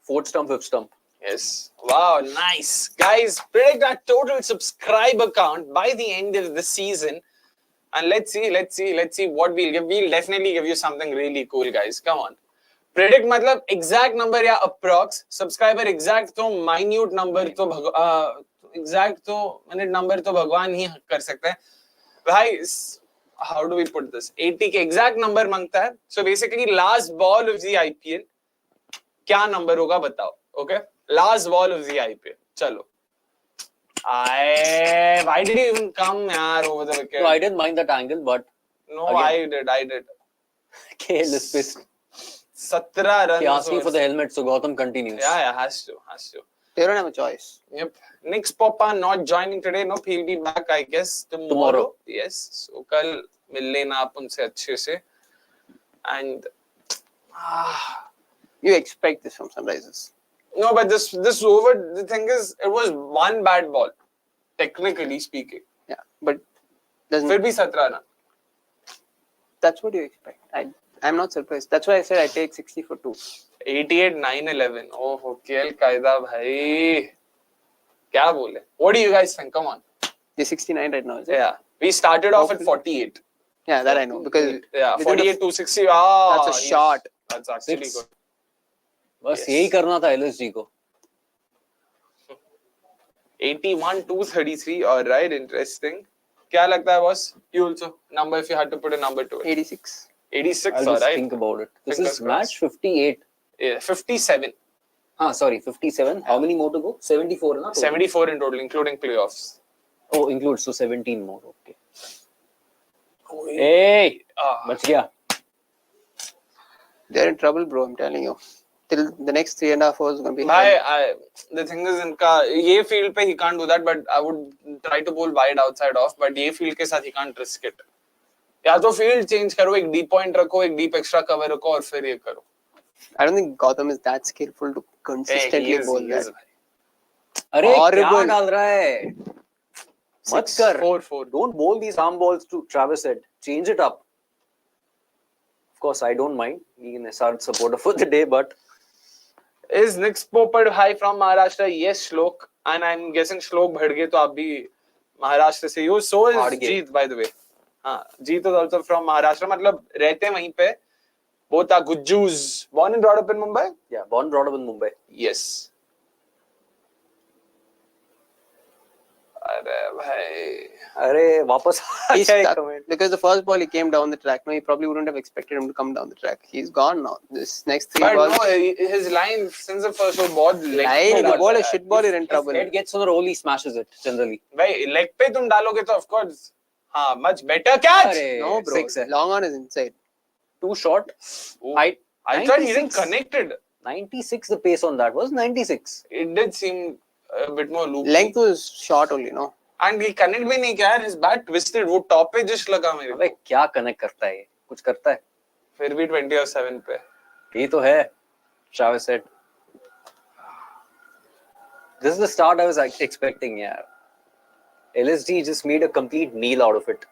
Speaker 3: 4th stump, 5th stump.
Speaker 1: Yes. Wow, nice. Guys, predict our total subscriber count by the end of the season. And let's see what we'll give. We'll definitely give you something really cool, guys. Come on. Predict मतलब exact number या approx. Subscriber exact तो minute number तो exact तो minute number तो भगवान ही कर सकते हैं. भाई, how do we put this? 80 के exact number मांगता है. So basically last ball of the IPL क्या number होगा बताओ. Okay? Last ball of the IPL. चलो. Why did he even come yaar over the wicket?
Speaker 3: No, I didn't mind that angle, but
Speaker 1: No,
Speaker 3: again.
Speaker 1: I did.
Speaker 3: KL is pissed.
Speaker 1: 17 runs.
Speaker 3: He asked me for the helmet, so Gautam continues.
Speaker 1: Yeah, has to.
Speaker 2: They don't have a choice.
Speaker 1: Yep. Nick's Papa not joining today. No, he'll be back, I guess, tomorrow. Yes. So, कल मिल लेना आप उनसे अच्छे से. And
Speaker 2: You expect this from Sunrisers.
Speaker 1: no, but this over, the thing is, it was one bad ball, technically speaking.
Speaker 2: Yeah, but doesn't.
Speaker 1: फिर भी 17 run.
Speaker 2: That's what you expect. I'm not surprised. That's why I said I take 60 for 2.
Speaker 1: 88, 9, 11. Oh, KL Qaeda bhai. क्या बोले? What do you guys think? Come on.
Speaker 2: They're 69 right now, is it?
Speaker 1: Yeah. We started off at
Speaker 2: Hopefully.
Speaker 1: 48.
Speaker 2: Yeah, that I know. Because
Speaker 1: Yeah,
Speaker 2: within
Speaker 1: 48 to 60. Ah,
Speaker 2: that's a shot.
Speaker 1: That's actually
Speaker 3: Six.
Speaker 1: good.
Speaker 3: बस
Speaker 1: Yes.
Speaker 3: यही करना था LSG को.
Speaker 1: 81 to 33. All right, interesting. क्या लगता है boss? You also number if you had to put a number to it.
Speaker 2: 86.
Speaker 1: 86.
Speaker 3: I'll
Speaker 1: All
Speaker 3: just
Speaker 1: right.
Speaker 3: think about it. This
Speaker 1: Fingers
Speaker 3: is match
Speaker 1: crossed.
Speaker 3: 58.
Speaker 1: Yeah, 57.
Speaker 3: Sorry, 57. How many more to go? 74 na?
Speaker 1: 74 in total, including playoffs.
Speaker 3: Oh, includes, so 17 more. Okay.
Speaker 1: Hey!
Speaker 3: बच गया.
Speaker 2: They're in trouble, bro. I'm telling you. Till the next 3.5 hours is going to be.
Speaker 1: The thing is, इनका ये field पे he can't do that, but I would try to bowl wide outside off. But ये field के साथ he can't risk it. या तो field change करो, एक deep point रखो, एक deep extra cover रखो और फिर ये करो.
Speaker 2: I don't think Gautam is that skillful to consistently bowl that.
Speaker 3: अरे क्या
Speaker 2: Horrible.
Speaker 3: डाल रहा है? मत कर.
Speaker 1: 4-4.
Speaker 3: Don't bowl these arm balls to Travis said. Change it up. Of course, I don't mind being an SR supporter for the day, but
Speaker 1: Is Nick Poppard high from Maharashtra? Yes, Shlok. And I'm guessing Shlok Bhadge तो आप भी महाराष्ट्र से हो. So is
Speaker 3: Bhadge.
Speaker 1: Jeet, by the way. हाँ, Jeet is also from Maharashtra. मतलब रहते वहीं पे. Both are good Jews. Born and brought up in Mumbai?
Speaker 3: yeah, born brought up in Mumbai.
Speaker 1: Yes. अरे भाई.
Speaker 3: अरे वापस आ
Speaker 2: He's
Speaker 3: गया एक
Speaker 2: stuck
Speaker 3: comment.
Speaker 2: because the first ball he came down the track. No, he probably wouldn't have expected him to come down the track. He's gone now. This next 3
Speaker 1: But
Speaker 2: balls.
Speaker 1: no, his line since the first over बहुत leg
Speaker 2: Line,
Speaker 1: पे
Speaker 2: the ball
Speaker 1: डालता
Speaker 2: is
Speaker 1: है.
Speaker 2: shit ball, you're in
Speaker 3: If
Speaker 2: trouble.
Speaker 3: head gets on the roll, he smashes it generally.
Speaker 1: भाई leg पे तुम डालोगे तो of course हाँ much better catch.
Speaker 3: अरे,
Speaker 2: No, bro.
Speaker 3: six है.
Speaker 2: Long on is inside.
Speaker 3: Too short.
Speaker 1: Oh,
Speaker 3: Height.
Speaker 1: I thought he didn't
Speaker 3: 96.
Speaker 1: connected.
Speaker 3: 96 the pace on that was 96.
Speaker 1: It did seem a bit more loopy.
Speaker 2: Length was short only, no?
Speaker 1: And he connect भी नहीं किया यार. His bat twisted. वो top पे just लगा मेरे
Speaker 3: अबे
Speaker 1: को.
Speaker 3: क्या कनेक्ट करता है ये? कुछ करता है?
Speaker 1: फिर भी 20 और 7 पे.
Speaker 3: ये तो है. Travis said. This is the start I was expecting, यार. LSD just made a complete meal out of it.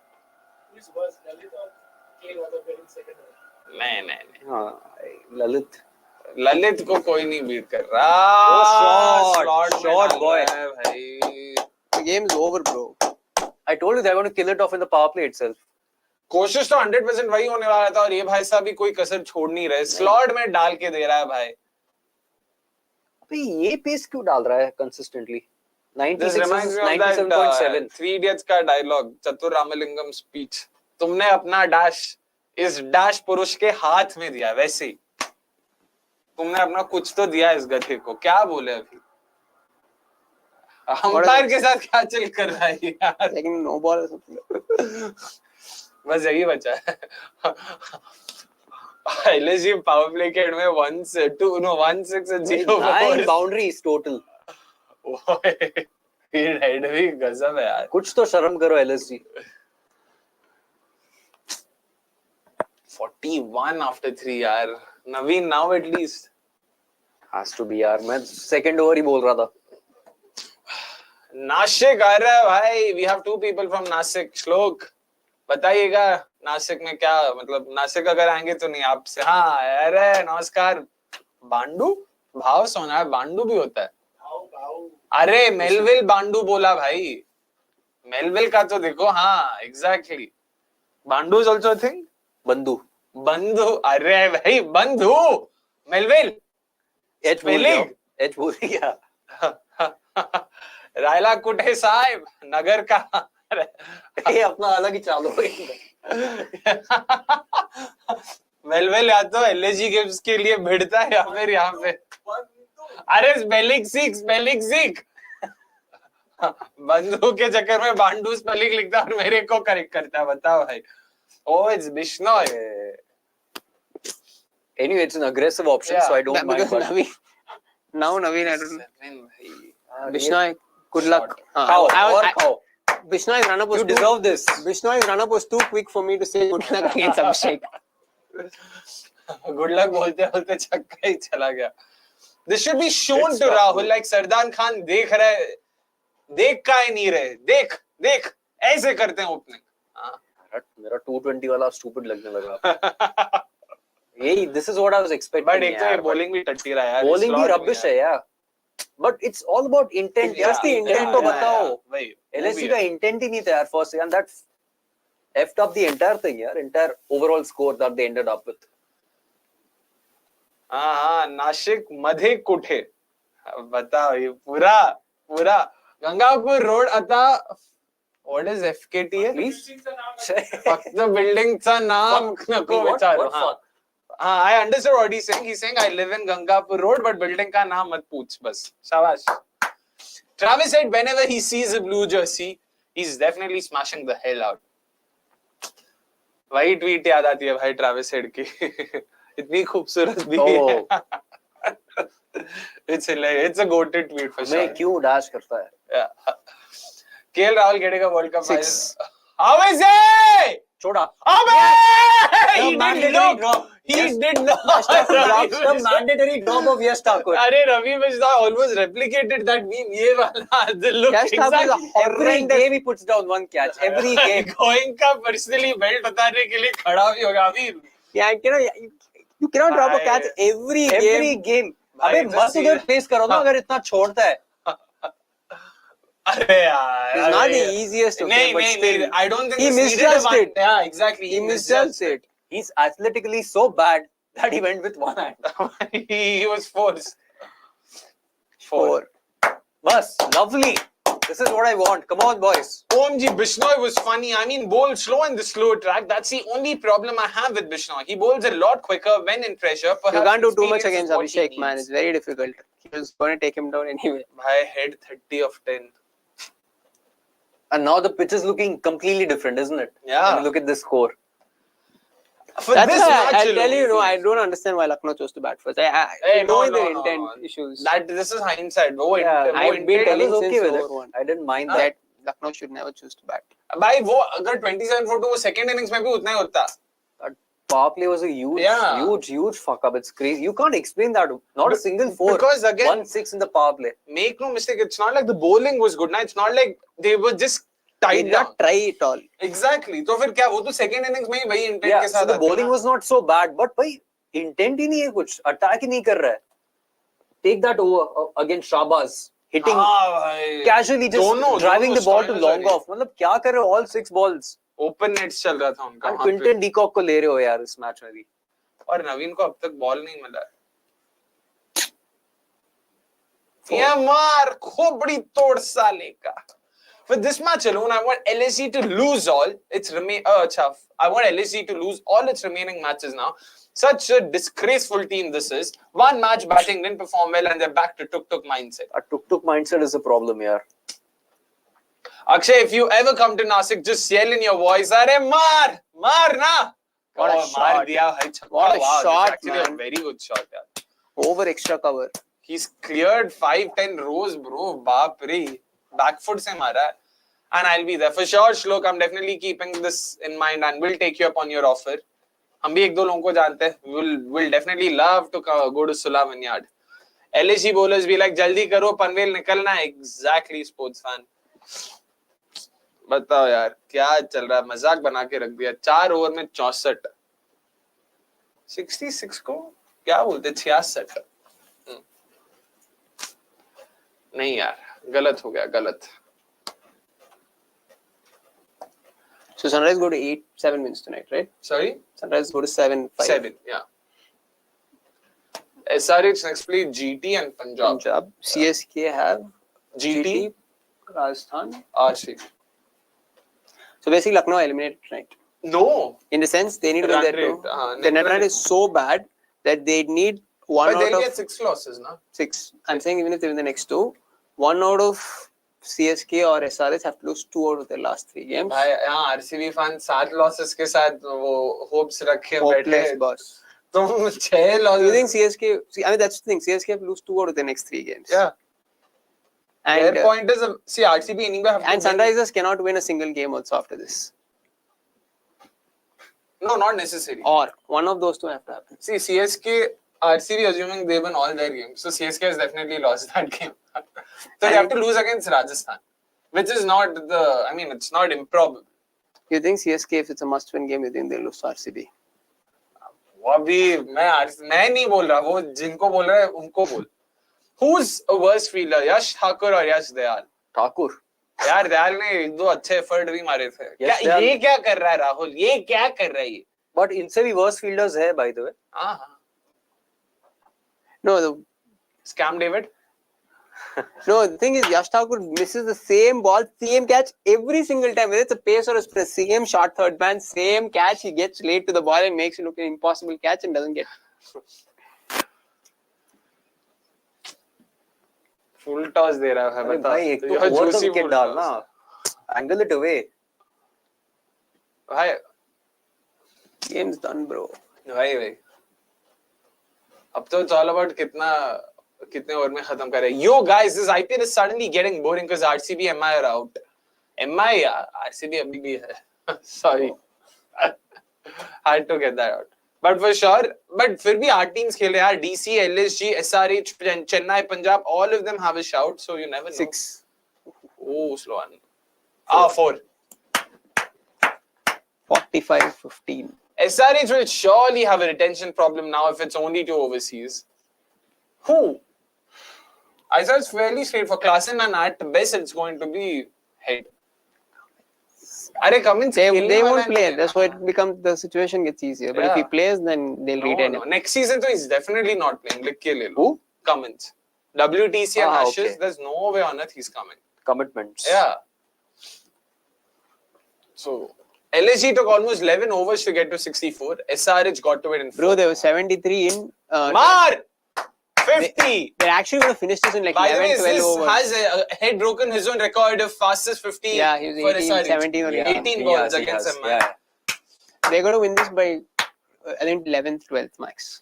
Speaker 1: नहीं.
Speaker 3: हाँ, ललित.
Speaker 1: ललित को कोई नहीं बीट कर रहा.
Speaker 3: Oh, shot boy.
Speaker 1: भाई.
Speaker 2: The game is over, bro.
Speaker 3: I told you they're going to kill it off in the power play itself.
Speaker 1: कोशिश तो 100% वही होने वाला था और ये भाई साहब भी कोई कसर छोड़ नहीं रहे. स्लॉट में डाल के दे रहा है भाई.
Speaker 3: अबे ये पेस क्यों डाल रहा है consistently?
Speaker 1: This
Speaker 3: 96
Speaker 1: reminds
Speaker 3: is
Speaker 1: me of that
Speaker 3: 97.7.
Speaker 1: Three Idiots का डायलॉग चतुर रामलिंगम स्पीच. तुमने अपना डैश इस डैश पुरुष के हाथ में दिया. वैसे ही तुमने अपना कुछ तो दिया इस गधे को. क्या बोले अभी अंपायर के साथ क्या चल कर रहा है यार.
Speaker 2: Taking no ball or something.
Speaker 1: बस यही बचा है. LSG पावर प्ले के एंड में 1-6 and 0
Speaker 3: 9 boundaries total.
Speaker 1: ये हेड भी गजब है यार.
Speaker 3: कुछ तो शर्म करो LSG.
Speaker 1: 41 after 3 यार. नवीन now at least.
Speaker 3: Has to be यार. मैं second over ही बोल रहा था.
Speaker 1: नासिक आ रहा है भाई. We have 2 people from Nashik. श्लोक बताइएगा नासिक में क्या मतलब. नासिक अगर आएंगे तो नहीं आपसे. हाँ अरे नमस्कार. बांडू भाव सोना है. बांडू भी होता है. अरे मेलविल बांडू बोला भाई. मेलविल का तो देखो. हाँ एग्जैक्टली. बांडू इज ऑल्सो थिंग.
Speaker 3: बंधु.
Speaker 1: बंधु. अरे भाई बंधु. मेलविल
Speaker 3: एच भूल गया.
Speaker 1: रायला कुटे साहिब नगर का.
Speaker 3: ये अपना अलग ही चालू है.
Speaker 1: मेलविल या तो एलएजी गेम्स के लिए भिड़ता है या फिर यहाँ पे. अरे स्पेलिंग सीख. बंधु के चक्कर में बांडू स्पेलिंग लिखता है और मेरे को करेक्ट करता है. बताओ भाई. Oh, it's Bishnoi.
Speaker 3: Anyway, it's an aggressive option,
Speaker 1: Yeah,
Speaker 3: so I don't
Speaker 2: That
Speaker 3: mind.
Speaker 2: because
Speaker 3: But
Speaker 2: Naveen. Now Naveen, I don't know.
Speaker 1: भाई.
Speaker 2: Bishnoi, good luck.
Speaker 3: How? How?
Speaker 2: Bishnoi's run-up was
Speaker 3: You deserve this.
Speaker 2: Bishnoi's run-up was too quick for me to say good luck against Abhishek.
Speaker 1: Good luck बोलते बोलते छक्का ही चला गया. This should be shown to Rahul like Sardar Khan देख रहा है. देख का ही नहीं रहे. देख ऐसे करते हैं ओपनिंग.
Speaker 3: मेरा 220 वाला stupid लगने लगा. Hey, this is what I was expecting.
Speaker 1: But एक तो ये
Speaker 3: यार,
Speaker 1: bowling भी टट्टी रहा है यार.
Speaker 3: bowling भी
Speaker 1: Slot
Speaker 3: rubbish
Speaker 1: में
Speaker 3: है यार. But it's all about intent.
Speaker 1: Yeah,
Speaker 3: Just the intent
Speaker 1: yeah,
Speaker 3: तो
Speaker 1: yeah,
Speaker 3: बताओ.
Speaker 1: yeah. वही, वो
Speaker 3: LSG
Speaker 1: भी
Speaker 3: का
Speaker 1: है.
Speaker 3: intent ही नहीं था यार first, and that effed up the entire thing यार. Entire overall score that they ended up with.
Speaker 1: हाँ, नाशिक मध्ये कुठे. बताओ ये पूरा गंगापुर रोड आता. What is FKT है?
Speaker 3: Please.
Speaker 1: फक्त बिल्डिंगचं नाम नको विचारू.
Speaker 3: What fuck?
Speaker 1: I understood what he's saying. He's saying I live in Gangapur Road, but building का नाम मत पूछ बस. शाबाश. Travis said whenever he sees a blue jersey, he's definitely smashing the hell out. वही tweet याद आती है भाई Travis said की. इतनी खूबसूरत भी है. It's hilarious. It's a goated tweet for sure.
Speaker 3: मैं क्यों dash करता है?
Speaker 1: Yeah. KL Rahul getting a World Cup.
Speaker 2: 6.
Speaker 1: How is it?
Speaker 3: छोड़ा.
Speaker 1: He did not. He did not.
Speaker 3: The mandatory drop of Yash Thakur.
Speaker 1: अरे Ravi Mishra almost replicated that meme. ये वाला the look
Speaker 2: Yash Thakur is a
Speaker 3: Every
Speaker 2: horrendous.
Speaker 3: game he puts down one catch. Every game.
Speaker 1: Going का personally belt बताने के लिए खड़ा भी होगा अभी.
Speaker 2: Yeah, you cannot drop a catch
Speaker 3: Every game. अबे
Speaker 1: भाई,
Speaker 3: मत उधर face करो ना अगर इतना छोड़ता है.
Speaker 1: अरे यार.
Speaker 2: It's not the easiest of
Speaker 1: नहीं
Speaker 2: them, but still.
Speaker 1: नहीं. I don't think
Speaker 2: He
Speaker 1: this needed
Speaker 2: misjudged
Speaker 1: a one.
Speaker 2: it.
Speaker 1: Yeah, exactly.
Speaker 2: He misjudged it.
Speaker 3: He's athletically so bad that he went with one hand.
Speaker 1: he was forced.
Speaker 2: 4.
Speaker 3: Bus, lovely. This is what I want. Come on, boys.
Speaker 1: OMG, Bishnoi was funny. I mean, bowled slow in the slow track. That's the only problem I have with Bishnoi. He bowls a lot quicker when in pressure.
Speaker 2: You
Speaker 1: Perhaps
Speaker 2: can't do too much
Speaker 1: experience
Speaker 2: against
Speaker 1: is what he
Speaker 2: Abhishek, man.
Speaker 1: needs.
Speaker 2: It's very difficult. He was going to take him down anyway.
Speaker 1: Bhai, head 30 of 10.
Speaker 3: And now the pitch is looking completely different, isn't it?
Speaker 1: Yeah.
Speaker 3: When you look at this score.
Speaker 1: For
Speaker 2: That's
Speaker 1: this
Speaker 2: why
Speaker 1: match
Speaker 2: I'll
Speaker 1: alone,
Speaker 2: tell you, no,
Speaker 1: see.
Speaker 2: I don't understand why Lucknow chose to bat first.
Speaker 1: Hey,
Speaker 2: know
Speaker 1: no,
Speaker 2: the
Speaker 1: no,
Speaker 2: intent
Speaker 1: no.
Speaker 2: issues.
Speaker 1: This is hindsight. Oh,
Speaker 3: Yeah,
Speaker 2: I've been
Speaker 3: I
Speaker 2: telling
Speaker 3: was
Speaker 2: since
Speaker 3: okay with it.
Speaker 2: over 1
Speaker 3: I didn't mind that.
Speaker 2: that Lucknow should never choose to bat.
Speaker 1: भाई वो अगर 27 for 2 वो second innings में भी उतना ही होता.
Speaker 3: That power play was a huge,
Speaker 1: Yeah.
Speaker 3: huge fuck up. It's crazy. You can't explain that. Not a single 4.
Speaker 1: Because again,
Speaker 3: 1-6 in the power play.
Speaker 1: make no mistake, it's not like the bowling was good. Now it's not like they were just
Speaker 2: They
Speaker 1: tied
Speaker 2: did
Speaker 1: down.
Speaker 2: not try it all.
Speaker 1: Exactly. तो फिर क्या वो तो second innings में ही वही intent
Speaker 3: Yeah,
Speaker 1: के
Speaker 3: so
Speaker 1: साथ
Speaker 3: the
Speaker 1: आते
Speaker 3: bowling
Speaker 1: ना.
Speaker 3: was not so bad. But भाई intent ही नहीं है कुछ. Attack ही नहीं कर रहा है. Take that over against Shabazz. Hitting
Speaker 1: हाँ भाई.
Speaker 3: casually, just driving the ball to
Speaker 1: Stoinis
Speaker 3: long
Speaker 1: वाली.
Speaker 3: off. मतलब क्या कर रहे हो all 6 balls?
Speaker 1: Open nets चल रहा था उनका
Speaker 3: And
Speaker 1: वहाँ पे.
Speaker 3: Quinton de Kock को ले रहे हो यार इस मैच में भी.
Speaker 1: और नवीन को अब तक बॉल नहीं मिला है. ये मार खोपड़ी तोड़ साले का. For this match alone, I want LSG to lose all its I want LSG to lose all its remaining matches now. Such a disgraceful team this is. One match batting didn't perform well, and they're back to tuk-tuk mindset.
Speaker 3: A tuk-tuk mindset is a problem here.
Speaker 1: Akshay, if you ever come to Nasik, just yell in your voice, "Arey mar na!"
Speaker 2: What a
Speaker 1: maar
Speaker 2: shot.
Speaker 1: diya bhai, chhakka.
Speaker 2: What a
Speaker 1: Wow,
Speaker 2: shot,
Speaker 1: that's actually
Speaker 2: man.
Speaker 1: a very good shot, yaar.
Speaker 2: Over extra cover.
Speaker 1: He's cleared 5-10 rows, bro. Baap re. Back foot se mara hai. And I'll be there. For sure, Shlok, I'm definitely keeping this in mind and we'll take you up on your offer. हम भी एक दो लोगों को जानते हैं. We'll definitely love to go to Sula Vineyard. LSG bowlers be like, जल्दी करो, पनवेल निकलना है. Exactly, sports fan. बताओ यार, क्या चल रहा है? मजाक बना के रख दिया. 4 ओवर में 64. 66 को क्या बोलते? 66. नहीं यार, गलत हो गया, गलत.
Speaker 2: So Sunrise go to 8-7 wins tonight, right?
Speaker 1: Sorry?
Speaker 2: Sunrise go to 7-5.
Speaker 1: 7, yeah. SRH next play GT and Punjab.
Speaker 2: Punjab. CSK have
Speaker 1: GT,
Speaker 2: Rajasthan.
Speaker 1: RC.
Speaker 2: So basically Lucknow eliminated tonight.
Speaker 1: No.
Speaker 2: In the sense they need to win
Speaker 1: Run
Speaker 2: their
Speaker 1: rate,
Speaker 2: two. The net run is so bad that they need one
Speaker 1: But
Speaker 2: out
Speaker 1: they'll
Speaker 2: of
Speaker 1: get 6 losses, no?
Speaker 2: 6. I'm saying even if they win the next 2, 1 out of CSK or SRH have to lose 2 out of their last 3 games.
Speaker 1: भाई यहाँ RCB fans 7 losses के साथ वो hopes रखे
Speaker 2: Hopeless,
Speaker 1: बैठे.
Speaker 2: boss.
Speaker 1: तुम 6 losses.
Speaker 2: You think CSK? See, I mean that's the thing. CSK have to lose 2 out of their next 3 games.
Speaker 1: Yeah.
Speaker 2: And
Speaker 1: Their point is, see, RCB anyway have to
Speaker 2: and
Speaker 1: win.
Speaker 2: Sunrisers cannot win a single game also after this.
Speaker 1: No, not necessary.
Speaker 2: Or one of those two have to happen.
Speaker 1: See, CSK, RCB assuming they win all their games. So CSK has definitely lost that game. So they have to lose against Rajasthan. Which is not it's not improbable.
Speaker 2: You think CSK, if it's a must-win game, you think they'll lose to RCB?
Speaker 1: अभी मैं नहीं बोल रहा, वो जिनको बोल रहा है उनको बोल. Who's a worse fielder, Yash Thakur or Yash Dayal?
Speaker 3: Thakur.
Speaker 1: यार दयाल ने एक दो अच्छे एफर्ट भी मारे थे. ये क्या कर रहा है राहुल, ये क्या कर रहा है ये?
Speaker 3: But इनसे भी worse fielders है by the way.
Speaker 1: हाँ.
Speaker 2: No, the
Speaker 1: Scam David.
Speaker 2: No, the thing is, Yash Thakur misses the same ball, same catch every single time. Whether it's a pace or a spin, same shot third man, same catch. He gets late to the ball and makes it look an impossible catch and doesn't get.
Speaker 1: Full toss दे रहा है.
Speaker 3: अरे भाई एक तो over the wicket डालना. Angle it away.
Speaker 1: भाई
Speaker 2: Game's done, bro.
Speaker 1: भाई अब तो it's all about कितने ओवर में खत्म करे. Yo guys, this IPL is suddenly getting boring because RCB MI are out. MI RCB अभी भी है. Sorry. Had to get that out. But for sure, but फिर भी 8 teams खेल रहे हैं. DC, LSG, SRH, Chennai, Punjab, all of them have a shout, so you never know.
Speaker 2: 6.
Speaker 1: Oh, slow on. 4.
Speaker 2: 45-15.
Speaker 1: SRH will surely have a retention problem now if it's only 2 overseas. Who? I thought it's fairly straight for Klassen, and at best it's going to be head.
Speaker 2: They won't play. That's why it becomes, the situation gets easier. But if he plays, then they'll retain him.
Speaker 1: Next season, so he's definitely not playing. Who? Cummins. WTC and Ashes. Okay. There's no way on earth he's coming.
Speaker 3: Commitments.
Speaker 1: Yeah. So LSG took almost 11 overs to get to 64. SRH got to it in 4.
Speaker 2: Bro, they were 73 in.
Speaker 1: Mar! 50!
Speaker 2: They're actually going to finish this in like 11, 12 overs.
Speaker 1: Has Head broken his own record of fastest 50
Speaker 2: yeah, he was 18, 17 or
Speaker 1: 18 balls against him. Yeah.
Speaker 2: They're going to win this by, I think, 11th, 12th max.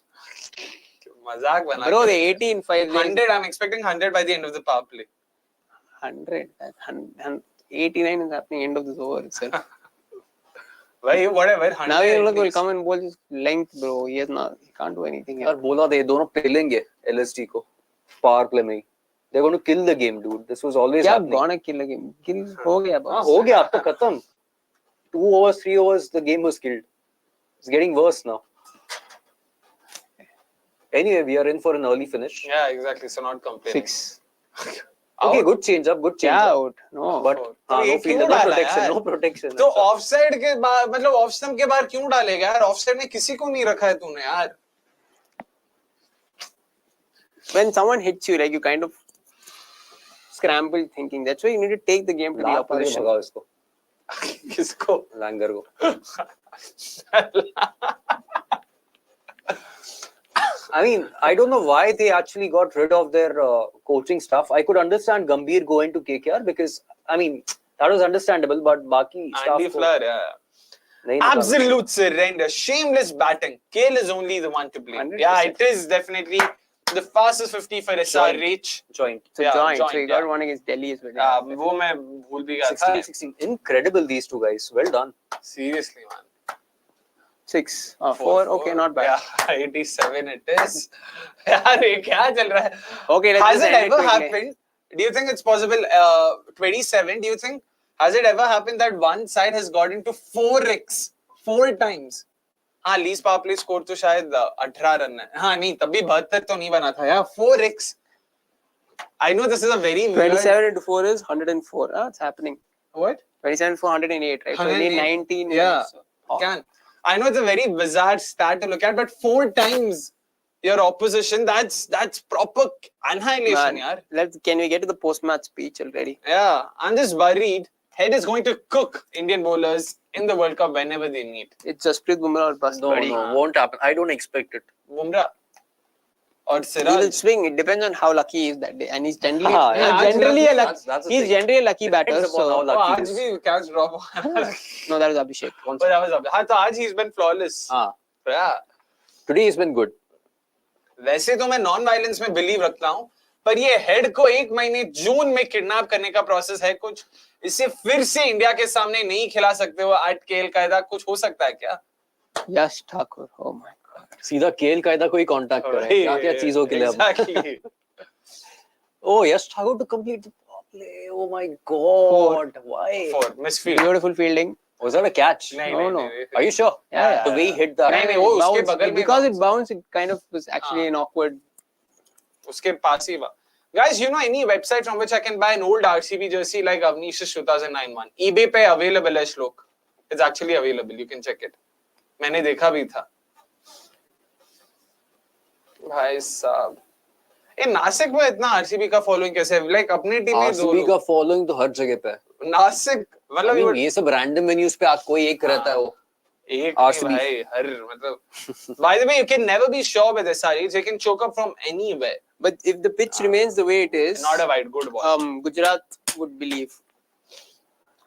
Speaker 3: Bro,
Speaker 2: they 18-5.
Speaker 1: 100, I'm expecting 100 by the end of the power play.
Speaker 2: 100? 89 is happening end of this over itself.
Speaker 1: Whatever.
Speaker 2: Now Anirudh will come and bowl his length, bro. He can't do anything.
Speaker 3: यार बोला दे दोनों पिलेंगे LSG को power play में. They're going to kill the game, dude. This was always happening.
Speaker 2: क्या gonna kill the game? Kill हो गया बस.
Speaker 3: हो गया अब तो खत्म. 2 overs, 3 overs, the game was killed. It's getting worse now. Anyway, we are in for an early finish.
Speaker 1: Yeah, exactly. So not complaining.
Speaker 2: 6.
Speaker 3: Okay, good change up, good change up.
Speaker 2: Out. No.
Speaker 3: But no fielder, no protection, no protection.
Speaker 1: तो offside के बाद मतलब off stump के बाहर क्यों डालेगा यार? Offside में किसी को नहीं रखा है तूने यार.
Speaker 2: When someone hits you, like you kind of scramble thinking. That's why you need to take the game to the opposition.
Speaker 3: भगाओ इसको.
Speaker 1: किसको?
Speaker 3: Langer को. I mean, I don't know why they actually got rid of their coaching staff. I could understand Gambhir going to KKR because, I mean, that was understandable, but Baki staff...
Speaker 1: Andy Flower, yeah. Absolute surrender. Shameless batting. Kale is only the one to blame. 100%. Yeah, it is definitely the fastest 50 for SRH.
Speaker 2: Joint. It's a joint. So you got one against Delhi as well.
Speaker 1: Yeah, वो मैं भूल भी गया था.
Speaker 3: 16. Incredible, these two guys. Well done.
Speaker 1: Seriously, man.
Speaker 2: 6. 4. Okay, not bad.
Speaker 1: Yeah, 87 it is. यार ये क्या चल रहा है?
Speaker 2: Okay, let's
Speaker 1: has it ever happened? Do you think it's possible? 27. Do you think has it ever happened that one side has got into 4 ricks 4 times? हाँ, lease power play score तो शायद 18 run है. हाँ नहीं, तभी 72 तो नहीं बना था यार. 4 ricks. I know this is a very
Speaker 2: 27 into 4 is 104. It's happening.
Speaker 1: What?
Speaker 2: 27 for 108, right?
Speaker 1: 108.
Speaker 2: So only 19.
Speaker 1: Yeah. Can. I know it's a very bizarre stat to look at, but 4 times your opposition, that's proper annihilation, yaar.
Speaker 2: Can we get to the post-match speech already?
Speaker 1: Yeah, I'm just worried. Head is going to cook Indian bowlers in the World Cup whenever they meet.
Speaker 2: It's Jasprit Bumrah or bust.
Speaker 3: No, won't happen. I don't expect it.
Speaker 1: Bumrah or Siraj.
Speaker 2: He will swing. It depends on how lucky he is that day, and he's generally a lucky batter. So
Speaker 3: how lucky
Speaker 1: he is. Catch drop.
Speaker 2: No, that was Abhishek.
Speaker 1: That was Abhishek. हाँ, तो आज he's been flawless.
Speaker 3: हाँ.
Speaker 1: Yeah.
Speaker 3: Today he's been good.
Speaker 1: वैसे तो मैं non violence में believe रखता हूँ, पर ये हेड को 1 महीने जून में किडनैप करने का प्रोसेस है कुछ. इसे फिर से इंडिया के सामने नहीं खिला सकते हो एट केएल कायदा. कुछ हो सकता है क्या?
Speaker 2: यश ठाकुर. Oh my God.
Speaker 3: सीधा केएल कायदा को ही कांटेक्ट करें. क्या-क्या चीजों के लिए.
Speaker 1: Exactly.
Speaker 3: Oh, Yash Thakur to complete the play. Oh my God.
Speaker 2: 4.
Speaker 3: Why?
Speaker 1: 4. Misfield.
Speaker 2: Beautiful fielding.
Speaker 3: Was that a catch?
Speaker 1: नहीं,
Speaker 2: No,
Speaker 1: नहीं,
Speaker 2: no.
Speaker 1: नहीं,
Speaker 3: Are you sure?
Speaker 2: Yeah.
Speaker 3: The way he hit that.
Speaker 1: नहीं, नहीं, वो उसके
Speaker 2: Bounced.
Speaker 1: बगल में
Speaker 2: Because it
Speaker 1: bounce.
Speaker 2: bounced, it kind of was actually an awkward.
Speaker 1: उसके पास ही हुआ. Guys, you know any website from which I can buy an old RCB jersey like Avnish's 2009 one? eBay पे available है श्लोक. It's actually available. You can check it. मैंने देखा भी था. भाई साहब. ये नासिक में इतना RCB का फॉलोइंग कैसे है? Like अपनी टीम में दो
Speaker 3: RCB
Speaker 1: लोग.
Speaker 3: का फॉलोइंग तो हर जगह पे है.
Speaker 1: नासिक
Speaker 3: I
Speaker 1: मतलब
Speaker 3: mean, ये सब रैंडम वेन्यूज पे आज कोई एक रहता है वो.
Speaker 1: एक
Speaker 3: RCB.
Speaker 1: नहीं भाई हर मतलब. By the way, you can never be sure with SRH. They can choke up from anywhere.
Speaker 2: But if the pitch remains the way it is,
Speaker 1: Not a wide good ball.
Speaker 2: Gujarat would believe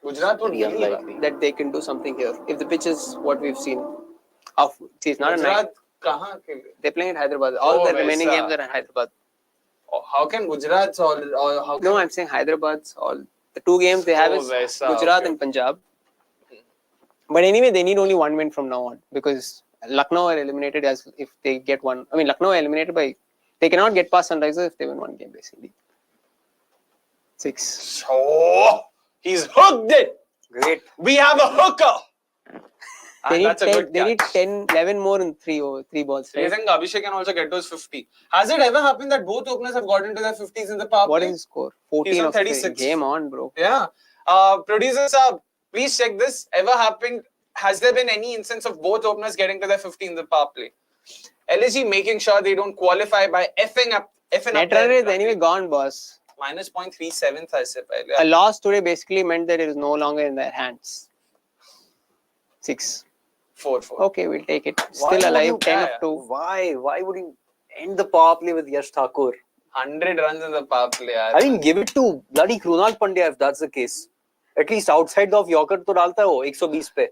Speaker 1: Gujarat would
Speaker 3: Pretty
Speaker 1: believe.
Speaker 3: unlikely.
Speaker 2: that they can do something here. If the pitch is what we've seen, see, it's not a night.
Speaker 1: Gujarat कहाँ के लिए?
Speaker 2: They're playing in Hyderabad. All
Speaker 1: Oh,
Speaker 2: the remaining
Speaker 1: वैसा.
Speaker 2: games are in Hyderabad.
Speaker 1: How can Gujarat or how can
Speaker 2: No, I'm saying Hyderabad's all. The two games they have
Speaker 1: Oh,
Speaker 2: is
Speaker 1: वैसा,
Speaker 2: Gujarat
Speaker 1: okay.
Speaker 2: and Punjab. But anyway, they need only one win from now on because Lucknow are eliminated as if they get one. I mean, Lucknow are eliminated by. They cannot get past Sunrisers if they win one game, basically. 6.
Speaker 1: So he's hooked it.
Speaker 3: Great.
Speaker 1: We have a hooker.
Speaker 2: They need,
Speaker 1: That's a
Speaker 2: 10,
Speaker 1: good
Speaker 2: they need
Speaker 1: catch.
Speaker 2: 10, 11 more in three balls.
Speaker 1: Do you
Speaker 2: Right?
Speaker 1: think Abhishek can also get those 50? Has it ever happened that both openers have got into their 50s in the power
Speaker 2: What
Speaker 1: play?
Speaker 2: is his score? 14
Speaker 1: He's on
Speaker 2: of 3.
Speaker 1: 36.
Speaker 2: Game on, bro.
Speaker 1: Yeah. Producers, please check this. Ever happened? Has there been any instance of both openers getting to their 50 in the power play? LSG making sure they don't qualify by effing up.
Speaker 2: Net run rate is anyway gone, boss.
Speaker 1: Minus 0.37 था इससे पहले.
Speaker 2: A loss today basically meant that it is no longer in their hands. 6.
Speaker 1: 4-4.
Speaker 2: Okay, we'll take it.
Speaker 3: Why
Speaker 2: Still
Speaker 3: would
Speaker 2: alive,
Speaker 3: you-
Speaker 2: 10
Speaker 1: Yeah,
Speaker 2: of 2.
Speaker 3: Why would you end the power play with Yash Thakur?
Speaker 1: 100 runs in the power play. यार.
Speaker 3: I mean, give it to bloody Krunal Pandya if that's the case. At least outside of Yorker तो डालता है वो 120 पे.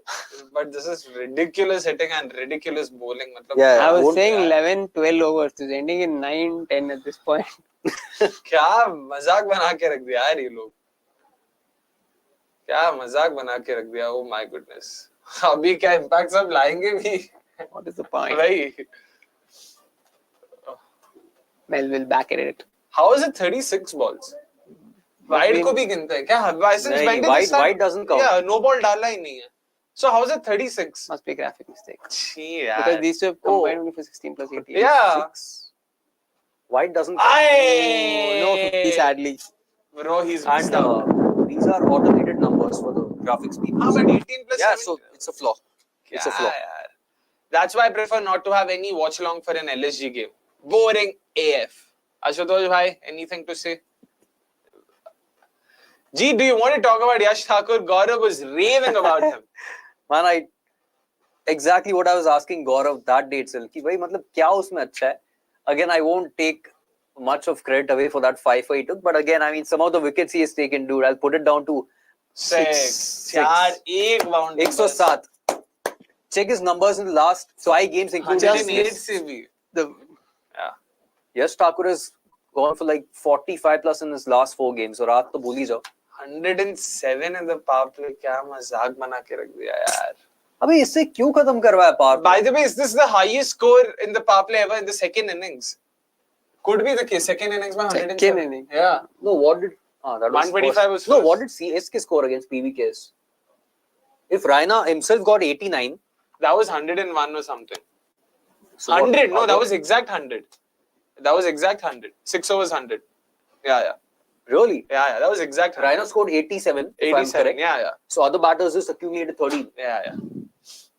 Speaker 1: But this is ridiculous hitting and ridiculous bowling. मतलब
Speaker 3: Yeah,
Speaker 2: I was
Speaker 3: won't-
Speaker 2: saying 11, 12 overs. It's ending in 9, 10 at this point.
Speaker 1: क्या मजाक बना के रख दिया यार ये लोग. क्या मजाक बना के रख दिया. Oh my goodness. अभी क्या इम्पैक्ट सब लाएंगे भी.
Speaker 2: What is the point?
Speaker 1: भाई.
Speaker 2: Well, we'll back at it.
Speaker 1: How is it 36 balls? Wide को भी गिनते हैं क्या? Since
Speaker 3: नहीं,
Speaker 1: when did
Speaker 3: wide-
Speaker 1: they start?
Speaker 3: wide doesn't count.
Speaker 1: Yeah, no ball डाला ही नहीं है. So how is it 36?
Speaker 2: Must be a graphic mistake.
Speaker 1: छी
Speaker 2: Because
Speaker 1: यार.
Speaker 2: these two have combined only for 16 plus 18.
Speaker 1: Yeah.
Speaker 3: White doesn't.
Speaker 1: Aye.
Speaker 2: No 50, sadly.
Speaker 1: Bro, he's
Speaker 3: And
Speaker 1: missed out.
Speaker 3: these are automated numbers for the graphics people.
Speaker 1: But 18 plus
Speaker 3: Yeah,
Speaker 1: 7.
Speaker 3: so it's a flaw. It's a
Speaker 1: क्या
Speaker 3: flaw.
Speaker 1: यार. That's why I prefer not to have any watch along for an LSG game. Boring AF. Ashutosh bhai, anything to say? G, do you want to talk about Yash Thakur? Gaurav was raving about him.
Speaker 3: Man, exactly what I was asking Gaurav that day itself. कि भाई मतलब क्या उसमें अच्छा है? Again, I won't take much of credit away for that 5 he took, but again, I mean, some of the wickets he has taken, dude. I'll put it down to
Speaker 1: 6. यार एक boundary.
Speaker 3: 107. Check his numbers in the last 5 games, including
Speaker 1: 108
Speaker 3: this.
Speaker 1: से भी.
Speaker 2: The
Speaker 1: Yeah.
Speaker 3: Yes, Thakur has gone for like 45 plus in his last 4 games. और आप तो भूल ही जाओ.
Speaker 1: 107 in the power play. क्या मजाक बना के रख दिया यार.
Speaker 3: अबे इससे क्यों खत्म करवाया power play?
Speaker 1: By the way, is this the highest score in the power play ever in the second innings? Could be the case. Second innings में 107.
Speaker 2: second inning.
Speaker 1: Yeah.
Speaker 3: No, what did that
Speaker 1: 125 was
Speaker 3: no,
Speaker 1: first.
Speaker 3: what did CSK score against PVKs? If Raina himself got 89,
Speaker 1: That was 101 or something.
Speaker 3: so what-
Speaker 1: 100. No, that was exact 100. That was exact 100. 6 overs 100. Yeah.
Speaker 3: really.
Speaker 1: Yeah. That was exact 100.
Speaker 3: Raina scored 87. If I'm
Speaker 1: 87.
Speaker 3: correct.
Speaker 1: Yeah.
Speaker 3: So other batters just accumulated 13.
Speaker 1: Yeah.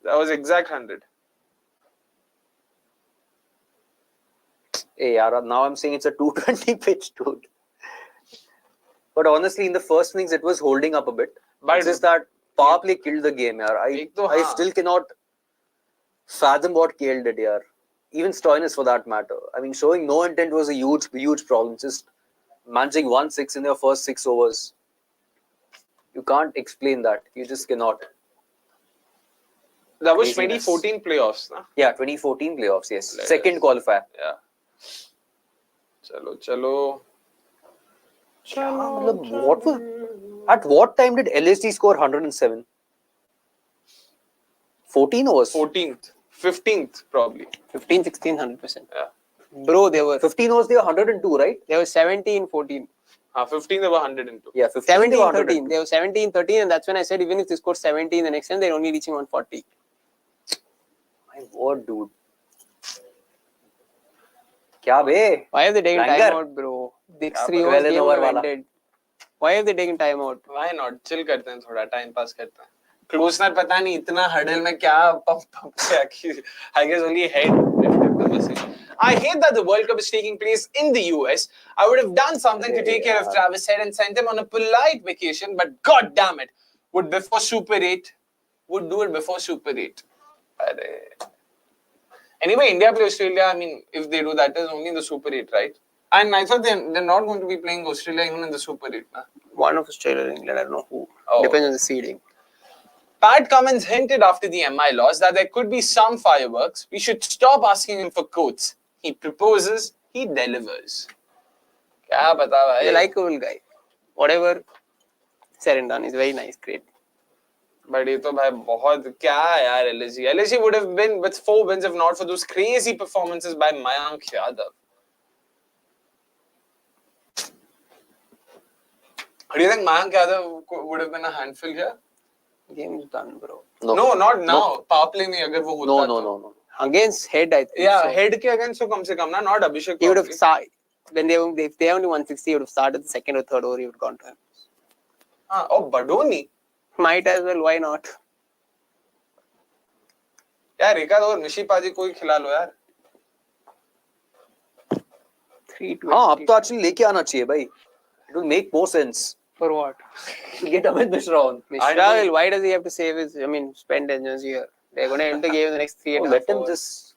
Speaker 1: That was exact 100.
Speaker 3: Hey, yaar, now I'm saying it's a 220 pitch, dude. But honestly, in the first innings, it was holding up a bit.
Speaker 1: But-
Speaker 3: It's just that power play killed the game, yaar.
Speaker 1: एक तो
Speaker 3: I
Speaker 1: हाँ.
Speaker 3: still cannot fathom what killed it, yaar. Even Stoinis for that matter. I mean, showing no intent was a huge problem. Just managing 1-6 in your first 6 overs. You can't explain that. You just cannot.
Speaker 1: That was
Speaker 3: Craziness.
Speaker 1: 2014 playoffs. Na?
Speaker 3: Yeah, 2014 playoffs, yes.
Speaker 1: Yes.
Speaker 3: Second qualifier.
Speaker 1: Yeah. Chalo.
Speaker 3: What was, at what time did LSD score 107? 14 overs?
Speaker 1: 14th. 15th probably.
Speaker 2: 15, 16, 100%.
Speaker 1: Yeah.
Speaker 2: Bro, they were
Speaker 3: 15 overs, they were 102, right?
Speaker 2: 17, 14.
Speaker 1: 15 they were 102.
Speaker 3: Yeah, 15 they were
Speaker 2: 17-13. They were 17-13, and that's when I said even if they scored 17 the next time, they're only reaching 140.
Speaker 3: My word, dude. Kya be?
Speaker 2: Why have they taken
Speaker 3: Langer.
Speaker 2: timeout, bro? This
Speaker 1: Yeah,
Speaker 2: 3
Speaker 3: but
Speaker 2: overs
Speaker 3: well in
Speaker 2: game
Speaker 3: over
Speaker 2: would have
Speaker 3: wala.
Speaker 2: ended. Why have they taken timeout?
Speaker 1: Why not? Chill करते हैं थोड़ा, time pass करते हैं. Closer पता नहीं इतना hurdle में क्या pump किया कि I guess only head lifted the message. I hate that the World Cup is taking place in the US. I would have done something to take care of Travis Head and sent him on a polite vacation, but god damn it, would before Super 8, would do it before Super 8. Anyway, India play Australia. I mean, if they do that, is only in the Super 8, right? And I thought they're not going to be playing Australia even in the Super 8. Nah?
Speaker 2: One of Australia or England, I don't know who.
Speaker 1: Oh.
Speaker 2: Depends on the seeding.
Speaker 1: Pat Cummins hinted after the MI loss that there could be some fireworks. We should stop asking him for quotes. He proposes, he delivers. क्या पता भाई?
Speaker 2: He's a likable guy. Whatever said and done is very nice, great.
Speaker 1: But ये तो भाई बहुत क्या है यार LSG. LSG would have been with 4 wins if not for those crazy performances by Mayank Yadav. Do you think Mayank Yadav would have been a handful here?
Speaker 2: Game's done, bro.
Speaker 1: No, not now. Power play में अगर वो होता
Speaker 3: No.
Speaker 2: Against Head, I think.
Speaker 1: Yeah,
Speaker 2: so.
Speaker 1: head के against so कम से कम ना, not Abhishek.
Speaker 2: He would have
Speaker 1: probably.
Speaker 2: started when if they only 160. He would have started the second or third over. He would have gone to him.
Speaker 1: Oh, Badoni.
Speaker 2: Might as well. Why not?
Speaker 1: यार एक आध और मिशी पाजी कोई खिला लो यार.
Speaker 2: 320.
Speaker 3: हाँ, अब तो actually लेके आना चाहिए भाई. It will make more sense.
Speaker 2: For what?
Speaker 3: Get Amit Mishra on.
Speaker 2: Mishra, why does he have to save his? I mean, spend energy here. They're going to end the game in the next 3.5
Speaker 3: Let him
Speaker 2: hours.
Speaker 3: just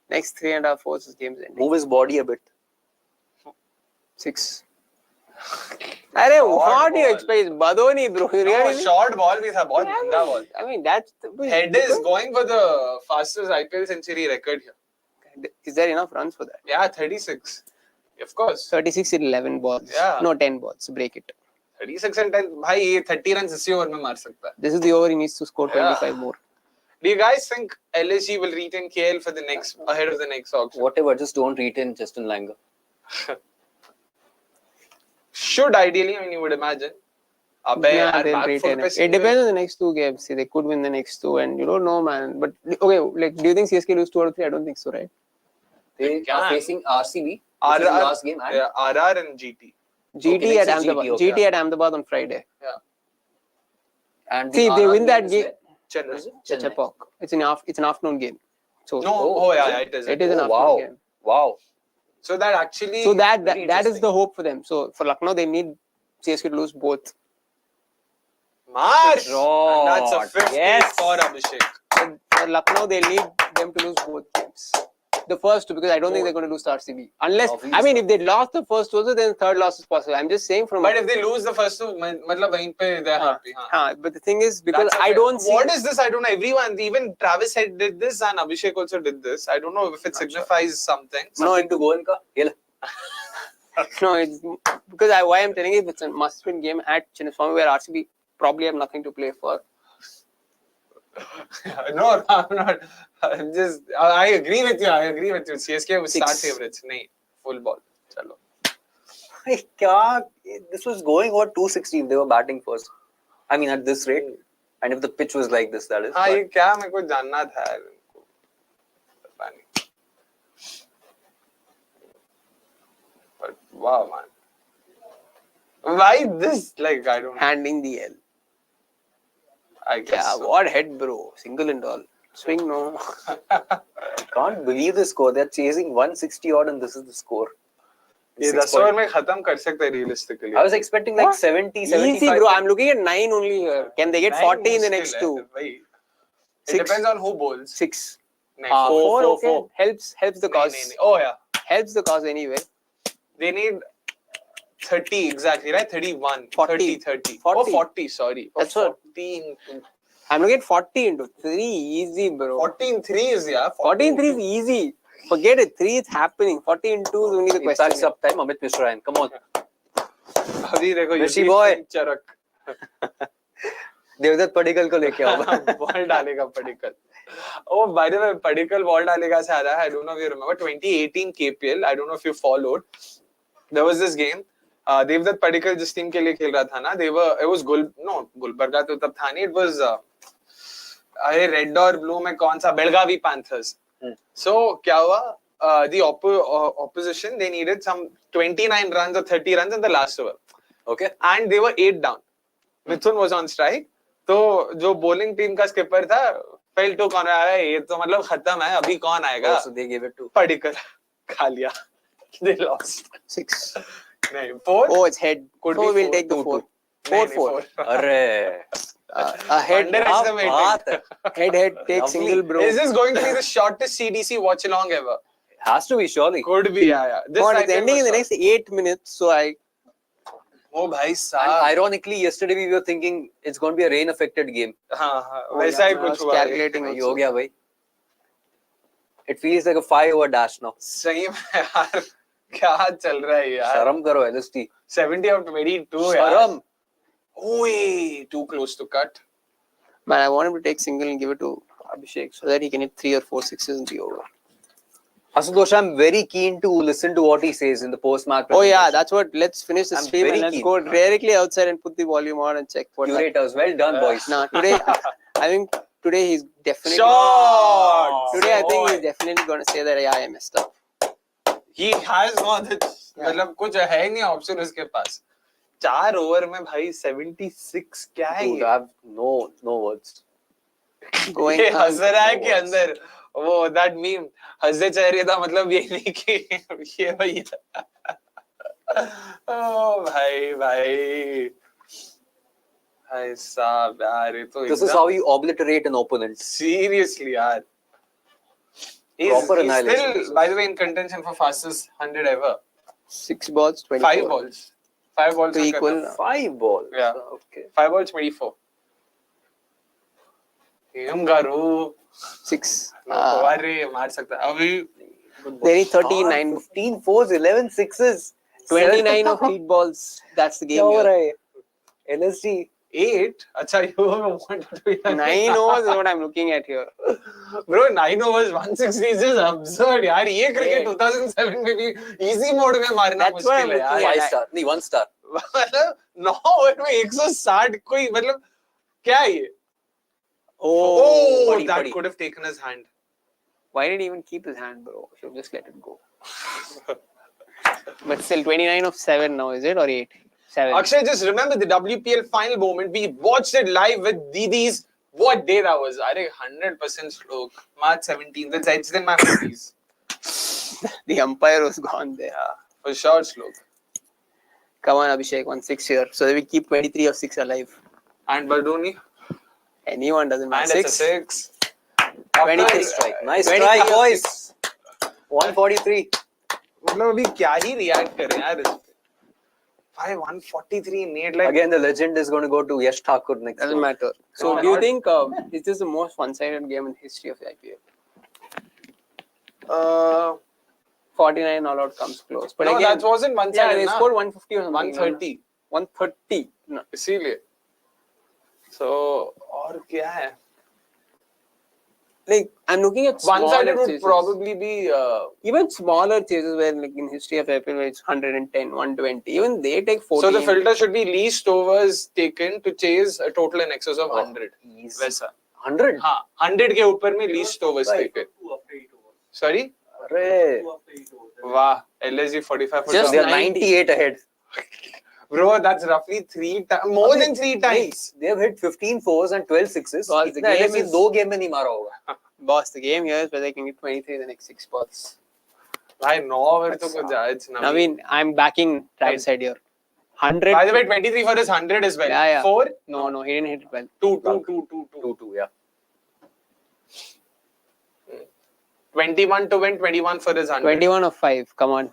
Speaker 2: Next 3.5 hours, this game's ending.
Speaker 3: move his body a bit.
Speaker 2: 6. Arey, what do you
Speaker 1: ball.
Speaker 2: expect? Badoni, bro. You
Speaker 1: No,
Speaker 2: really?
Speaker 1: short ball भी था, बहुत गंदा ball.
Speaker 2: I mean, that's.
Speaker 1: Head is going for the fastest IPL century record here.
Speaker 2: Is there enough runs for that?
Speaker 1: Yeah, 36. Of course.
Speaker 2: 36 in 11 balls.
Speaker 1: Yeah.
Speaker 2: No, 10 balls. Break it.
Speaker 1: 36 and 10. भाई ये 30 runs इसी over में मार सकता है.
Speaker 2: This is the over he needs to score 25 more.
Speaker 1: Do you guys think LSG will retain KL for the next ahead of the next auction?
Speaker 3: Whatever, just don't retain Justin Langer.
Speaker 1: Should ideally, I mean, you would imagine. Abhay,
Speaker 2: Yeah,
Speaker 1: यार,
Speaker 2: they'll
Speaker 1: back
Speaker 2: retain
Speaker 1: foot
Speaker 2: it.
Speaker 1: पे
Speaker 2: It depends on the next 2 games. See, they could win the next 2, and you don't know, man. But okay, like, do you think CSK lose 2 or 3? I don't think so, right?
Speaker 3: They
Speaker 1: can.
Speaker 3: are facing RCB. This is the last game. And
Speaker 1: Yeah, RR and GT.
Speaker 2: GT
Speaker 3: Okay,
Speaker 2: at
Speaker 3: next is
Speaker 2: Ahmedabad.
Speaker 3: GT, okay.
Speaker 2: GT at Ahmedabad on Friday.
Speaker 1: Yeah.
Speaker 3: and
Speaker 2: See, if they
Speaker 3: RR
Speaker 2: win that
Speaker 3: is
Speaker 2: game,
Speaker 3: where?
Speaker 1: Chennai.
Speaker 3: Is it? Chennai.
Speaker 2: Chepauk. It's an afternoon game. So
Speaker 1: No,
Speaker 3: Oh,
Speaker 1: yeah,
Speaker 3: is
Speaker 1: yeah,
Speaker 3: it?
Speaker 1: it is.
Speaker 2: it is an
Speaker 3: Oh,
Speaker 2: afternoon
Speaker 3: wow.
Speaker 2: game.
Speaker 3: Wow.
Speaker 1: So that actually.
Speaker 2: So that
Speaker 3: Very
Speaker 2: that is
Speaker 3: interesting.
Speaker 2: the hope for them. So for Lucknow, they need CSK to lose both.
Speaker 1: March.
Speaker 3: Rod.
Speaker 1: And that's a 50
Speaker 3: Yes.
Speaker 1: for Abhishek.
Speaker 2: For Lucknow, they need them to lose both games. The first two, because I don't think they're going to lose to RCB. Unless,
Speaker 3: Obviously.
Speaker 2: I mean, if they lost the first two, also, then third loss is possible. I'm just saying from.
Speaker 1: But if they lose the first two, मतलब वहीं पे they're happy. हाँ.
Speaker 2: But the thing is, because
Speaker 1: That's a
Speaker 2: I
Speaker 1: fair-
Speaker 2: don't see.
Speaker 1: What is this? I don't know. Everyone, even Travis Head did this and Abhishek also did this. I don't know if it signifies something.
Speaker 3: Something to go in ka? Yela.
Speaker 2: No, it's because why I'm telling you, it's a must-win game at Chinnaswamy where RCB probably have nothing to play for.
Speaker 1: No, I'm not. I'm just. I agree with you. CSK was start
Speaker 2: 6.
Speaker 1: favorites. नहीं, full ball. चलो.
Speaker 3: Hey, kya? This was going over 260 if they were batting first. I mean, at this rate. And if the pitch was like this, that is.
Speaker 1: हाँ,
Speaker 3: but-
Speaker 1: ये क्या मेरे को जानना था यार इनको. पता नहीं. But wow, man. Why this? Like I don't.
Speaker 2: Handing the L.
Speaker 1: I guess.
Speaker 2: Yeah,
Speaker 1: so.
Speaker 2: what head, bro? Single and all. Swing, no.
Speaker 3: I can't believe the score. They're chasing 160 odd and this is the score.
Speaker 1: ये 10 over में खत्म कर सकते हैं realistically.
Speaker 3: I was expecting like
Speaker 2: What?
Speaker 3: 70, 75.
Speaker 2: Easy, bro. I'm looking at 9 only here. Can they get 40 in the next 2?
Speaker 1: It
Speaker 2: 6.
Speaker 1: depends on who bowls.
Speaker 2: 6.
Speaker 1: Next.
Speaker 2: 4,
Speaker 3: four,
Speaker 2: okay.
Speaker 3: four.
Speaker 2: Helps the
Speaker 1: नहीं,
Speaker 2: cause.
Speaker 1: नहीं, नहीं. Oh yeah.
Speaker 2: Helps the cause anyway.
Speaker 1: They need 30 exactly, right? 31.
Speaker 2: 40.
Speaker 1: 30.
Speaker 2: 40.
Speaker 1: Oh, 40, sorry.
Speaker 2: That's what-
Speaker 1: 14.
Speaker 2: I'm looking at 40 into 3. Easy, bro.
Speaker 1: 14 3 is, yeah.
Speaker 2: 14 3 is easy. Forget it. 3 is happening. 40 into 2 is only the
Speaker 3: It's
Speaker 2: question.
Speaker 3: sucks up time. Amit Mishra in. Come on.
Speaker 1: अभी देखो
Speaker 3: Rishi
Speaker 1: युवराज
Speaker 3: boy.
Speaker 1: Singh चरक
Speaker 3: देवदत्त पडिक्कल को लेके आओ.
Speaker 1: Ball डालेगा Padikkal. Oh, by the way, Padikkal ball डालेगा से आ रहा है. I don't know if you remember 2018 KPL. I don't know if you followed. There was this game. Devdutt Padikkal जिस टीम के लिए खेल रहा था ना, it was गुलबर्गा तो तब था नहीं, it was अरे रेड और ब्लू में कौन सा, बेलगावी पैंथर्स. So क्या हुआ, the opposition, they needed some 29 runs or 30 runs in the last over.
Speaker 3: Okay.
Speaker 1: And they were 8 down. Mithun was on strike. तो जो bowling team का skipper था, fell to कौन आया, ये तो मतलब खत्म है, अभी कौन आएगा?
Speaker 3: So they gave it to
Speaker 1: Padikkal. खा लिया. They lost.
Speaker 2: 6.
Speaker 1: नहीं, 4.
Speaker 2: Oh, it's head.
Speaker 1: Could
Speaker 2: So
Speaker 1: be
Speaker 2: we'll
Speaker 1: four,
Speaker 2: take the
Speaker 3: 2-2.
Speaker 2: 4. 4.
Speaker 3: अरे
Speaker 2: A head.
Speaker 1: Underestimating.
Speaker 3: बात है.
Speaker 2: Head. Take
Speaker 3: Lovely.
Speaker 2: single, bro.
Speaker 1: Is this going to be the shortest CDC watch-along ever?
Speaker 3: Has to be surely.
Speaker 1: Could be, yeah. This
Speaker 2: Come on, it's
Speaker 1: IPL
Speaker 2: ending in the
Speaker 1: was
Speaker 2: next 8 minutes. So I.
Speaker 1: Oh, bhai
Speaker 3: And
Speaker 1: साहब.
Speaker 3: ironically, yesterday we were thinking it's going to be a rain-affected game.
Speaker 1: हाँ, वैसा ही
Speaker 2: I
Speaker 1: कुछ
Speaker 2: was
Speaker 1: हुआ है.
Speaker 2: calculating
Speaker 3: ये
Speaker 2: also.
Speaker 3: हो गया भाई. It feels like a 5-over dash now.
Speaker 1: सही में यार, क्या चल रहा है यार?
Speaker 3: शर्म करो LST.
Speaker 1: 70 of 22 यार.
Speaker 3: शर्म.
Speaker 1: Oi, too close to cut.
Speaker 2: But I want him to take single and give it to Abhishek so that he can hit 3 or 4 sixes in the over.
Speaker 3: Asutosh, I'm very keen to listen to what he says in the post-match.
Speaker 2: Oh yeah, that's what. Let's finish the
Speaker 3: I'm
Speaker 2: stream
Speaker 3: very
Speaker 2: and let's
Speaker 3: keen.
Speaker 2: go directly outside and put the volume on and check what.
Speaker 3: Curators, well done, boys.
Speaker 2: Nah, today I think today he's definitely.
Speaker 1: Shot.
Speaker 2: Today I think he's definitely going to say that yeah, I messed up.
Speaker 1: He has not. मतलब कुछ है ही नहीं option उसके पास. 4 over में भाई 76 क्या है
Speaker 3: Dude,
Speaker 1: ये?
Speaker 3: I have no words.
Speaker 2: Going.
Speaker 1: ये हंस रहा है के अंदर वो that meme हंसते चेहरे था मतलब ये नहीं कि ये भैया. ओ भाई साहब यार ये तो
Speaker 3: This is how you obliterate an opponent.
Speaker 1: seriously यार.
Speaker 3: Proper
Speaker 1: He's
Speaker 3: annihilation.
Speaker 1: still, by the way, in contention for fastest 100 ever.
Speaker 2: 6 balls, 24.
Speaker 1: 5 balls. 5 balls
Speaker 2: So
Speaker 1: का
Speaker 2: equal.
Speaker 1: करना.
Speaker 3: 5 balls.
Speaker 1: Yeah.
Speaker 3: Okay.
Speaker 1: 5 balls 24. हम गारू
Speaker 2: 6.
Speaker 1: अरे मार सकता है अभी.
Speaker 2: They need 39.
Speaker 3: 15 fours, 11 sixes.
Speaker 2: 29 of heat balls. That's the game.
Speaker 3: क्या हो रहा
Speaker 2: Here.
Speaker 3: है? LSD.
Speaker 1: 8. अच्छा you wanted to be
Speaker 2: 9 overs is what I'm looking at here.
Speaker 1: Bro 9 overs 160 is just absurd यार. ये cricket 2007 में भी easy mode में मारना
Speaker 2: That's what I'm
Speaker 1: मुश्किल है यार.
Speaker 2: looking at.
Speaker 3: 5 star. नहीं, 1 star.
Speaker 1: मतलब 9 ओवर में 160 कोई मतलब क्या है ये? Oh,
Speaker 3: Buddy,
Speaker 1: that
Speaker 3: buddy.
Speaker 1: could have taken his hand.
Speaker 2: Why did he even keep his hand, bro? Should just let it go. But still, 29 of 7 now, is it? Or 8? 7.
Speaker 1: Akshay, just remember the WPL final moment. We watched it live with Didis. What day that was? I think 100% stroke. March 17th. Let's edge them my movies.
Speaker 2: The umpire was gone there.
Speaker 1: Yeah, for sure stroke.
Speaker 2: Come on, Abhishek, 1-6 here. So that we keep 23 of 6 alive.
Speaker 1: And Badoni.
Speaker 2: Anyone doesn't matter.
Speaker 1: And it's a 6.
Speaker 2: 23
Speaker 3: Nice strike. Nice
Speaker 2: 23
Speaker 3: strike,
Speaker 2: of
Speaker 3: boys.
Speaker 2: 6.
Speaker 3: 143.
Speaker 1: मतलब अभी क्या ही react करें यार इस पे. 143 need like.
Speaker 3: Again, the legend is going to go to Yash Thakur next.
Speaker 2: Doesn't
Speaker 3: one.
Speaker 2: matter. So
Speaker 1: No,
Speaker 2: do you
Speaker 1: not-
Speaker 2: think is this the most one-sided game in the history of the IPL? 49 all out comes close. But
Speaker 1: no,
Speaker 2: again,
Speaker 1: that wasn't one
Speaker 2: yeah,
Speaker 1: sided.
Speaker 2: they scored 150 or something.
Speaker 1: 130.
Speaker 2: 130. No.
Speaker 1: इसीलिए. So और क्या है?
Speaker 2: Like I'm looking at
Speaker 1: One
Speaker 2: smaller
Speaker 1: sided would
Speaker 2: chases.
Speaker 1: probably be.
Speaker 2: Even smaller chases where like in history of IPL where it's 110, 120. Even they take 14.
Speaker 1: So the filter should be least overs taken to chase a total in excess of 100.
Speaker 3: Easy.
Speaker 1: वैसा.
Speaker 3: 100.
Speaker 1: हाँ, 100 के ऊपर में least overs taken. Sorry?
Speaker 3: Arre.
Speaker 1: वाह, LSG 45 for
Speaker 2: Just
Speaker 3: They are
Speaker 2: 90.
Speaker 3: 98 ahead.
Speaker 1: Bro, that's roughly 3 times, more than 3 times.
Speaker 3: They have hit 15 fours and 12 sixes.
Speaker 2: Boss, the
Speaker 3: इतना
Speaker 2: game
Speaker 3: LSD
Speaker 2: is-
Speaker 3: 2 game में नहीं मारा होगा.
Speaker 2: Boss, the game here is where they can get 23 in the next 6 balls.
Speaker 1: भाई 9 over तो कुछ ज्यादा.
Speaker 2: Naveen, I'm backing Travis head here. 100.
Speaker 1: By the way, 23 for his 100 as well.
Speaker 2: Yeah.
Speaker 1: 4?
Speaker 2: No, he didn't hit it well.
Speaker 1: 2.
Speaker 3: 2-2, yeah.
Speaker 1: 21 to win, 21 for his 100.
Speaker 2: 21 of 5. Come on.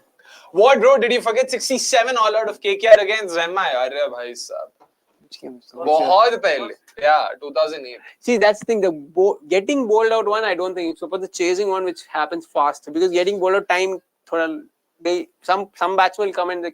Speaker 1: What, bro? Did you forget 67 all out of KKR against Zemma? अरे भाई साहब.
Speaker 2: Which game?
Speaker 1: बहुत पहले. Yeah, 2008.
Speaker 2: See, that's the thing. The getting bowled out one, I don't think so. But the chasing one, which happens faster, because getting bowled out time, some bats will come and they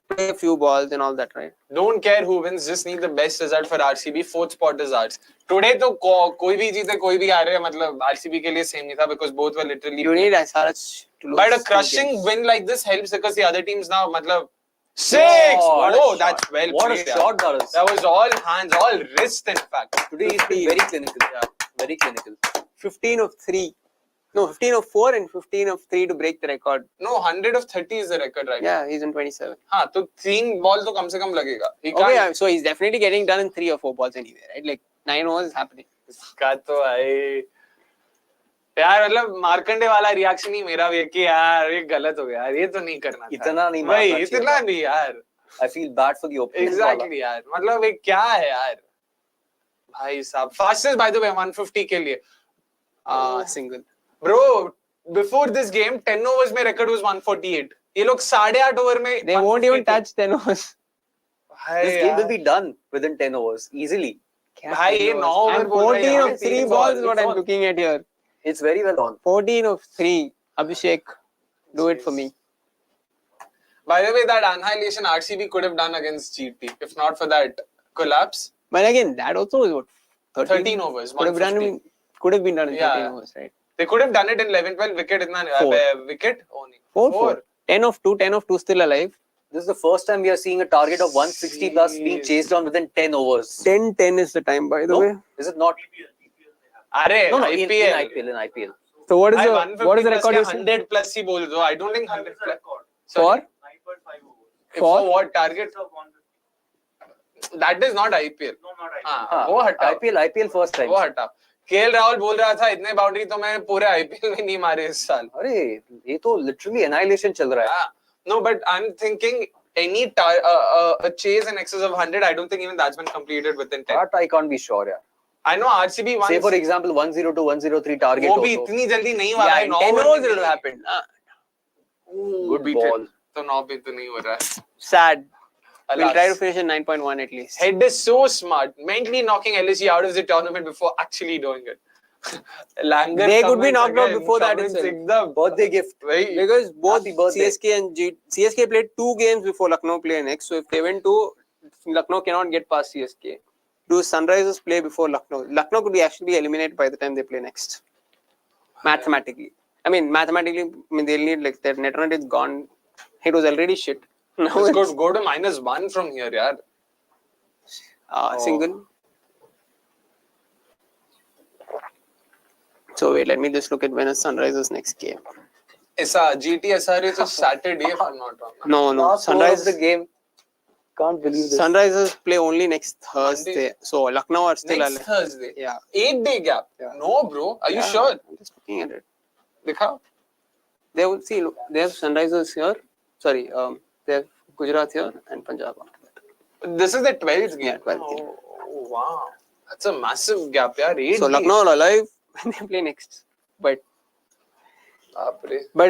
Speaker 2: play a few balls and all that, right?
Speaker 1: Don't care who wins, just need the best result for RCB. 4th spot is ours. Today तो कोई भी जीते कोई भी हारे मतलब RCB के लिए same नहीं था because both were literally.
Speaker 2: You need SRH to lose.
Speaker 1: But a
Speaker 2: two
Speaker 1: crushing
Speaker 2: games.
Speaker 1: win like this helps because the other teams now मतलब Six!
Speaker 3: What a
Speaker 1: Oh,
Speaker 3: shot.
Speaker 1: that's well
Speaker 3: What
Speaker 1: played.
Speaker 3: a shot that is.
Speaker 1: That was all hands, all wrist in fact.
Speaker 3: Today he's been very clinical.
Speaker 1: Yeah.
Speaker 3: Very clinical.
Speaker 2: 15 of 3. No, 15 of 4 and 15 of 3 to break the record.
Speaker 1: No, 100 of 30 is the record right now.
Speaker 2: Yeah, he's in 27.
Speaker 1: हाँ, तो 3 ball तो कम से कम लगेगा. He
Speaker 2: Okay,
Speaker 1: can't.
Speaker 2: yeah, so he's definitely getting done in 3 or 4 balls anyway, right? Like 9 overs is happening.
Speaker 1: इसका तो है यार, मतलब मार्कंडे वाला रिएक्शन ही मेरा भी है कि यार ये गलत हो गया यार, ये तो नहीं करना था.
Speaker 3: इतना नहीं
Speaker 1: भाई,
Speaker 3: मारना चाहिए
Speaker 1: इतना
Speaker 3: था.
Speaker 1: नहीं यार.
Speaker 3: I feel bad for the opponent.
Speaker 1: Exactly यार, मतलब ये क्या है यार भाई साहब. Fastest by the way 150 के लिए.
Speaker 2: Single.
Speaker 1: Bro, before this game 10 overs में record was 148. ये लोग 8.5 ओवर में
Speaker 2: They won't even touch 10 overs.
Speaker 3: This game will be done within 10 overs easily.
Speaker 1: भाई ये 9 ओवर
Speaker 2: And
Speaker 1: बोल रहे
Speaker 2: 14
Speaker 1: हैं.
Speaker 2: of 3 balls is what I'm looking at here.
Speaker 3: It's very well on.
Speaker 2: 14 of 3. Abhishek, do it for me.
Speaker 1: By the way, that annihilation RCB could have done against GT if not for that collapse.
Speaker 2: But again, that also is what?
Speaker 1: 13 overs,
Speaker 2: Could have been done in 13
Speaker 1: Yeah.
Speaker 2: overs, right?
Speaker 1: They could have done it in 11-12 wicket. Wicket only.
Speaker 2: 4. 10 of 2 still alive.
Speaker 3: This is the first time we are seeing a target of 160 plus being chased down within 10 overs.
Speaker 2: 10 is the time, by the way.
Speaker 3: Is it not?
Speaker 1: Arey,
Speaker 3: No,
Speaker 1: IPL.
Speaker 3: in IPL.
Speaker 2: So what is
Speaker 1: I
Speaker 2: the
Speaker 1: 150
Speaker 2: record?
Speaker 1: plus 100 plus ही बोल दो. I don't think 100 plus.
Speaker 2: For?
Speaker 1: Sorry? For what target? That is not IPL.
Speaker 4: No, not IPL.
Speaker 1: हाँ, वो हटा.
Speaker 3: IPL first time.
Speaker 1: वो हटा. KL Rahul बोल रहा था इतने बाउंड्री तो मैं पूरे आईपीएल में नहीं मारे इस साल.
Speaker 3: अरे ये तो literally annihilation चल रहा है.
Speaker 1: No, but I'm thinking any a chase in excess of 100. I don't think even that's been completed within 10.
Speaker 3: That I can't be sure, yeah.
Speaker 1: I know RCB once.
Speaker 3: Say for example 102, 103 target.
Speaker 1: वो भी
Speaker 3: also.
Speaker 1: इतनी जल्दी नहीं मारा है.
Speaker 2: 10 overs it would have happened.
Speaker 3: Good
Speaker 1: beat
Speaker 3: ball.
Speaker 1: it. तो 9 पे तो नहीं हो रहा है.
Speaker 2: Sad. We'll
Speaker 1: Alas.
Speaker 2: try to finish in 9.1 at least.
Speaker 1: Head is so smart, mentally knocking LSE out of the tournament before actually doing it. Langer
Speaker 2: They could be
Speaker 1: comments
Speaker 2: knocked out
Speaker 1: again,
Speaker 2: before that
Speaker 1: comments
Speaker 2: itself.
Speaker 1: एकदम
Speaker 3: Birthday gift.
Speaker 1: वही.
Speaker 2: Because both
Speaker 3: Happy birthday.
Speaker 2: CSK and CSK played 2 games before Lucknow play next. So if they win 2, Lucknow cannot get past CSK. Do Sunrisers play before Lucknow? Lucknow could be actually eliminated by the time they play next. Mathematically. Mathematically, they'll need like their net run is gone. It was already shit. Now
Speaker 1: Let's
Speaker 2: it's
Speaker 1: go to -1 from here, yaar.
Speaker 2: single. So wait, let me just look at when is Sunrisers next game.
Speaker 1: ऐसा GT SRH is Saturday if I'm not wrong.
Speaker 2: No,
Speaker 3: Last over of the
Speaker 2: Sunrisers.
Speaker 3: game. Can't believe this.
Speaker 2: Sunrisers play only next Thursday. So Lucknow are still
Speaker 1: Next
Speaker 2: alive.
Speaker 1: Thursday.
Speaker 2: Yeah.
Speaker 1: 8-day gap.
Speaker 2: Yeah.
Speaker 1: No, bro. Are you
Speaker 2: Yeah,
Speaker 1: sure?
Speaker 2: I'm just looking at it.
Speaker 1: दिखाओ.
Speaker 2: They will see. Look, they have Sunrisers here. Sorry, they have Gujarat here and Punjab after that.
Speaker 1: This is the 12th game.
Speaker 2: Yeah, 12th game.
Speaker 1: Oh, wow. That's a massive gap, yaar. 8
Speaker 2: So
Speaker 1: days.
Speaker 2: Lucknow are alive when they play next. But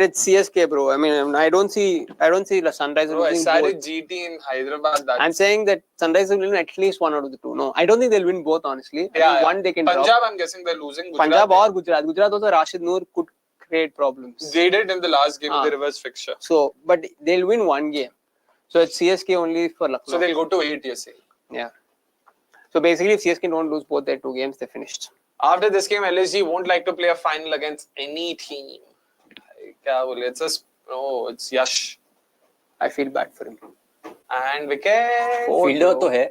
Speaker 2: it's CSK, bro. I don't see the Sunrisers
Speaker 1: Bro,
Speaker 2: winning
Speaker 1: SRH
Speaker 2: both.
Speaker 1: GT in Hyderabad. That's
Speaker 2: I'm saying that Sunrisers will win at least one out of the 2. No, I don't think they'll win both. Honestly, I think one they can
Speaker 1: Punjab,
Speaker 2: drop.
Speaker 1: I'm guessing they're losing. Gujarat,
Speaker 2: Punjab or Gujarat. Gujarat also Rashid Noor could create problems.
Speaker 1: they did in the last game of
Speaker 2: Ah.
Speaker 1: the reverse fixture.
Speaker 2: So, but they'll win one game. So it's CSK only for Lucknow.
Speaker 1: So they'll go to 8, you're saying.
Speaker 2: Yeah. So basically, if CSK don't lose both their 2 games, they're finished.
Speaker 1: After this game, LSG won't like to play a final against any team. क्या बोले? It's Yash.
Speaker 2: I feel bad for him.
Speaker 1: And wicket.
Speaker 3: Fielder तो है.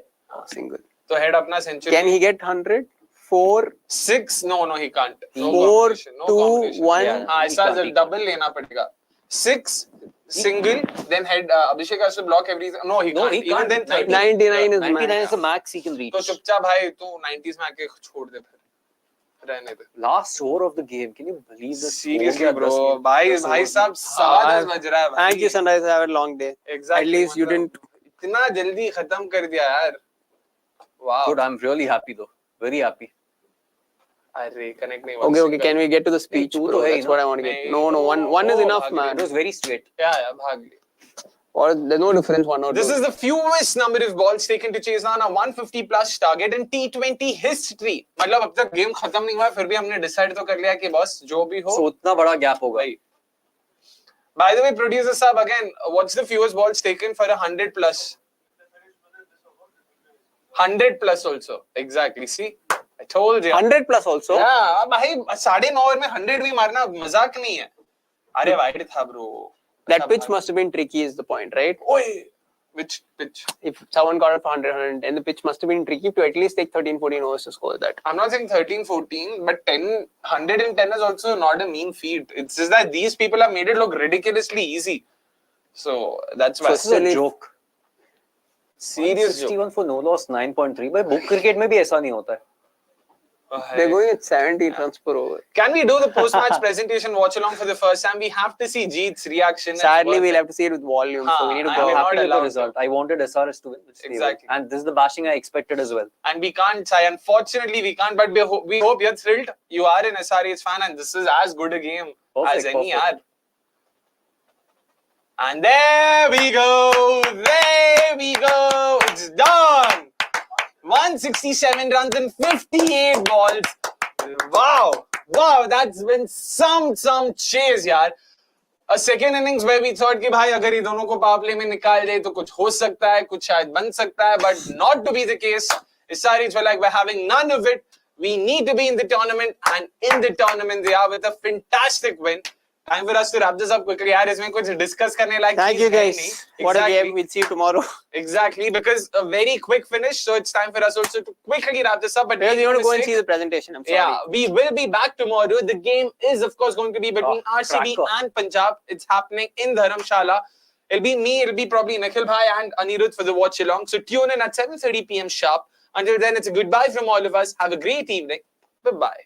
Speaker 2: Single.
Speaker 1: So head अपना century.
Speaker 2: Can he get 100? 4,
Speaker 1: 6? No, he can't. No
Speaker 2: 4,
Speaker 1: competition. No
Speaker 2: 2,
Speaker 1: competition.
Speaker 2: 1.
Speaker 3: Yeah.
Speaker 1: हाँ,
Speaker 3: he
Speaker 1: ऐसा
Speaker 3: can't.
Speaker 1: double लेना पड़ेगा. 6, single, then head. Abhishek has to block everything. No, he can't. Even then,
Speaker 2: 99 is
Speaker 3: 99
Speaker 2: max.
Speaker 3: is the max he can reach.
Speaker 1: तो चुपचाप भाई तू 90s में आके छोड़ दे फिर. रहने दे.
Speaker 3: Last over of the game. Can you believe this?
Speaker 1: Seriously,
Speaker 3: हो गया 10
Speaker 1: bro.
Speaker 3: game.
Speaker 1: भाई
Speaker 3: 10
Speaker 1: भाई
Speaker 3: overs.
Speaker 1: साहब 7 बज रहा है भाई.
Speaker 2: Thank you, Sunrise. Have a long day.
Speaker 1: Exactly.
Speaker 2: At least you
Speaker 1: मतलब
Speaker 2: didn't.
Speaker 1: इतना जल्दी खत्म कर दिया यार. Wow.
Speaker 3: Good, I'm really happy though. Very happy.
Speaker 1: अरे connect नहीं हुआ.
Speaker 2: Okay. Can we get to the speech?
Speaker 3: two
Speaker 2: Bro?
Speaker 3: तो है ही
Speaker 2: That's
Speaker 3: ना.
Speaker 2: what I want to get.
Speaker 1: नहीं,
Speaker 2: No. One is
Speaker 1: oh,
Speaker 2: enough,
Speaker 1: भाग
Speaker 2: man.
Speaker 3: It was very straight.
Speaker 1: Yeah, भाग ले.
Speaker 2: Or there's no difference. One or
Speaker 1: This
Speaker 2: two.
Speaker 1: is the fewest number of balls taken to chase down a 150 plus target in T20 history. मतलब अब तक game खत्म नहीं हुआ फिर भी हमने डिसाइड तो कर लिया कि बस जो भी हो.
Speaker 3: So उतना बड़ा gap होगा.
Speaker 1: भाई. By the way, producer sahab, again, what's the fewest balls taken for a 100 plus? 100 plus also. Exactly. See, I told you.
Speaker 2: 100 plus also.
Speaker 1: Yeah, भाई 9.5 ओवर में 100 भी मारना मजाक नहीं है. अरे वाइड था bro.
Speaker 2: That pitch must have been tricky, is the point, right?
Speaker 1: ओए Which pitch?
Speaker 2: If someone got it for 100, 110, the pitch must have been tricky to at least take 13, 14 overs to score that.
Speaker 1: I'm not saying 13, 14, but 10, 110 is also not a mean feat. It's just that these people have made it look ridiculously easy. So that's why.
Speaker 3: So this is a joke.
Speaker 1: Serious joke.
Speaker 3: 61 for no loss, 9.3. But book cricket में भी ऐसा नहीं होता है.
Speaker 2: They're going at 70 runs per over.
Speaker 1: Can we do the post-match presentation watch along for the first time? We have to see Jeet's reaction.
Speaker 2: Sadly, we'll have to see it with volume, so we need to
Speaker 1: I'm
Speaker 2: go.
Speaker 3: I'm
Speaker 1: not
Speaker 3: happy with the
Speaker 1: allowed
Speaker 3: result. I wanted SRS to win.
Speaker 1: Exactly.
Speaker 3: And this is the bashing I expected as well.
Speaker 1: And we can't, Sai. Unfortunately, we can't. But we hope you're thrilled. You are an SRH fan, and this is as good a game as any are. And there we go. There we go. It's done. 167 runs in 58 balls. Wow. Wow, that's been some chase, yaar. A second innings where we thought कि भाई अगर ये दोनों को power play में निकाल जाए तो कुछ हो सकता है, कुछ शायद बन सकता है, but not to be the case. Isaris were like, we're having none of it. We need to be in the tournament, and in the tournament they are with a fantastic win. Time for us to wrap this up quickly. यार इसमें कुछ discuss करने लायक
Speaker 2: Thank you guys. What a game. We'll see you tomorrow.
Speaker 1: Exactly, because a very quick finish, so it's time for us also to quickly wrap this up. But
Speaker 2: You want to go and see the presentation. I'm sorry.
Speaker 1: yeah, we will be back tomorrow. The game is, of course, going to be between RCB and Punjab. It's happening in Dharamshala. It'll be me, it'll be probably Nikhil Bhai and Anirudh for the watch along. So tune in at 7:30 p.m. sharp. Until then, it's a goodbye from all of us. Have a great evening. Bye-bye.